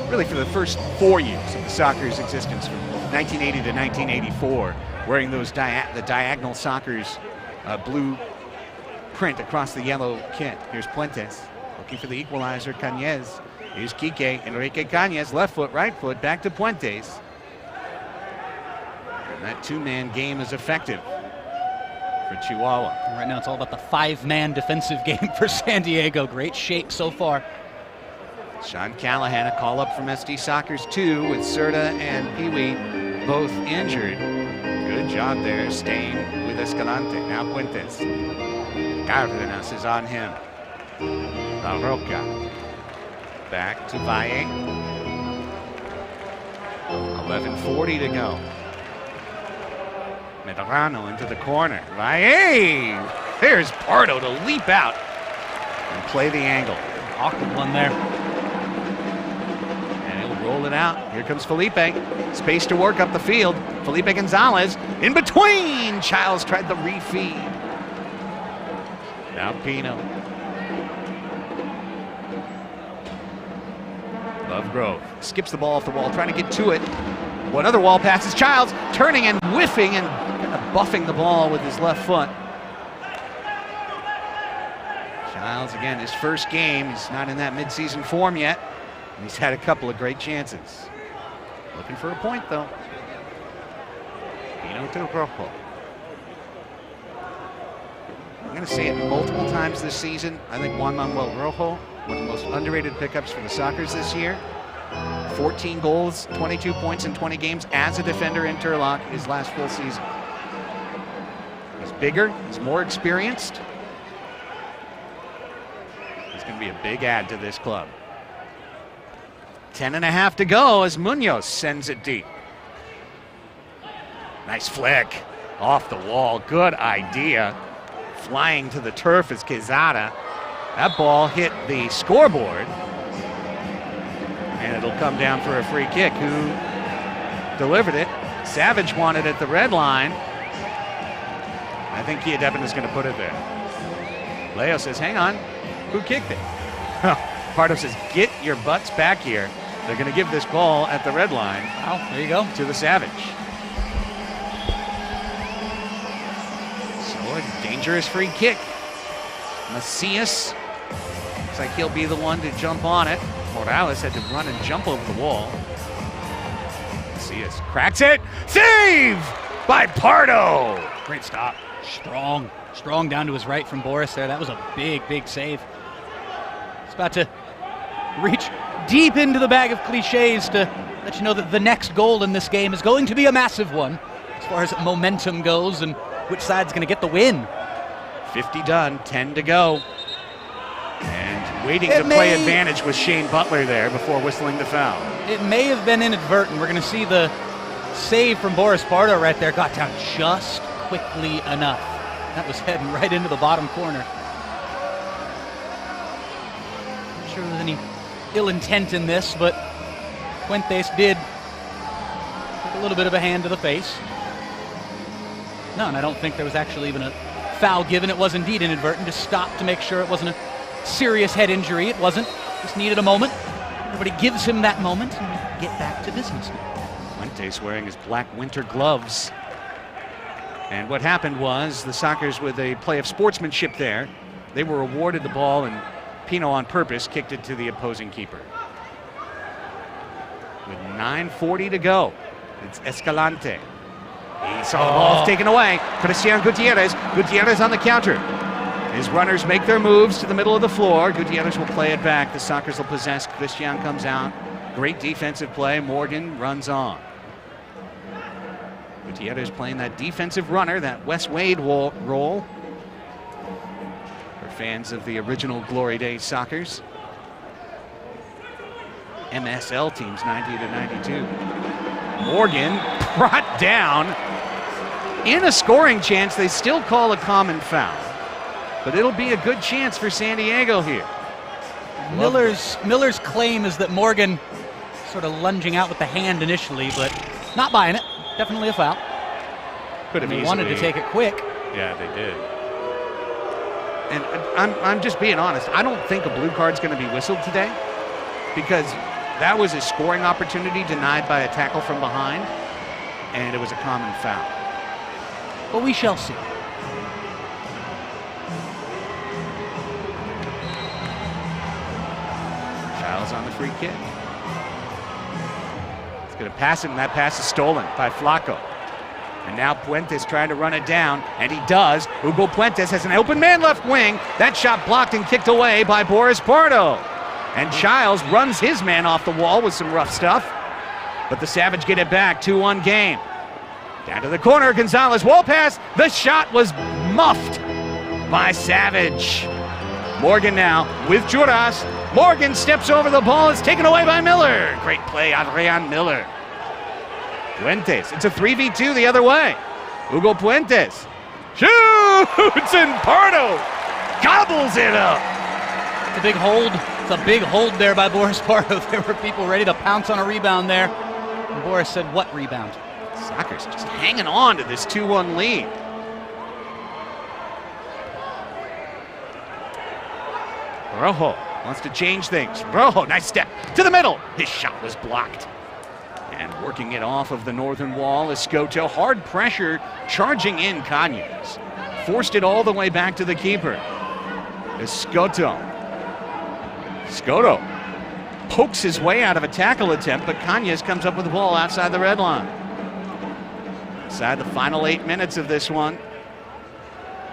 Really for the first 4 years of the Sockers' existence, from 1980 to 1984. Wearing those the diagonal Sockers blue print across the yellow kit. Here's Puentes looking for the equalizer, Cañez. Here's Quique, Enrique Cañez, left foot, right foot, back to Puentes. And that 2-man game is effective for Chihuahua. Right now it's all about the 5-man defensive game for San Diego. Great shape so far. Sean Callahan, a call up from SD Sockers 2 with Serta and Pee-wee both injured. Good job there, staying with Escalante. Now Puentes. Cardenas is on him. La Roca. Back to Valle. 11:40 to go. Medrano into the corner. Valle! There's Pardo to leap out and play the angle. Awkward one there. And he'll roll it out. Here comes Felipe. Space to work up the field. Felipe Gonzalez in between. Childs tried the refeed. Now Pino. Lovegrove skips the ball off the wall, trying to get to it. One other wall passes. Childs turning and whiffing and kind of buffing the ball with his left foot. Childs, again, his first game. He's not in that midseason form yet. And he's had a couple of great chances. Looking for a point, though. Pino to Rojo. I'm going to say it multiple times this season. I think Juan Manuel Rojo, one of the most underrated pickups for the Sockers this year. 14 goals, 22 points in 20 games as a defender in Turlock his last full season. He's bigger, he's more experienced. He's going to be a big add to this club. 10.5 to go as Munoz sends it deep. Nice flick off the wall, good idea. Flying to the turf is Quezada. That ball hit the scoreboard. And it'll come down for a free kick. Who delivered it? Savage wanted it at the red line. I think Kia Devin is going to put it there. Leo says, hang on, who kicked it? Pardo says, get your butts back here. They're going to give this ball at the red line. Wow, there you go. To the Savage. So a dangerous free kick. Macias looks like he'll be the one to jump on it. Morales had to run and jump over the wall. Macias cracks it. Save by Pardo. Great stop. Strong down to his right from Boris there. That was a big, big save. He's about to reach deep into the bag of cliches to let you know that the next goal in this game is going to be a massive one as far as momentum goes and which side's going to get the win. 50 done, 10 to go. And waiting to play advantage with Shane Butler there before whistling the foul. It may have been inadvertent. We're going to see the save from Boris Pardo right there. Got down just quickly enough. That was heading right into the bottom corner. Not sure there was any ill intent in this, but Fuentes did take a little bit of a hand to the face. No, and I don't think there was actually even a foul given. It was indeed inadvertent. Just stopped to make sure it wasn't a serious head injury. It wasn't. Just needed a moment. Everybody gives him that moment and we get back to business. Fuentes wearing his black winter gloves. And what happened was the Sockers, with a play of sportsmanship there, they were awarded the ball and Pino on purpose kicked it to the opposing keeper. With 9:40 to go, it's Escalante. He saw the ball taken away. Christian Gutierrez. Gutierrez on the counter. His runners make their moves to the middle of the floor. Gutierrez will play it back. The Sockers will possess. Christian comes out. Great defensive play. Morgan runs on. Gutierrez playing that defensive runner, that Wes Wade role. For fans of the original Glory Days Sockers. MSL teams 90 to 92. Morgan brought down in a scoring chance. They still call a common foul, but it'll be a good chance for San Diego here. Miller's claim is that Morgan sort of lunging out with the hand initially, but not buying it. Definitely a foul. Could have easily wanted to take it quick. Yeah, they did. And I'm just being honest. I don't think a blue card's going to be whistled today because that was a scoring opportunity denied by a tackle from behind, and it was a common foul. But we shall see. Childs on the free kick. He's going to pass him. That pass is stolen by Flaco. And now Puentes trying to run it down, and he does. Hugo Puentes has an open man left wing. That shot blocked and kicked away by Boris Pardo. And Childs runs his man off the wall with some rough stuff. But the Savage get it back, 2-1 game. Down to the corner, Gonzalez, wall pass. The shot was muffed by Savage. Morgan now with Juras. Morgan steps over the ball. It's taken away by Miller. Great play, Adrian Miller. Puentes, it's a 3v2 the other way. Hugo Puentes shoots and Pardo gobbles it up. It's a big hold. It's a big hold there by Boris Pardo. There were people ready to pounce on a rebound there. And Boris said, what rebound? Sockers just hanging on to this 2-1 lead. Rojo wants to change things. Rojo, nice step to the middle. His shot was blocked. And working it off of the northern wall, Escoto, hard pressure, charging in Cañas. Forced it all the way back to the keeper. Escoto pokes his way out of a tackle attempt, but Cañas comes up with the ball outside the red line. Inside the final 8 minutes of this one.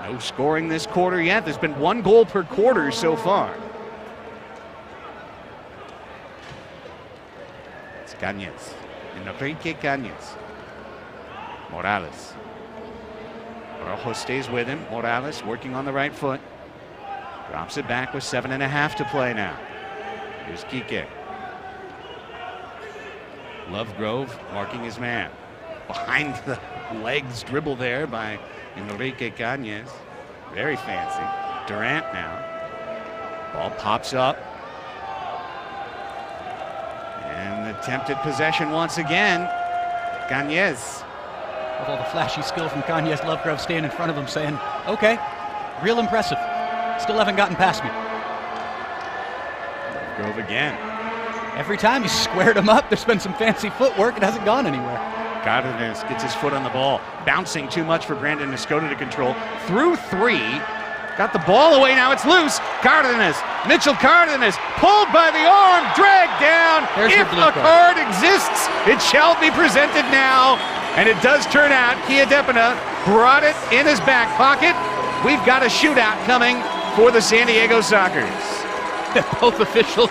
No scoring this quarter yet. There's been 1 goal per quarter so far. It's Cañez. Enrique Cañez. Morales. Rojo stays with him. Morales working on the right foot. Drops it back with 7.5 to play now. Here's Kike. Lovegrove marking his man. Behind the legs dribble there by Enrique Cañez. Very fancy. Durant now. Ball pops up. And attempted possession once again. Cañez. With all the flashy skill from Cañez, Lovegrove staying in front of him saying, okay, real impressive. Still haven't gotten past me. Lovegrove again. Every time he's squared him up, there's been some fancy footwork. It hasn't gone anywhere. Cardenas gets his foot on the ball. Bouncing too much for Brandon Escoto to control. Through 3. Got the ball away, now it's loose. Cardenas, Mitchell Cardenas, pulled by the arm, dragged down. There's if a card exists, it shall be presented now. And it does turn out Chiedepena brought it in his back pocket. We've got a shootout coming for the San Diego Sockers. Both officials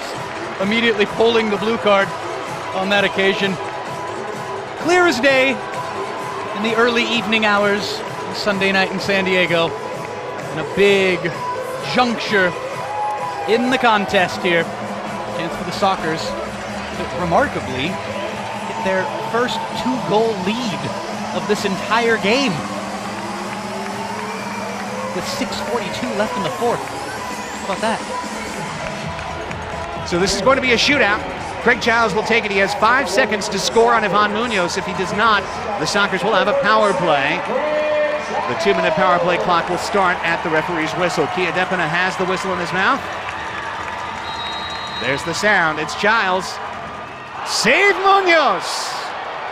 immediately pulling the blue card on that occasion. Clear as day in the early evening hours Sunday night in San Diego. And a big juncture in the contest here. Chance for the Sockers to remarkably get their first 2-goal lead of this entire game. With 6:42 left in the fourth. How about that? So this is going to be a shootout. Craig Childs will take it. He has 5 seconds to score on Ivan Munoz. If he does not, the Sockers will have a power play. The 2-minute power play clock will start at the referee's whistle. Chiedepena has the whistle in his mouth. There's the sound. It's Childs. Save Munoz!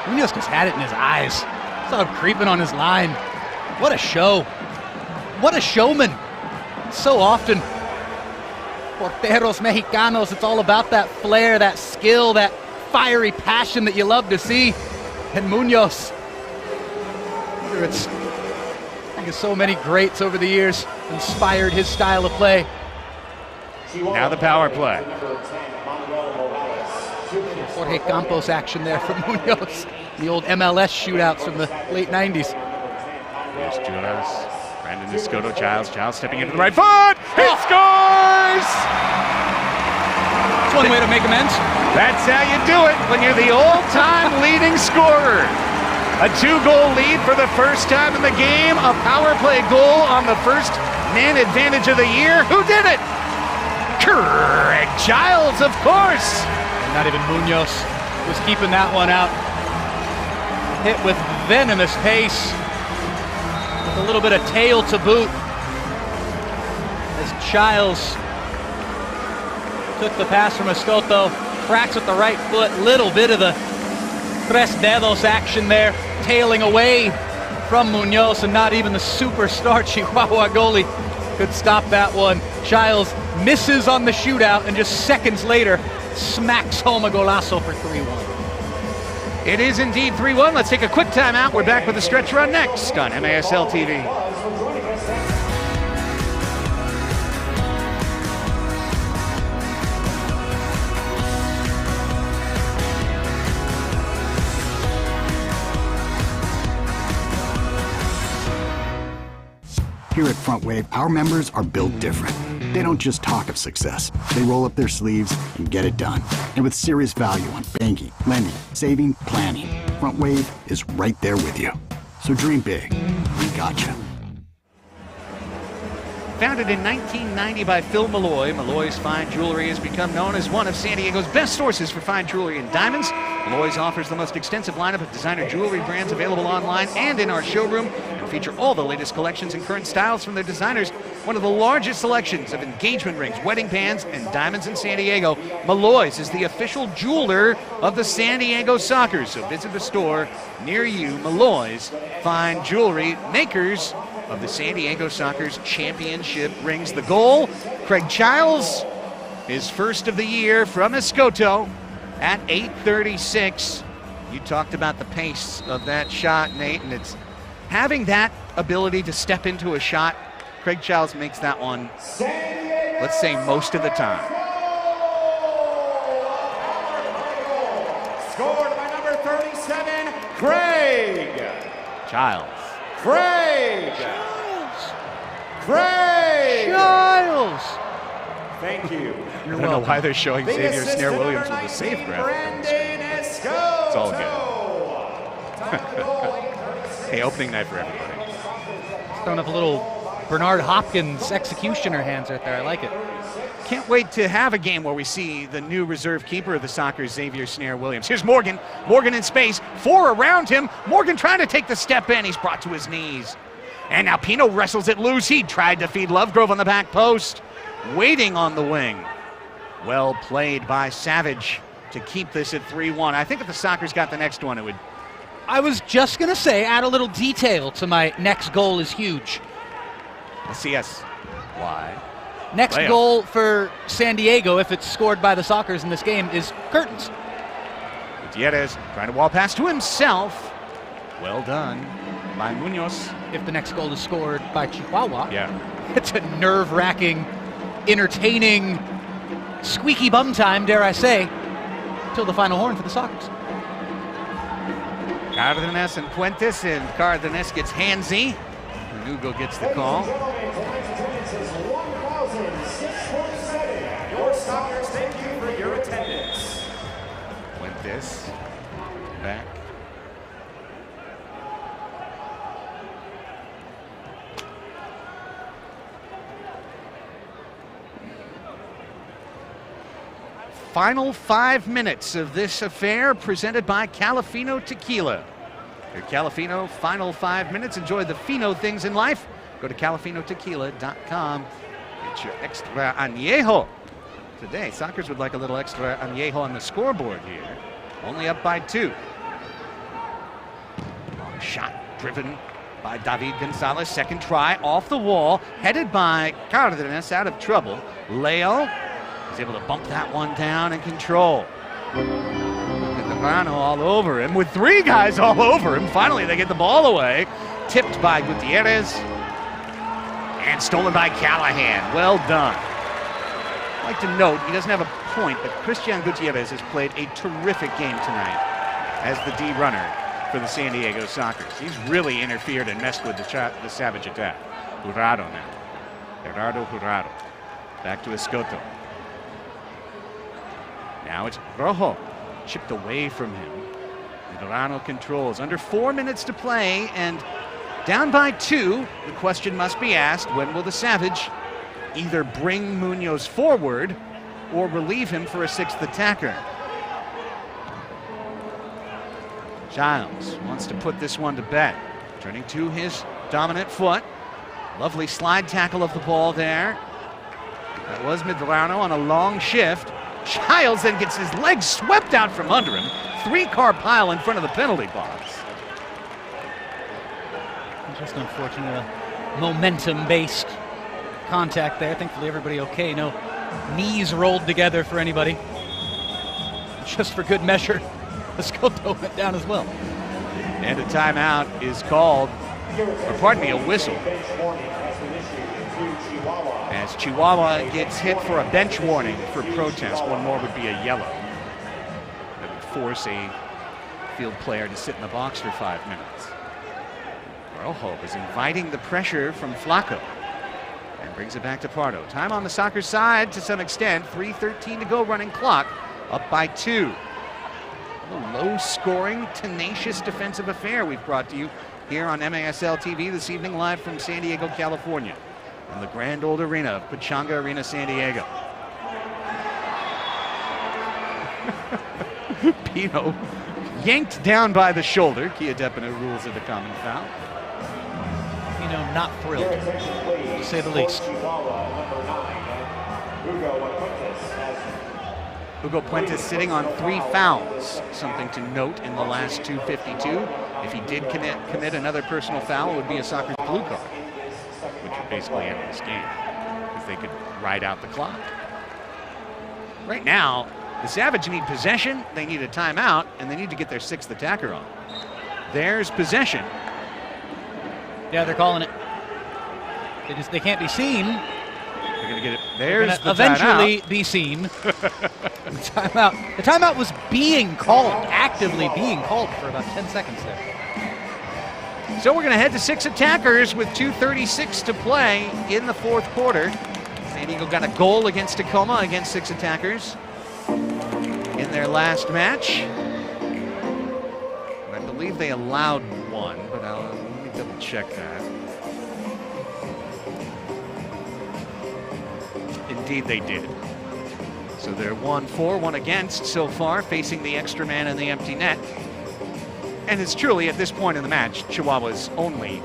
Munoz just had it in his eyes. Saw him creeping on his line. What a show. What a showman. So often, porteros mexicanos, it's all about that flair, that skill, that fiery passion that you love to see. And Munoz, whether it's so many greats over the years inspired his style of play. Now the power play. Jorge Campos action there from Munoz. The old MLS shootouts from the late 90s. Here's Juras. Brandon Escoto, Childs stepping into the right foot. He scores! That's one way to make amends. That's how you do it when you're the all-time leading scorer. A 2-goal lead for the first time in the game. A power play goal on the first man advantage of the year. Who did it? Craig Childs, of course. And not even Munoz was keeping that one out. Hit with venomous pace. With a little bit of tail to boot. As Childs took the pass from Escoto. Cracks with the right foot. Little bit of the tres dedos action there, tailing away from Munoz, and not even the superstar Chihuahua goalie could stop that one. Childs misses on the shootout and just seconds later smacks home a golazo for 3-1. It is indeed 3-1. Let's take a quick timeout. We're back with the stretch run next on MASL TV. Here at Front Wave, our members are built different. They don't just talk of success. They roll up their sleeves and get it done. And with serious value on banking, lending, saving, planning, Front Wave is right there with you. So dream big. We got you. Founded in 1990 by Phil Malloy, Malloy's Fine Jewelry has become known as one of San Diego's best sources for fine jewelry and diamonds. Malloy's offers the most extensive lineup of designer jewelry brands available online and in our showroom, and feature all the latest collections and current styles from their designers. One of the largest selections of engagement rings, wedding bands, and diamonds in San Diego. Malloy's is the official jeweler of the San Diego Sockers, so visit a store near you. Malloy's Fine Jewelry, makers of the San Diego Sockers championship rings. The goal, Craig Childs, his first of the year from Escoto at 8:36. You talked about the pace of that shot, Nate, and it's having that ability to step into a shot. Craig Childs makes that one, let's say, most of the time. Scored by number 37, Craig Childs. Craig Childs. Thank you. I don't know why they're showing Xavier Snare-Williams with a save graphic. It's all good. Hey, opening night for everybody. Throwing up a little Bernard Hopkins executioner hands right there. I like it. Can't wait to have a game where we see the new reserve keeper of the Sockers, Xavier Snare-Williams. Here's Morgan. Morgan in space. 4 around him. Morgan trying to take the step in. He's brought to his knees. And now Pino wrestles it loose. He tried to feed Lovegrove on the back post. Waiting on the wing. Well played by Savage to keep this at 3-1. I think if the Sockers got the next one, it would... I was just going to say, add a little detail to my next goal is huge. CS. Why? Next goal for San Diego, if it's scored by the Sockers in this game, is curtains. Gutierrez trying to wall pass to himself. Well done by Munoz. If the next goal is scored by Chihuahua, it's a nerve-wracking, entertaining, squeaky bum time, dare I say, till the final horn for the Sockers. Cardenas and Puentes, and Cardenas gets handsy. Hugo gets the call. Your Sockers, thank you for your attendance. Puentes back. Final 5 minutes of this affair presented by Calafino Tequila. Your Calafino final 5 minutes. Enjoy the fino things in life. Go to calafinotequila.com. Get your extra añejo. Today, Sockers would like a little extra añejo on the scoreboard here. Only up by 2. Long shot driven by David Gonzalez. Second try off the wall. Headed by Cardenas out of trouble. Leo is able to bump that one down and control. Medrano all over him with 3 guys all over him. Finally, they get the ball away. Tipped by Gutierrez and stolen by Callahan. Well done. I'd like to note, he doesn't have a point, but Christian Gutierrez has played a terrific game tonight as the D runner for the San Diego Sockers. He's really interfered and messed with the Savage attack. Jurado now. Gerardo Jurado. Back to Escoto. Now it's Rojo, chipped away from him. Medrano controls. Under 4 minutes to play and down by 2. The question must be asked, when will the Savage either bring Munoz forward or relieve him for a 6th attacker? Giles wants to put this one to bed. Turning to his dominant foot. Lovely slide tackle of the ball there. That was Medrano on a long shift. Childs then gets his legs swept out from under him. 3-car pile in front of the penalty box. Just unfortunate momentum-based contact there. Thankfully, everybody okay. No knees rolled together for anybody. Just for good measure, Escoto went down as well. And a timeout is called, or pardon me, a whistle. As Chihuahua gets hit for a bench warning for protest. One more would be a yellow. That would force a field player to sit in the box for 5 minutes. Rojo is inviting the pressure from Flacco and brings it back to Pardo. Time on the Sockers side to some extent. 3:13 to go, running clock. Up by 2. A low-scoring, tenacious defensive affair we've brought to you here on MASL TV this evening, live from San Diego, California, in the grand old arena of Pechanga Arena, San Diego. Pino yanked down by the shoulder. Kia Depina rules it a common foul. Pino not thrilled, to say the least. Hugo Puentes sitting on 3 fouls. Something to note in the last 2:52. If he did commit another personal foul, it would be a Sockers blue card, which would basically end this game, because they could ride out the clock. Right now, The Savage need possession, they need a timeout, and they need to get their 6th attacker on. There's possession. Yeah, they're calling it. They can't be seen. They're going to get it. There's the eventually timeout. be seen. The timeout. The timeout was being called, actively being called for about 10 seconds there. So we're going to head to 6 attackers with 2:36 to play in the 4th quarter. San Diego got a goal against Tacoma against 6 attackers in their last match. I believe they allowed 1, but let me double check that. Indeed they did. So they're 1 for, 1 against so far, facing the extra man and the empty net. And it's truly, at this point in the match, Chihuahua's only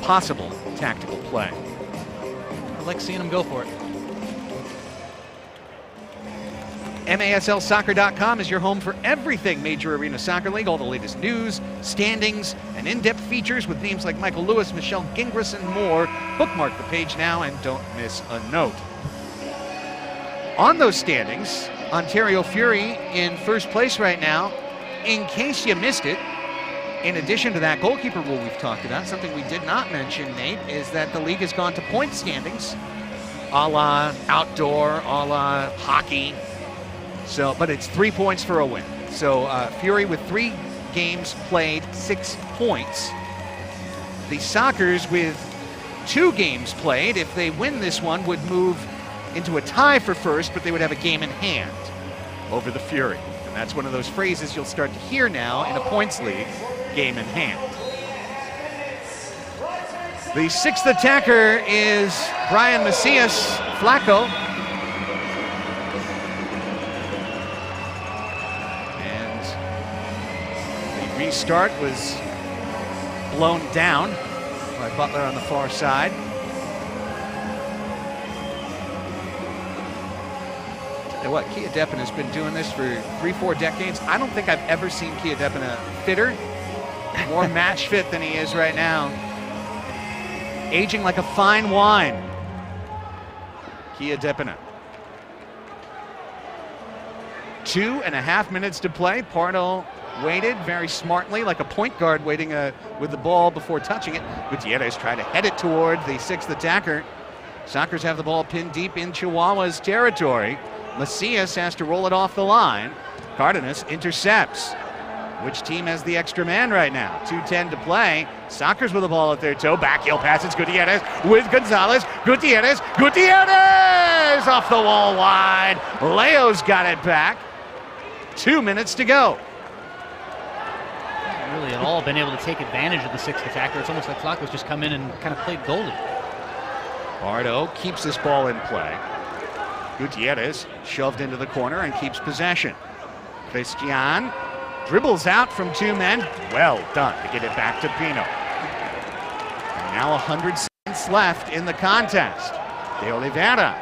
possible tactical play. I like seeing them go for it. MASLsoccer.com is your home for everything Major Arena Soccer League, all the latest news, standings, and in-depth features with names like Michael Lewis, Michelle Gingras, and more. Bookmark the page now and don't miss a note. On those standings, Ontario Fury in first place right now. In case you missed it, in addition to that goalkeeper rule we've talked about, something we did not mention, Nate, is that the league has gone to point standings, a la outdoor, a la hockey. So, but it's 3 points for a win. So Fury with 3 games played, 6 points. The Sockers with 2 games played, if they win this one, would move into a tie for first, but they would have a game in hand over the Fury. And that's one of those phrases you'll start to hear now in a points league, game in hand. The 6th attacker is Brian Macias Flacco. And the restart was blown down by Butler on the far side. Tell you what, Kia Deppen has been doing this for 3-4 decades. I don't think I've ever seen Kia Deppen fitter, more match fit than he is right now. Aging like a fine wine. Kia Deppen. 2.5 minutes to play. Pardo waited very smartly, like a point guard waiting with the ball before touching it. Gutierrez tried to head it toward the 6th attacker. Sockers have the ball pinned deep in Chihuahua's territory. Macias has to roll it off the line. Cardenas intercepts. Which team has the extra man right now? 2:10 to play. Sockers with the ball at their toe. Backheel passes Gutierrez with Gonzalez. Gutierrez off the wall wide. Leo's got it back. 2 minutes to go. Really at all been able to take advantage of the 6th attacker. It's almost like Flacco's just come in and kind of played goalie. Pardo keeps this ball in play. Gutierrez shoved into the corner and keeps possession. Christian dribbles out from 2 men. Well done to get it back to Pino. And now 100 seconds left in the contest. De Oliveira.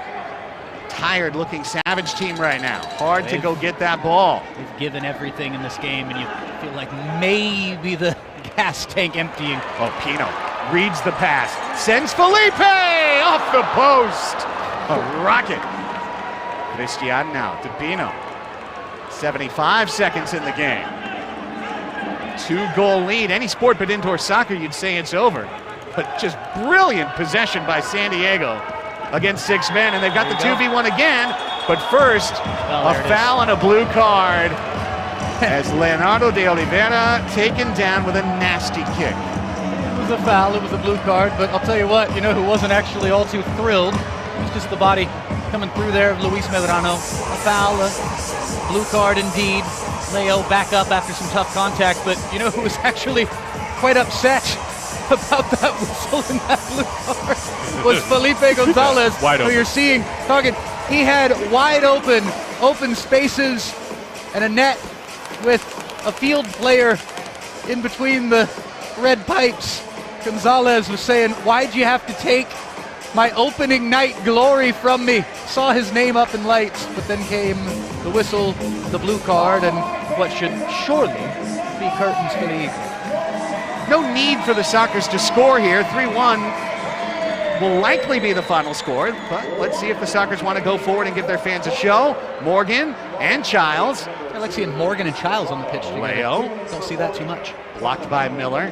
Tired looking Savage team right now. Hard to go get that ball. They've given everything in this game and you feel like maybe the gas tank emptying. Oh, Pino reads the pass. Sends Felipe off the post. A rocket. Christian now to Pino. 75 seconds in the game. 2-goal lead. Any sport but indoor soccer, you'd say it's over. But just brilliant possession by San Diego against 6 men. And they've got the 2v1 again. But first, a foul and a blue card as Leonardo de Oliveira taken down with a nasty kick. It was a foul, it was a blue card, but I'll tell you what, you know who wasn't actually all too thrilled? It was just the body coming through there of Luis Medrano. A foul, a blue card indeed. Leo back up after some tough contact, but you know who was actually quite upset about that whistle and that blue card was Felipe Gonzalez, wide open. Who you're seeing talking. He had wide open spaces and a net with a field player in between the red pipes. Gonzalez was saying, why'd you have to take my opening night glory from me? Saw his name up in lights, but then came the whistle, the blue card, and what should surely be curtains for the evening. No need for the Sockers to score here. 3-1 will likely be the final score, but let's see if the Sockers want to go forward and give their fans a show. Morgan and Childs. I like seeing Morgan and Childs on the pitch together. Leo. Don't see that too much. Blocked by Miller.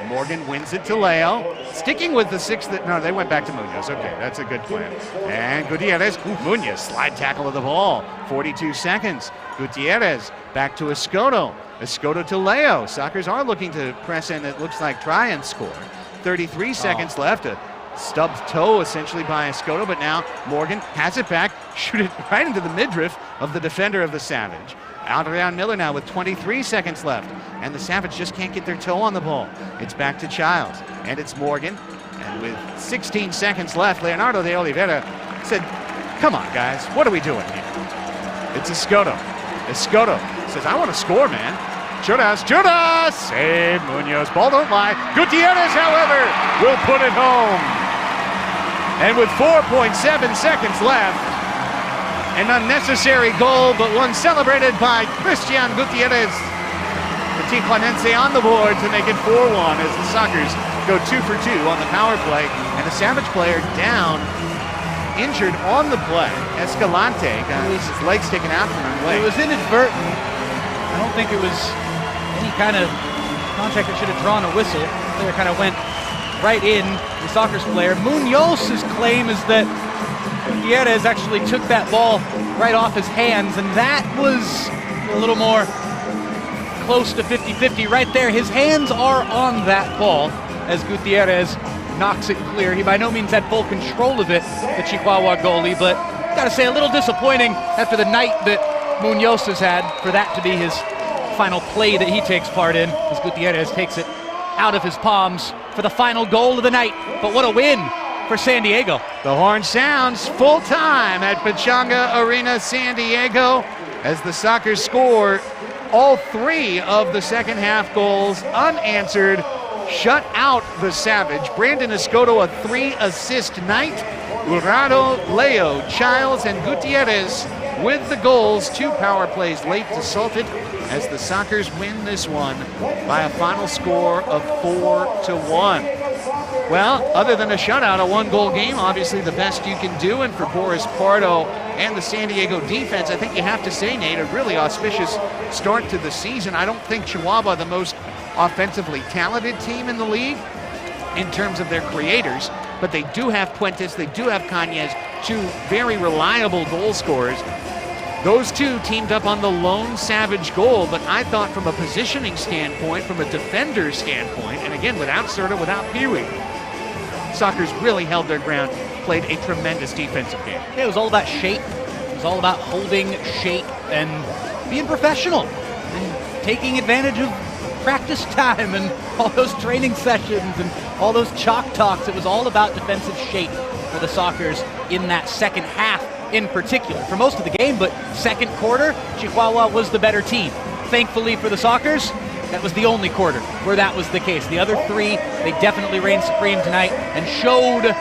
Morgan wins it to Leo. Sticking with the six that, no, they went back to Munoz. Okay, that's a good plan. And Gutierrez, Munoz, slide tackle of the ball. 42 seconds. Gutierrez back to Escoto. Escoto to Leo. Sockers are looking to press in, it looks like, try and score. 33 seconds left. A stubbed toe essentially by Escoto, but now Morgan has it back, shoot it right into the midriff of the defender of the Savage. Adrian Miller now with 23 seconds left, and the Savage just can't get their toe on the ball. It's back to Childs, and it's Morgan, and with 16 seconds left, Leonardo de Oliveira said, come on guys, what are we doing here? It's Escoto. Escoto says, I want to score, man. Judas, save Munoz, ball don't lie. Gutierrez, however, will put it home. And with 4.7 seconds left, an unnecessary goal, but one celebrated by Christian Gutierrez. The Tijuanense on the board to make it 4-1 as the Sockers go 2 for 2 on the power play. And a Savage player down, injured on the play. Escalante got his legs taken out from him. It was inadvertent. I don't think it was any kind of contact that should have drawn a whistle. The player kind of went right in, the Sockers player. Munoz's claim is that Gutierrez actually took that ball right off his hands, and that was a little more close to 50-50 right there. His hands are on that ball as Gutierrez knocks it clear. He by no means had full control of it, the Chihuahua goalie, but gotta say, a little disappointing after the night that Munoz has had for that to be his final play that he takes part in, as Gutierrez takes it out of his palms for the final goal of the night. But what a win for San Diego. The horn sounds full time at Pechanga Arena, San Diego, as the Sockers score all 3 of the second half goals unanswered. Shut out the Savage. Brandon Escoto, a 3-assist night. Urado, Leo, Childs, and Gutierrez with the goals. 2 power plays late to Salted as the Sockers win this one by a final score of 4-1. Well, other than a shutout, a 1-goal game, obviously the best you can do. And for Boris Pardo and the San Diego defense, I think you have to say, Nate, a really auspicious start to the season. I don't think Chihuahua the most offensively talented team in the league in terms of their creators, but they do have Puentes, they do have Cañez, 2 very reliable goal scorers. Those 2 teamed up on the lone Savage goal, but I thought from a positioning standpoint, from a defender standpoint, and again, without Serta, without Peewee, Sockers really held their ground, played a tremendous defensive game. Yeah, it was all about shape. It was all about holding shape and being professional and taking advantage of practice time and all those training sessions and all those chalk talks. It was all about defensive shape for the Sockers in that second half in particular. For most of the game, but second quarter, Chihuahua was the better team. Thankfully for the Sockers, that was the only quarter where that was the case. The other 3, they definitely reigned supreme tonight and showed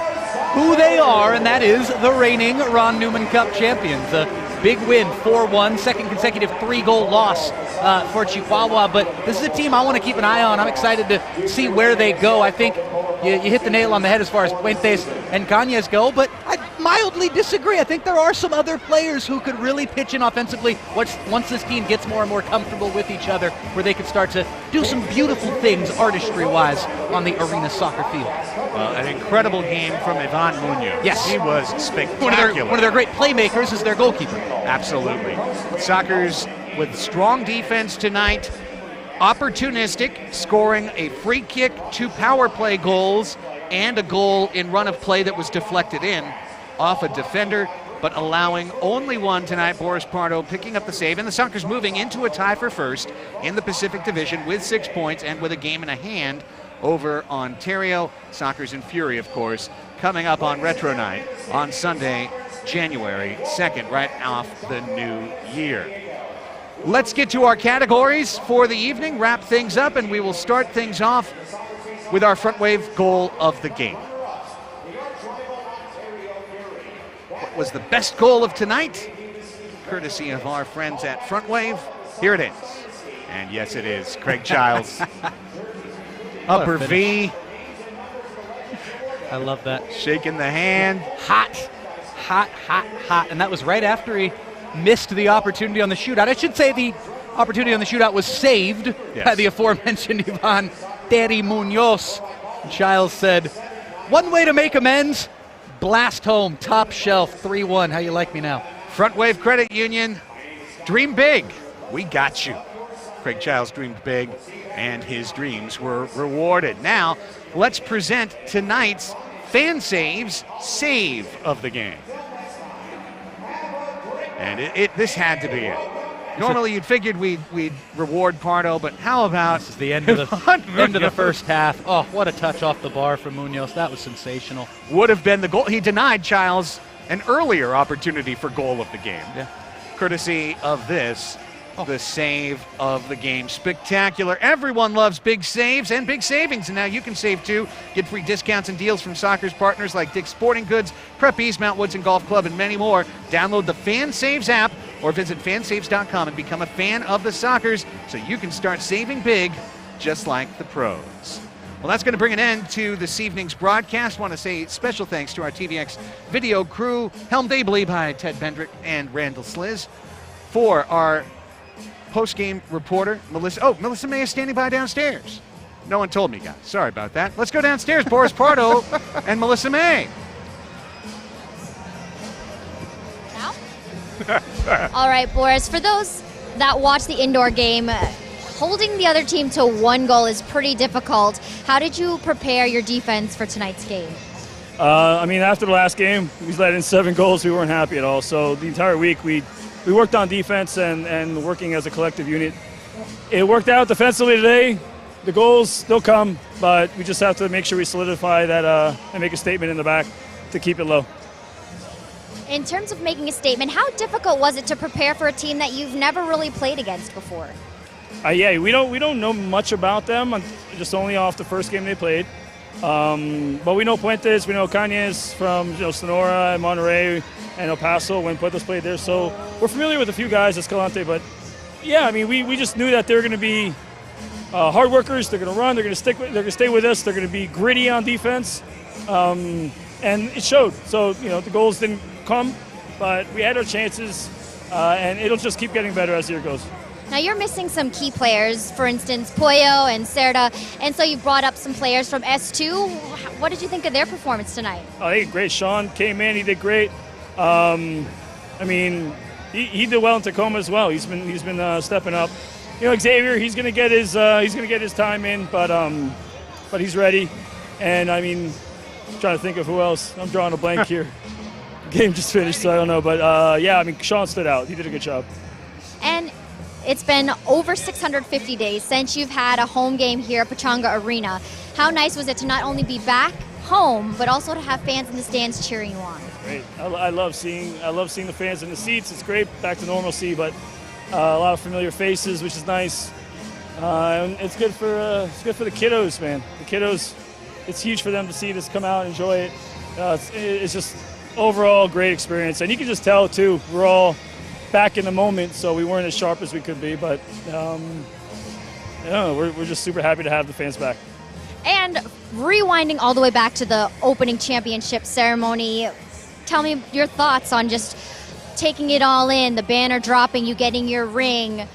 who they are, and that is the reigning Ron Newman Cup champions. A big win, 4-1, second consecutive 3-goal loss for Chihuahua, but this is a team I want to keep an eye on. I'm excited to see where they go. I think you hit the nail on the head as far as Puentes and Cañez go, but I mildly disagree. I think there are some other players who could really pitch in offensively once this team gets more and more comfortable with each other, where they could start to do some beautiful things artistry-wise on the arena soccer field. Well, an incredible game from Ivan Munoz. Yes. He was spectacular. One of their great playmakers is their goalkeeper. Absolutely. Sockers with strong defense tonight, opportunistic, scoring a free kick, 2 power play goals, and a goal in run of play that was deflected in off a defender, but allowing only 1 tonight. Boris Pardo picking up the save, and the Sockers moving into a tie for first in the Pacific Division with 6 points and with a game in a hand over Ontario. Sockers in Fury, of course, coming up on Retro Night on Sunday, January 2nd, right off the new year. Let's get to our categories for the evening, wrap things up, and we will start things off with our front wave goal of the game. What was the best goal of tonight? Courtesy of our friends at Front Wave. Here it is. And yes, it is. Craig Childs. Upper V. I love that. Shaking the hand. Hot, hot, hot, hot. And that was right after he missed the opportunity on the shootout. I should say the opportunity on the shootout was saved by the aforementioned Ivan Terry Munoz. Giles said, one way to make amends, blast home, top shelf, 3-1. How you like me now? Front Wave Credit Union, dream big. We got you. Craig Giles dreamed big, and his dreams were rewarded. Now, let's present tonight's Fan Saves Save of the game. And this had to be it. Normally, you'd figured we'd reward Pardo, but how about this is the end of the first half? Oh, what a touch off the bar from Munoz. That was sensational. Would have been the goal. He denied Giles an earlier opportunity for goal of the game. Yeah. Courtesy of this, the save of the game. Spectacular. Everyone loves big saves and big savings, and now you can save too. Get free discounts and deals from Sockers partners like Dick's Sporting Goods, Prep East, Mount Woodson Golf Club, and many more. Download the Fan Saves app or visit fansaves.com and become a fan of the Sockers so you can start saving big just like the pros. Well, that's going to bring an end to this evening's broadcast. I want to say special thanks to our TVX video crew, helmed ably by Ted Bendrick and Randall Sliz. For our post-game reporter, Melissa. Oh, Melissa May is standing by downstairs. No one told me, guys. Sorry about that. Let's go downstairs. Boris Pardo and Melissa May. Now? All right, Boris. For those that watch the indoor game, holding the other team to 1 goal is pretty difficult. How did you prepare your defense for tonight's game? I mean, after the last game, we let in 7 goals. We weren't happy at all. So the entire week, we worked on defense and working as a collective unit. It worked out defensively today. The goals, they'll come, but we just have to make sure we solidify that and make a statement in the back to keep it low. In terms of making a statement, how difficult was it to prepare for a team that you've never really played against before? Yeah, we don't know much about them, just only off the first game they played. But we know Puentes, we know Cañas from Sonora and Monterrey and El Paso when Puentes played there. So we're familiar with a few guys, Escalante. But yeah, I mean, we just knew that they're going to be hard workers. They're going to run. They're going to stay with us. They're going to be gritty on defense, and it showed. So the goals didn't come, but we had our chances, and it'll just keep getting better as the year goes. Now you're missing some key players, for instance, Pollo and Cerda, and so you brought up some players from S2. What did you think of their performance tonight? Oh, they did great. Sean came in, he did great. I mean, he did well in Tacoma as well. He's been stepping up. Xavier, he's gonna get his time in, but he's ready. And I mean, I'm trying to think of who else. I'm drawing a blank here. The game just finished, so I don't know. But yeah, I mean, Sean stood out. He did a good job. And it's been over 650 days since you've had a home game here at Pechanga Arena. How nice was it to not only be back home, but also to have fans in the stands cheering you on? Great. I love seeing the fans in the seats. It's great, back to normalcy, but a lot of familiar faces, which is nice. And it's good for the kiddos, man. The kiddos, it's huge for them to see this come out and enjoy it. It's just overall great experience, and you can just tell too. We're all back in the moment, so we weren't as sharp as we could be, but we're just super happy to have the fans back. And rewinding all the way back to the opening championship ceremony, tell me your thoughts on just taking it all in, the banner dropping, you getting your ring,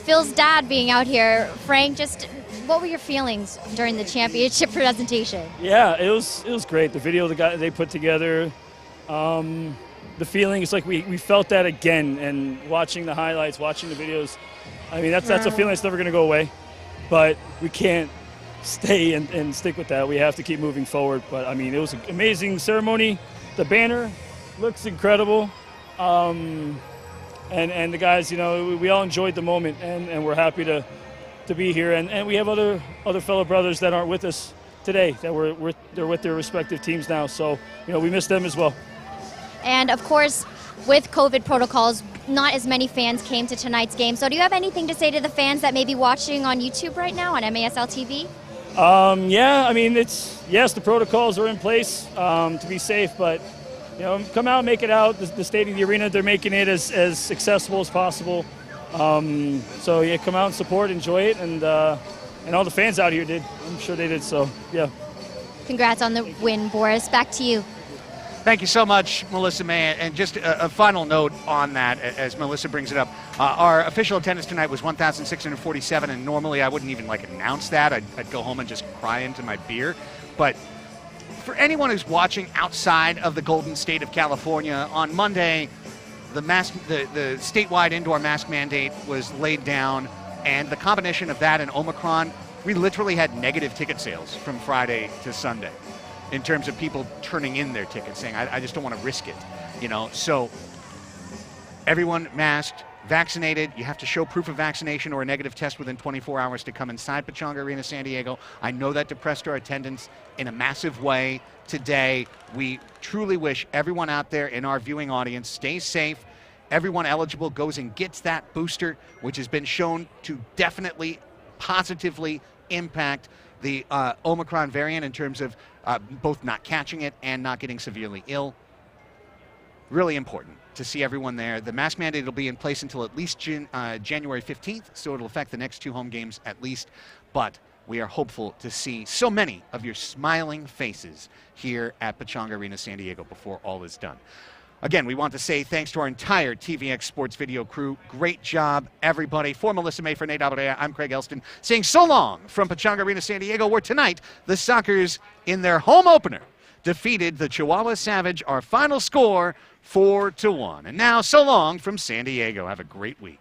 Phil's dad being out here. Frank, just what were your feelings during the championship presentation? Yeah, it was great. The video they put together, the feeling is like we felt that again, and watching the highlights, watching the videos. I mean, that's a feeling that's never going to go away, but we can't stay and stick with that. We have to keep moving forward. But I mean, it was an amazing ceremony. The banner looks incredible, and the guys, we all enjoyed the moment, and we're happy to be here. And we have other fellow brothers that aren't with us today, that they're with their respective teams now. So we miss them as well. And of course, with COVID protocols, not as many fans came to tonight's game. So do you have anything to say to the fans that may be watching on YouTube right now on MASL TV? Yeah, I mean, the protocols are in place to be safe, but come out and make it out. The state of the arena, they're making it as accessible as possible. So yeah, come out and support, enjoy it, and all the fans out here did. I'm sure they did. So yeah. Congrats on the win, Boris. Back to you. Thank you so much, Melissa May. And just a final note on that, as Melissa brings it up, our official attendance tonight was 1,647, and normally I wouldn't even announce that. I'd go home and just cry into my beer. But for anyone who's watching outside of the Golden State of California, on Monday, the statewide indoor mask mandate was laid down, and the combination of that and Omicron, we literally had negative ticket sales from Friday to Sunday in terms of people turning in their tickets, saying, I just don't want to risk it, So everyone masked, vaccinated. You have to show proof of vaccination or a negative test within 24 hours to come inside Pechanga Arena, San Diego. I know that depressed our attendance in a massive way today. We truly wish everyone out there in our viewing audience stays safe. Everyone eligible goes and gets that booster, which has been shown to definitely positively impact the Omicron variant in terms of both not catching it and not getting severely ill. Really important to see everyone there. The mask mandate will be in place until at least January 15th, so it'll affect the next 2 home games at least. But we are hopeful to see so many of your smiling faces here at Pechanga Arena, San Diego before all is done. Again, we want to say thanks to our entire TVX Sports Video crew. Great job, everybody. For Melissa May, for Nate Albertea, I'm Craig Elston, saying so long from Pechanga Arena, San Diego, where tonight the Sockers, in their home opener, defeated the Chihuahua Savage. Our final score, 4-1. And now, so long from San Diego. Have a great week.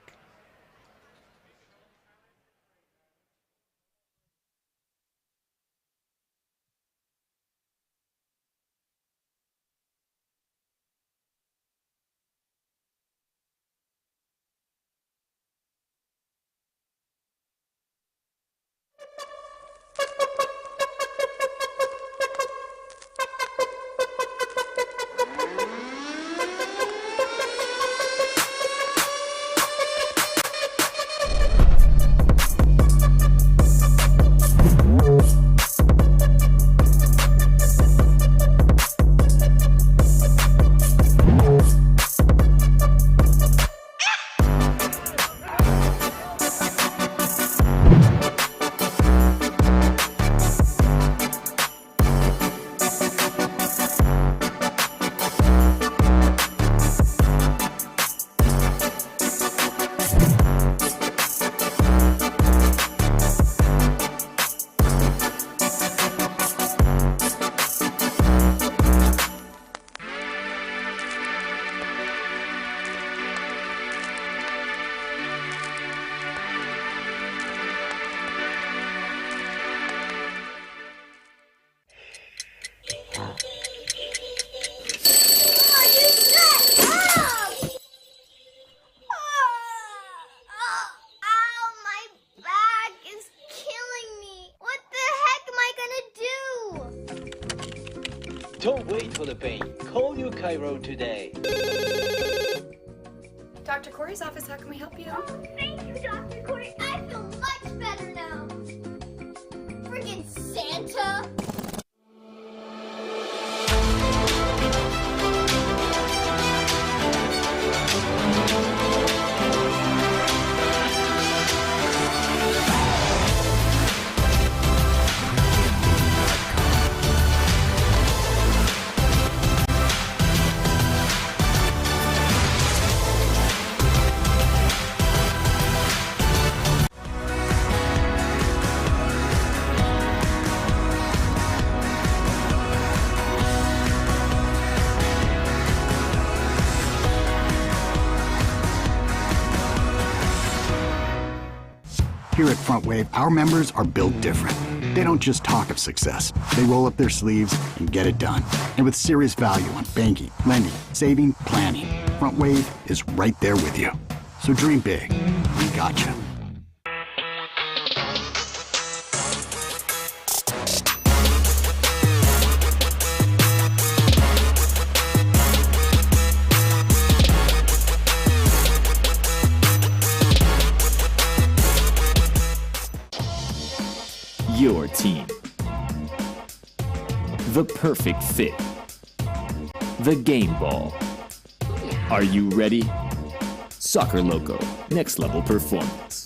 Don't wait for the pain. Call your chiro today. Dr. Corey's office, how can we help you? Oh, thank you, Dr. Corey. I feel much better now. Friggin' Santa. Here at Front Wave, our members are built different. They don't just talk of success. They roll up their sleeves and get it done. And with serious value on banking, lending, saving, planning, Front Wave is right there with you. So dream big. We got you. Your team. The perfect fit. The game ball. Are you ready? Soccer Loco, next level performance.